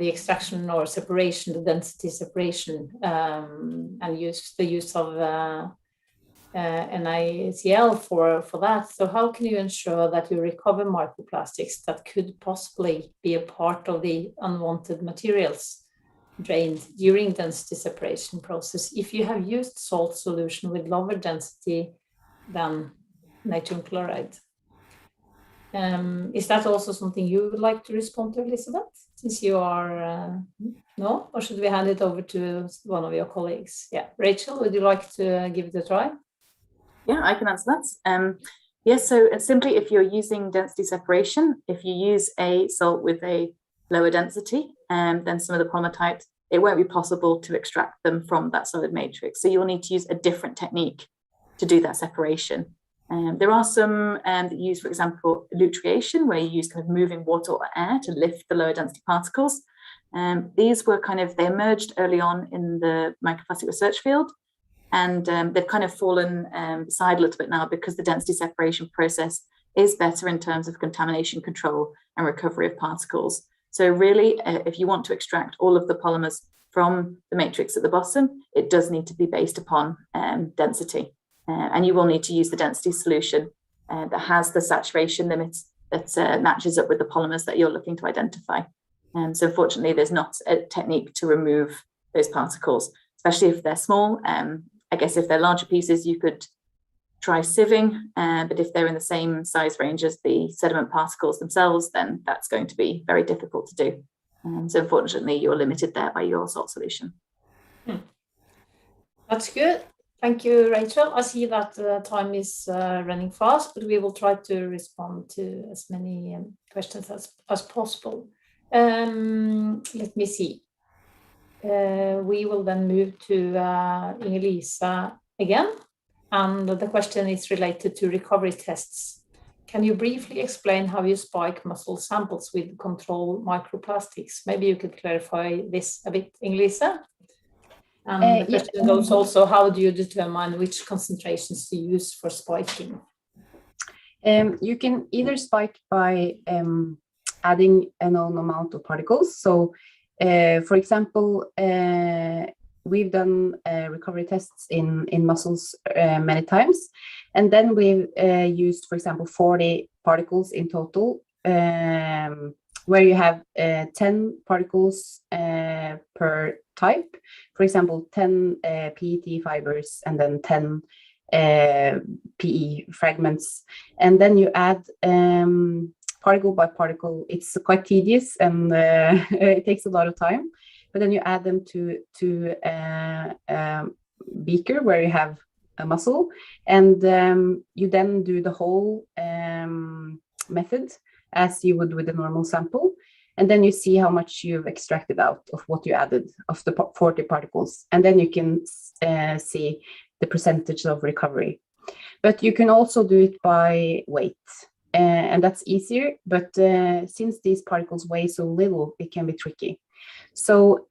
extraction or separation, the density separation, and the use of NaCl for that. So how can you ensure that you recover microplastics that could possibly be a part of the unwanted materials drained during density separation process if you have used salt solution with lower density than natrium chloride? Is that also something you would like to respond to, Elizabeth, since you are, no? Or should we hand it over to one of your colleagues? Yeah, Rachel, would you like to give it a try? Yeah, I can answer that. Yes, so simply if you're using density separation, if you use a salt with a lower density than some of the polymer types, it won't be possible to extract them from that solid matrix. So you'll need to use a different technique to do that separation. There are some that use, for example, elutriation, where you use kind of moving water or air to lift the lower density particles. These were they emerged early on in the microplastic research field, and they've kind of fallen aside a little bit now because the density separation process is better in terms of contamination control and recovery of particles. So really, if you want to extract all of the polymers from the matrix at the bottom, it does need to be based upon density. And you will need to use the density solution that has the saturation limits that matches up with the polymers that you're looking to identify. So unfortunately, there's not a technique to remove those particles, especially if they're small. I guess if they're larger pieces, you could try sieving, but if they're in the same size range as the sediment particles themselves, then that's going to be very difficult to do. So unfortunately, you're limited there by your salt solution. That's good. Thank you, Rachel. I see that time is running fast, but we will try to respond to as many questions as possible. Let me see. We will then move to Alyssa again. And the question is related to recovery tests. Can you briefly explain how you spike mussel samples with control microplastics? Maybe you could clarify this a bit, Alyssa. And the question goes also, how do you determine which concentrations to use for spiking? You can either spike by adding a known amount of particles. So, for example, we've done recovery tests in mussels many times, and then we've used, for example, 40 particles in total, where you have 10 particles per type. For example, 10 PET fibers and then 10 PE fragments, and then you add particle by particle. It's quite tedious and it takes a lot of time, but then you add them to a beaker where you have a mussel, and you then do the whole method as you would with a normal sample, and then you see how much you've extracted out of what you added of the 40 particles, and then you can see the percentage of recovery. But you can also do it by weight, and that's easier, but since these particles weigh so little, it can be tricky. So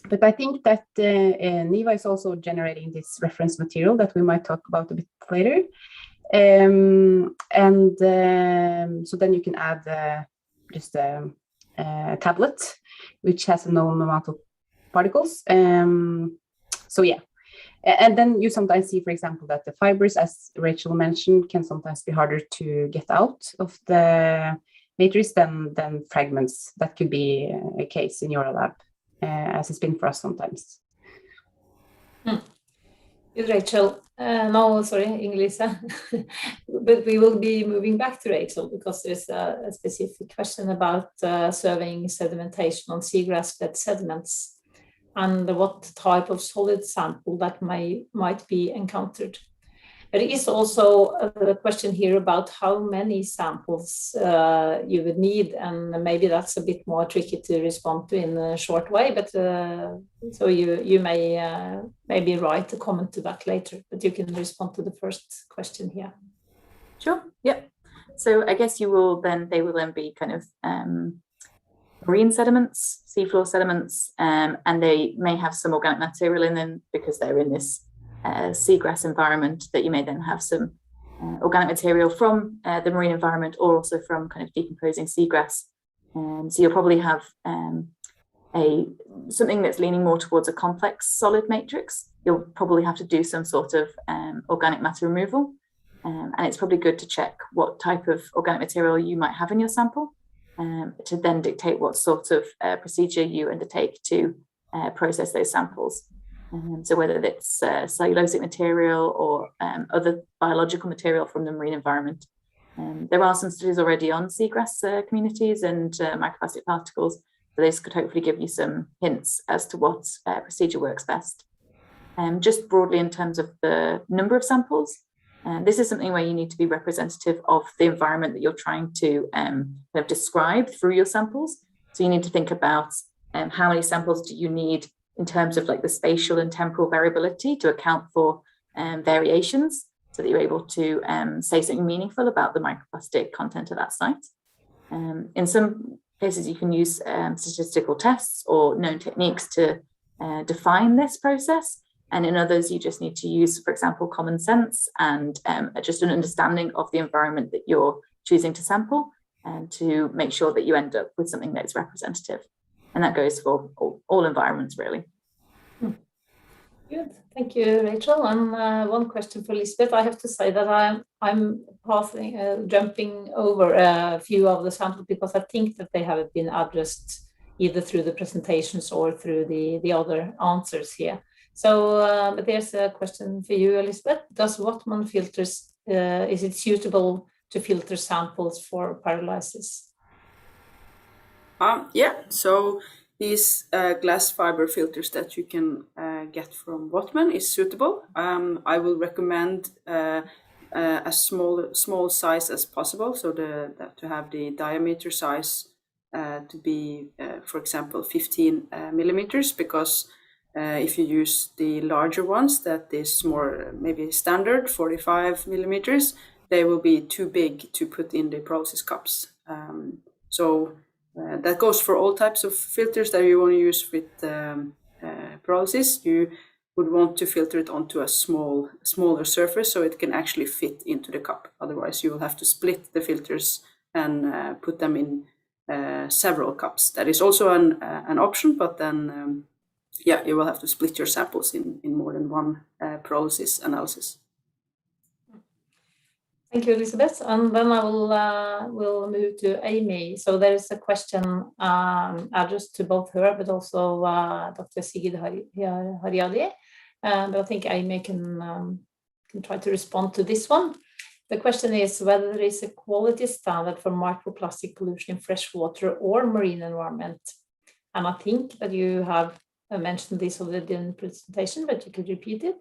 but I think that NIVA is also generating this reference material that we might talk about a bit later. So then you can add just a tablet, which has a known amount of particles. So yeah, and then you sometimes see, for example, that the fibers, as Rachel mentioned, can sometimes be harder to get out of the matrix than fragments. That could be a case in your lab, as it's been for us sometimes. Good, Rachel. No, sorry, Inglisa. But we will be moving back to Rachel because there's a specific question about surveying sedimentation on seagrass bed sediments and what type of solid sample that might be encountered. There is also a question here about how many samples you would need, and maybe that's a bit more tricky to respond to in a short way, but so you may maybe write a comment to that later, but you can respond to the first question here. Sure, yeah. So I guess they will then be kind of marine sediments, seafloor sediments, and they may have some organic material in them because they're in this seagrass environment, that you may then have some organic material from the marine environment or also from kind of decomposing seagrass. So you'll probably have something that's leaning more towards a complex solid matrix. You'll probably have to do some sort of organic matter removal. And it's probably good to check what type of organic material you might have in your sample to then dictate what sort of procedure you undertake to process those samples. So whether it's cellulosic material or other biological material from the marine environment. There are some studies already on seagrass communities and microplastic particles, so this could hopefully give you some hints as to what procedure works best. Just broadly in terms of the number of samples, this is something where you need to be representative of the environment that you're trying to kind of describe through your samples. So you need to think about how many samples do you need in terms of like the spatial and temporal variability to account for variations, so that you're able to say something meaningful about the microplastic content of that site. In some cases, you can use statistical tests or known techniques to define this process. And in others, you just need to use, for example, common sense and just an understanding of the environment that you're choosing to sample, and to make sure that you end up with something that's representative. And that goes for all environments, really. Good, thank you, Rachel. And one question for Lisbeth. I have to say that I'm jumping over a few of the samples because I think that they have been addressed either through the presentations or through the other answers here. So but there's a question for you, Elizabeth. Does Whatman filters, is it suitable to filter samples for pyrolysis? Yeah, so these glass fiber filters that you can get from Whatman is suitable. I will recommend a small size as possible, so to have the diameter size to be, for example, 15 millimeters, because if you use the larger ones, that is more maybe standard 45 millimeters, they will be too big to put in the process cups. That goes for all types of filters that you want to use with pyrolysis. You would want to filter it onto a smaller surface so it can actually fit into the cup. Otherwise, you will have to split the filters and put them in several cups. That is also an option, but then yeah, you will have to split your samples in more than one pyrolysis analysis. Thank you, Elizabeth. And then I will move to Amy. So there is a question addressed to both her, but also Dr. Sigrid Hariadi. But I think Amy can try to respond to this one. The question is whether there is a quality standard for microplastic pollution in freshwater or marine environment. And I think that you have mentioned this already in the presentation, but you could repeat it.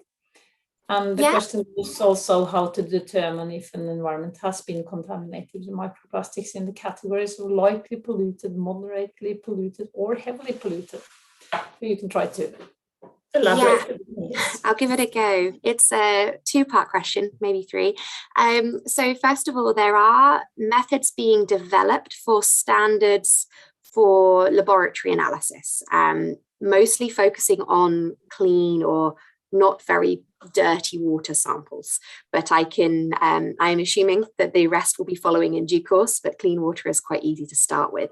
And the question is also how to determine if an environment has been contaminated with microplastics in the categories of lightly polluted, moderately polluted, or heavily polluted. So you can try to elaborate. I'll give it a go. It's a two-part question, maybe three. So first of all, there are methods being developed for standards for laboratory analysis, mostly focusing on clean or not very dirty water samples. But I'm assuming that the rest will be following in due course, but clean water is quite easy to start with.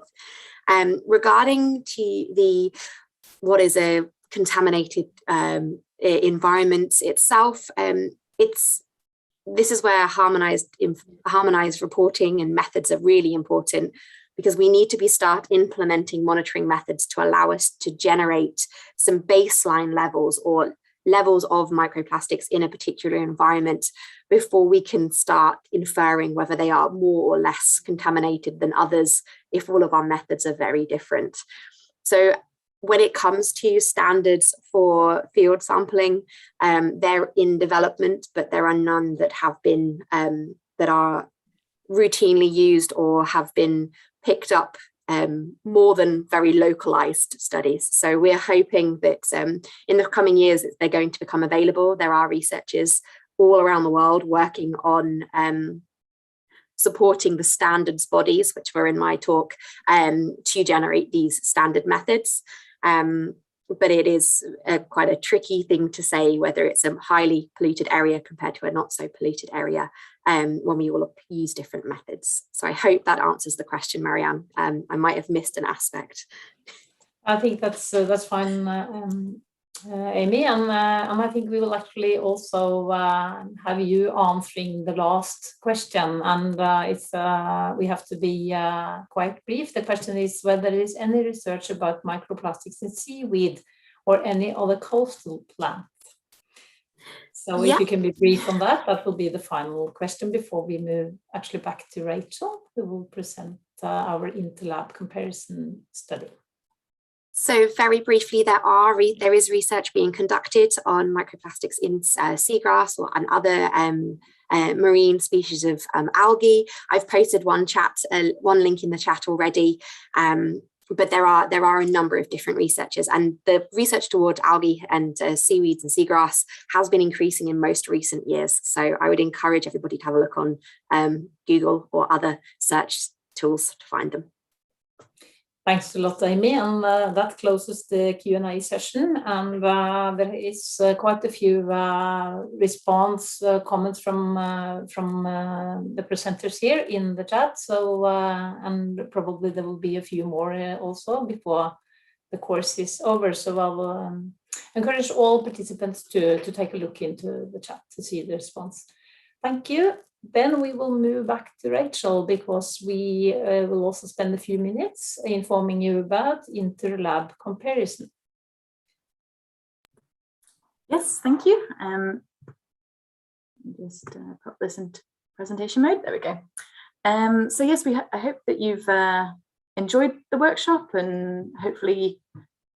Regarding to what is a contaminated environment itself, this is where harmonized reporting and methods are really important, because we need to start implementing monitoring methods to allow us to generate some baseline levels or levels of microplastics in a particular environment before we can start inferring whether they are more or less contaminated than others, if all of our methods are very different. So when it comes to standards for field sampling, they're in development, but there are none that have been that are routinely used or have been picked up more than very localized studies. So we're hoping that in the coming years they're going to become available. There are researchers all around the world working on supporting the standards bodies, which were in my talk, to generate these standard methods. But it is quite a tricky thing to say whether it's a highly polluted area compared to a not so polluted area when we all use different methods. So I hope that answers the question, Marianne. I might have missed an aspect. I think that's fine, Amy, and I think we will actually also have you answering the last question, and we have to be quite brief. The question is whether there is any research about microplastics in seaweed or any other coastal plant. So if you can be brief on that, that will be the final question before we move actually back to Rachel, who will present our Interlab comparison study. So very briefly, there is research being conducted on microplastics in seagrass and other marine species of algae. I've posted one link in the chat already, but there are a number of different researchers, and the research towards algae and seaweeds and seagrass has been increasing in most recent years. So I would encourage everybody to have a look on Google or other search tools to find them. Thanks a lot, Amy, and that closes the Q&A session. And there is quite a few comments from the presenters here in the chat. So, and probably there will be a few more also before the course is over. So I will encourage all participants to take a look into the chat to see the response. Thank you. Then we will move back to Rachel, because we will also spend a few minutes informing you about Interlab comparison. Yes, thank you. Just put this into presentation mode. There we go. So yes, I hope that you've enjoyed the workshop and hopefully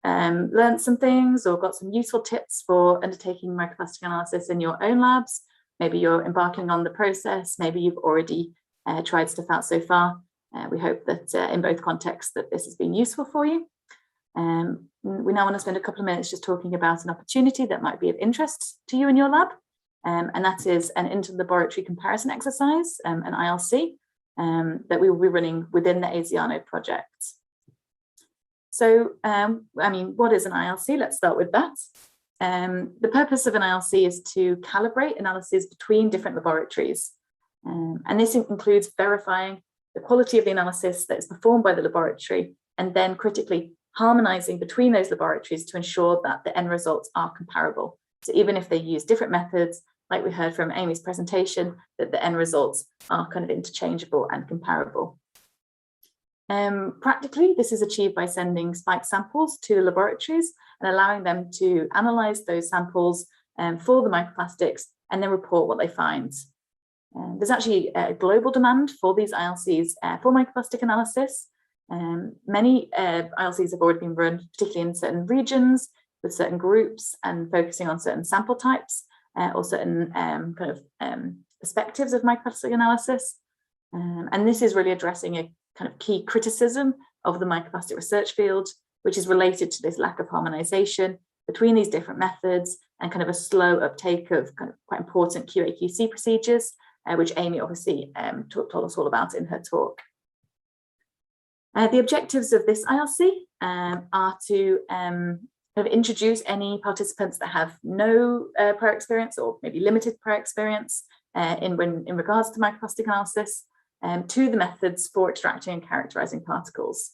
learned some things or got some useful tips for undertaking microplastic analysis in your own labs. Maybe you're embarking on the process, maybe you've already tried stuff out so far. We hope that in both contexts that this has been useful for you. We now want to spend a couple of minutes just talking about an opportunity that might be of interest to you in your lab, and that is an inter-laboratory comparison exercise, an ILC, that we will be running within the ASIANO project. So, I mean, what is an ILC? Let's start with that. The purpose of an ILC is to calibrate analyses between different laboratories. And this includes verifying the quality of the analysis that is performed by the laboratory, and then critically harmonizing between those laboratories to ensure that the end results are comparable. So even if they use different methods, like we heard from Amy's presentation, that the end results are kind of interchangeable and comparable. Practically, this is achieved by sending spike samples to the laboratories and allowing them to analyze those samples for the microplastics and then report what they find. There's actually a global demand for these ILCs for microplastic analysis. Many ILCs have already been run, particularly in certain regions with certain groups and focusing on certain sample types or certain perspectives of microplastic analysis. And this is really addressing a kind of key criticism of the microplastic research field, which is related to this lack of harmonization between these different methods and kind of a slow uptake of kind of quite important QA/QC procedures, which Amy obviously told us all about in her talk. The objectives of this ILC are to kind of introduce any participants that have no prior experience or maybe limited prior experience in regards to microplastic analysis to the methods for extracting and characterizing particles.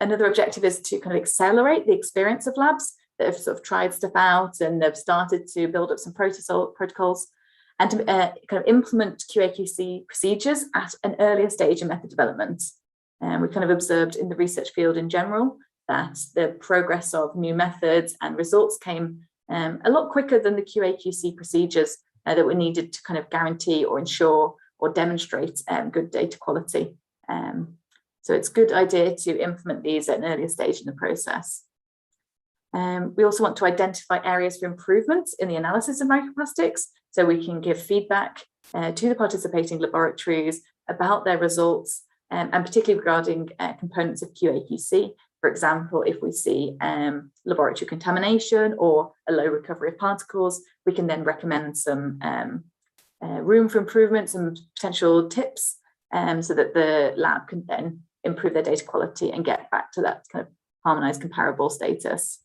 Another objective is to kind of accelerate the experience of labs that have sort of tried stuff out and have started to build up some protocols and to kind of implement QA/QC procedures at an earlier stage in method development. We've kind of observed in the research field in general that the progress of new methods and results came a lot quicker than the QA/QC procedures that were needed to kind of guarantee or ensure or demonstrate good data quality. So it's a good idea to implement these at an earlier stage in the process. We also want to identify areas for improvement in the analysis of microplastics so we can give feedback to the participating laboratories about their results and particularly regarding components of QA/QC. For example, if we see laboratory contamination or a low recovery of particles, we can then recommend some room for improvement, some potential tips so that the lab can then improve their data quality and get back to that kind of harmonized comparable status.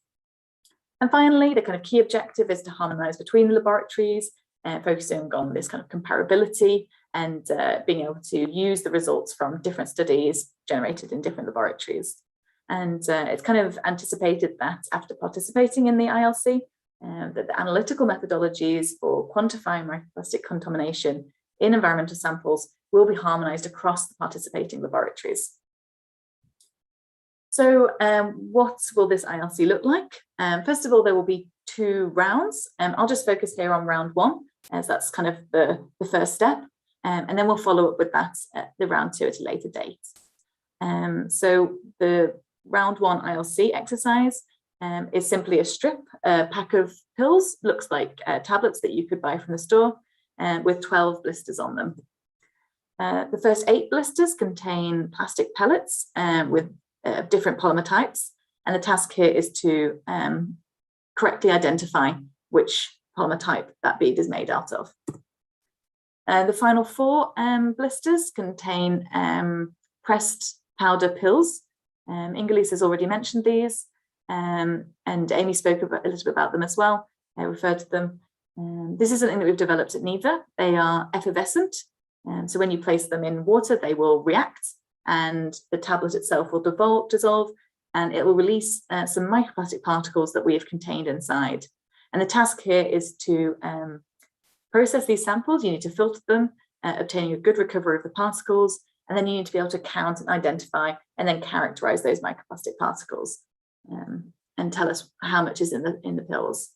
And finally, the kind of key objective is to harmonize between the laboratories, focusing on this kind of comparability and being able to use the results from different studies generated in different laboratories. And it's kind of anticipated that after participating in the ILC, that the analytical methodologies for quantifying microplastic contamination in environmental samples will be harmonized across the participating laboratories. So what will this ILC look like? First of all, there will be 2 rounds. I'll just focus here on round 1, as that's kind of the first step. And then we'll follow up with that at the round 2 at a later date. So the round 1 ILC exercise is simply a pack of pills, looks like tablets that you could buy from the store, with 12 blisters on them. The first 8 blisters contain plastic pellets with different polymer types, and the task here is to correctly identify which polymer type that bead is made out of. The final 4 blisters contain pressed powder pills. Ingelise has already mentioned these, and Amy spoke a little bit about them as well. I referred to them. This is something that we've developed at NIVA. They are effervescent, so when you place them in water, they will react, and the tablet itself will dissolve, and it will release some microplastic particles that we have contained inside. And the task here is to process these samples. You need to filter them, obtaining a good recovery of the particles, and then you need to be able to count and identify and then characterize those microplastic particles and tell us how much is in the pills.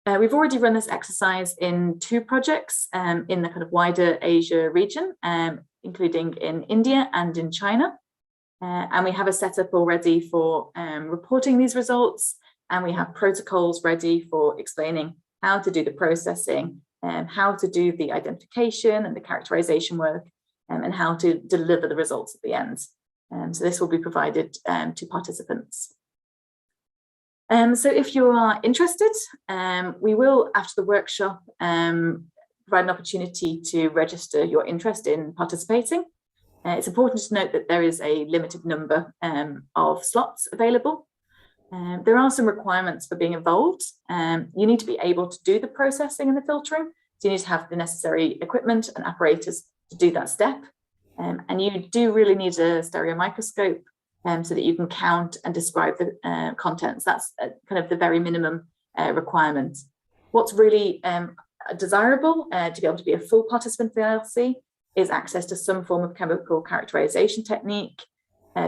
We've already run this exercise in 2 projects in the kind of wider Asia region, including in India and in China. And we have a setup already for reporting these results, and we have protocols ready for explaining how to do the processing, how to do the identification and the characterization work, and how to deliver the results at the end. So this will be provided to participants. So if you are interested, we will, after the workshop, provide an opportunity to register your interest in participating. It's important to note that there is a limited number of slots available. There are some requirements for being involved. You need to be able to do the processing and the filtering. So you need to have the necessary equipment and apparatus to do that step. And you do really need a stereo microscope so that you can count and describe the contents. That's kind of the very minimum requirement. What's really desirable to be able to be a full participant in the ILC is access to some form of chemical characterization technique,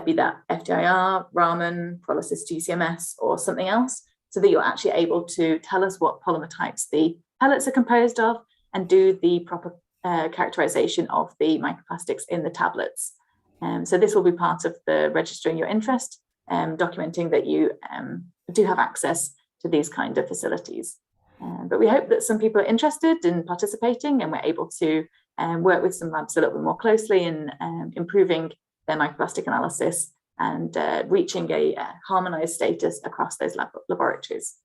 be that FTIR, Raman, Pyrolysis GC-MS, or something else, so that you're actually able to tell us what polymer types the pellets are composed of and do the proper characterization of the microplastics in the tablets. So this will be part of the registering your interest, documenting that you do have access to these kind of facilities. But we hope that some people are interested in participating, and we're able to work with some labs a little bit more closely in improving their microplastic analysis and reaching a harmonized status across those laboratories.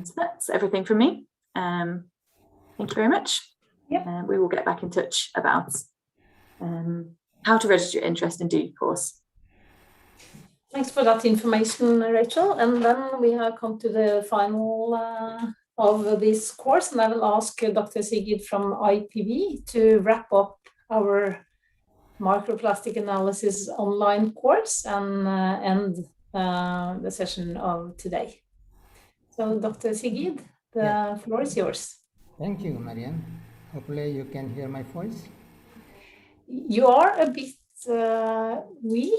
So that's everything from me. Thank you very much. Yep. We will get back in touch about how to register your interest in due course. Thanks for that information, Rachel. And then we have come to the final of this course, and I will ask Dr. Sigrid from IPV to wrap up our microplastic analysis online course and end the session of today. So, Dr. Sigrid, the floor is yours. Thank you, Marianne. Hopefully you can hear my voice. You are a bit weak.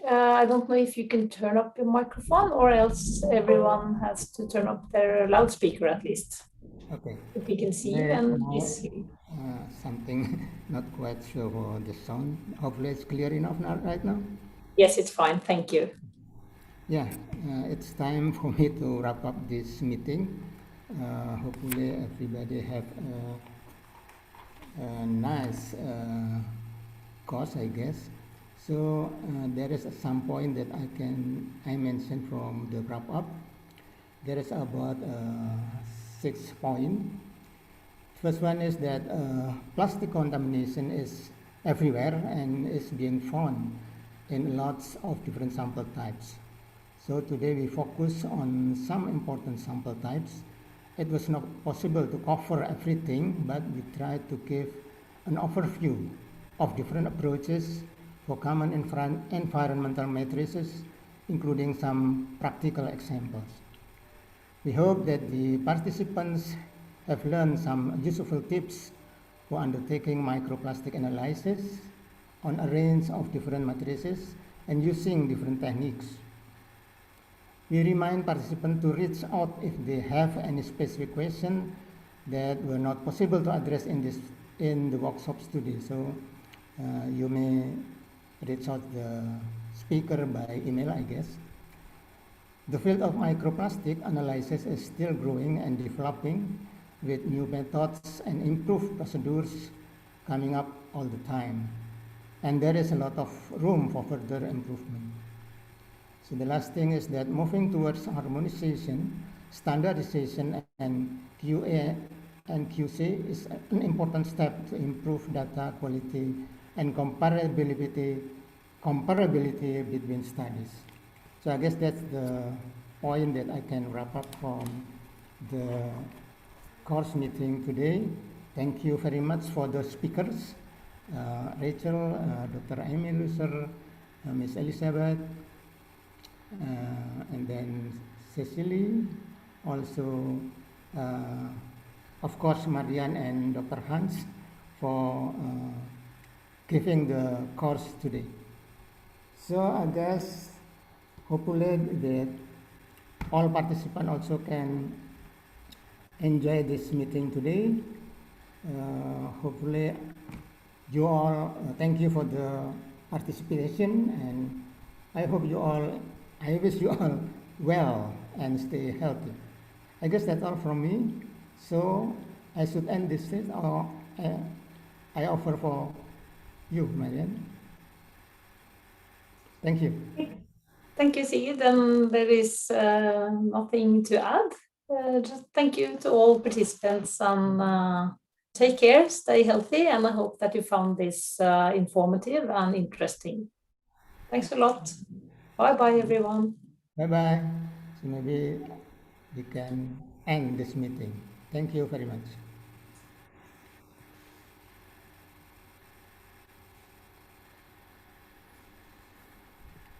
I don't know if you can turn up your microphone, or else everyone has to turn up their loudspeaker at least. Okay. If we can see you and please. Something not quite sure for the sound. Hopefully it's clear enough now, right now. Yes, it's fine. Thank you. Yeah, it's time for me to wrap up this meeting. Hopefully everybody have a nice course, I guess. So there is some point that I mentioned from the wrap up. There is about 6 points. First one is that plastic contamination is everywhere and is being found in lots of different sample types. So today we focus on some important sample types. It was not possible to cover everything, but we tried to give an overview of different approaches for common environmental matrices, including some practical examples. We hope that the participants have learned some useful tips for undertaking microplastic analysis on a range of different matrices and using different techniques. We remind participants to reach out if they have any specific question that were not possible to address in the workshops today. So you may reach out the speaker by email, I guess. The field of microplastic analysis is still growing and developing, with new methods and improved procedures coming up all the time. And there is a lot of room for further improvement. So the last thing is that moving towards harmonization, standardization, and QA and QC is an important step to improve data quality and comparability between studies. So I guess that's the point that I can wrap up from the course meeting today. Thank you very much for the speakers, Rachel, Dr. Amy Lusser, Ms. Elizabeth, and then Cecily, also, of course, Marianne and Dr. Hans for giving the course today. So I guess hopefully that all participants also can enjoy this meeting today. Hopefully you all, thank you for the participation, and I wish you all well and stay healthy. I guess that's all from me. So I should end this session, or I offer for you, Marianne. Thank you. Thank you, Sigrid. And there is nothing to add. Just thank you to all participants, and take care, stay healthy, and I hope that you found this informative and interesting. Thanks a lot. Bye-bye, everyone. Bye-bye. So maybe we can end this meeting. Thank you very much.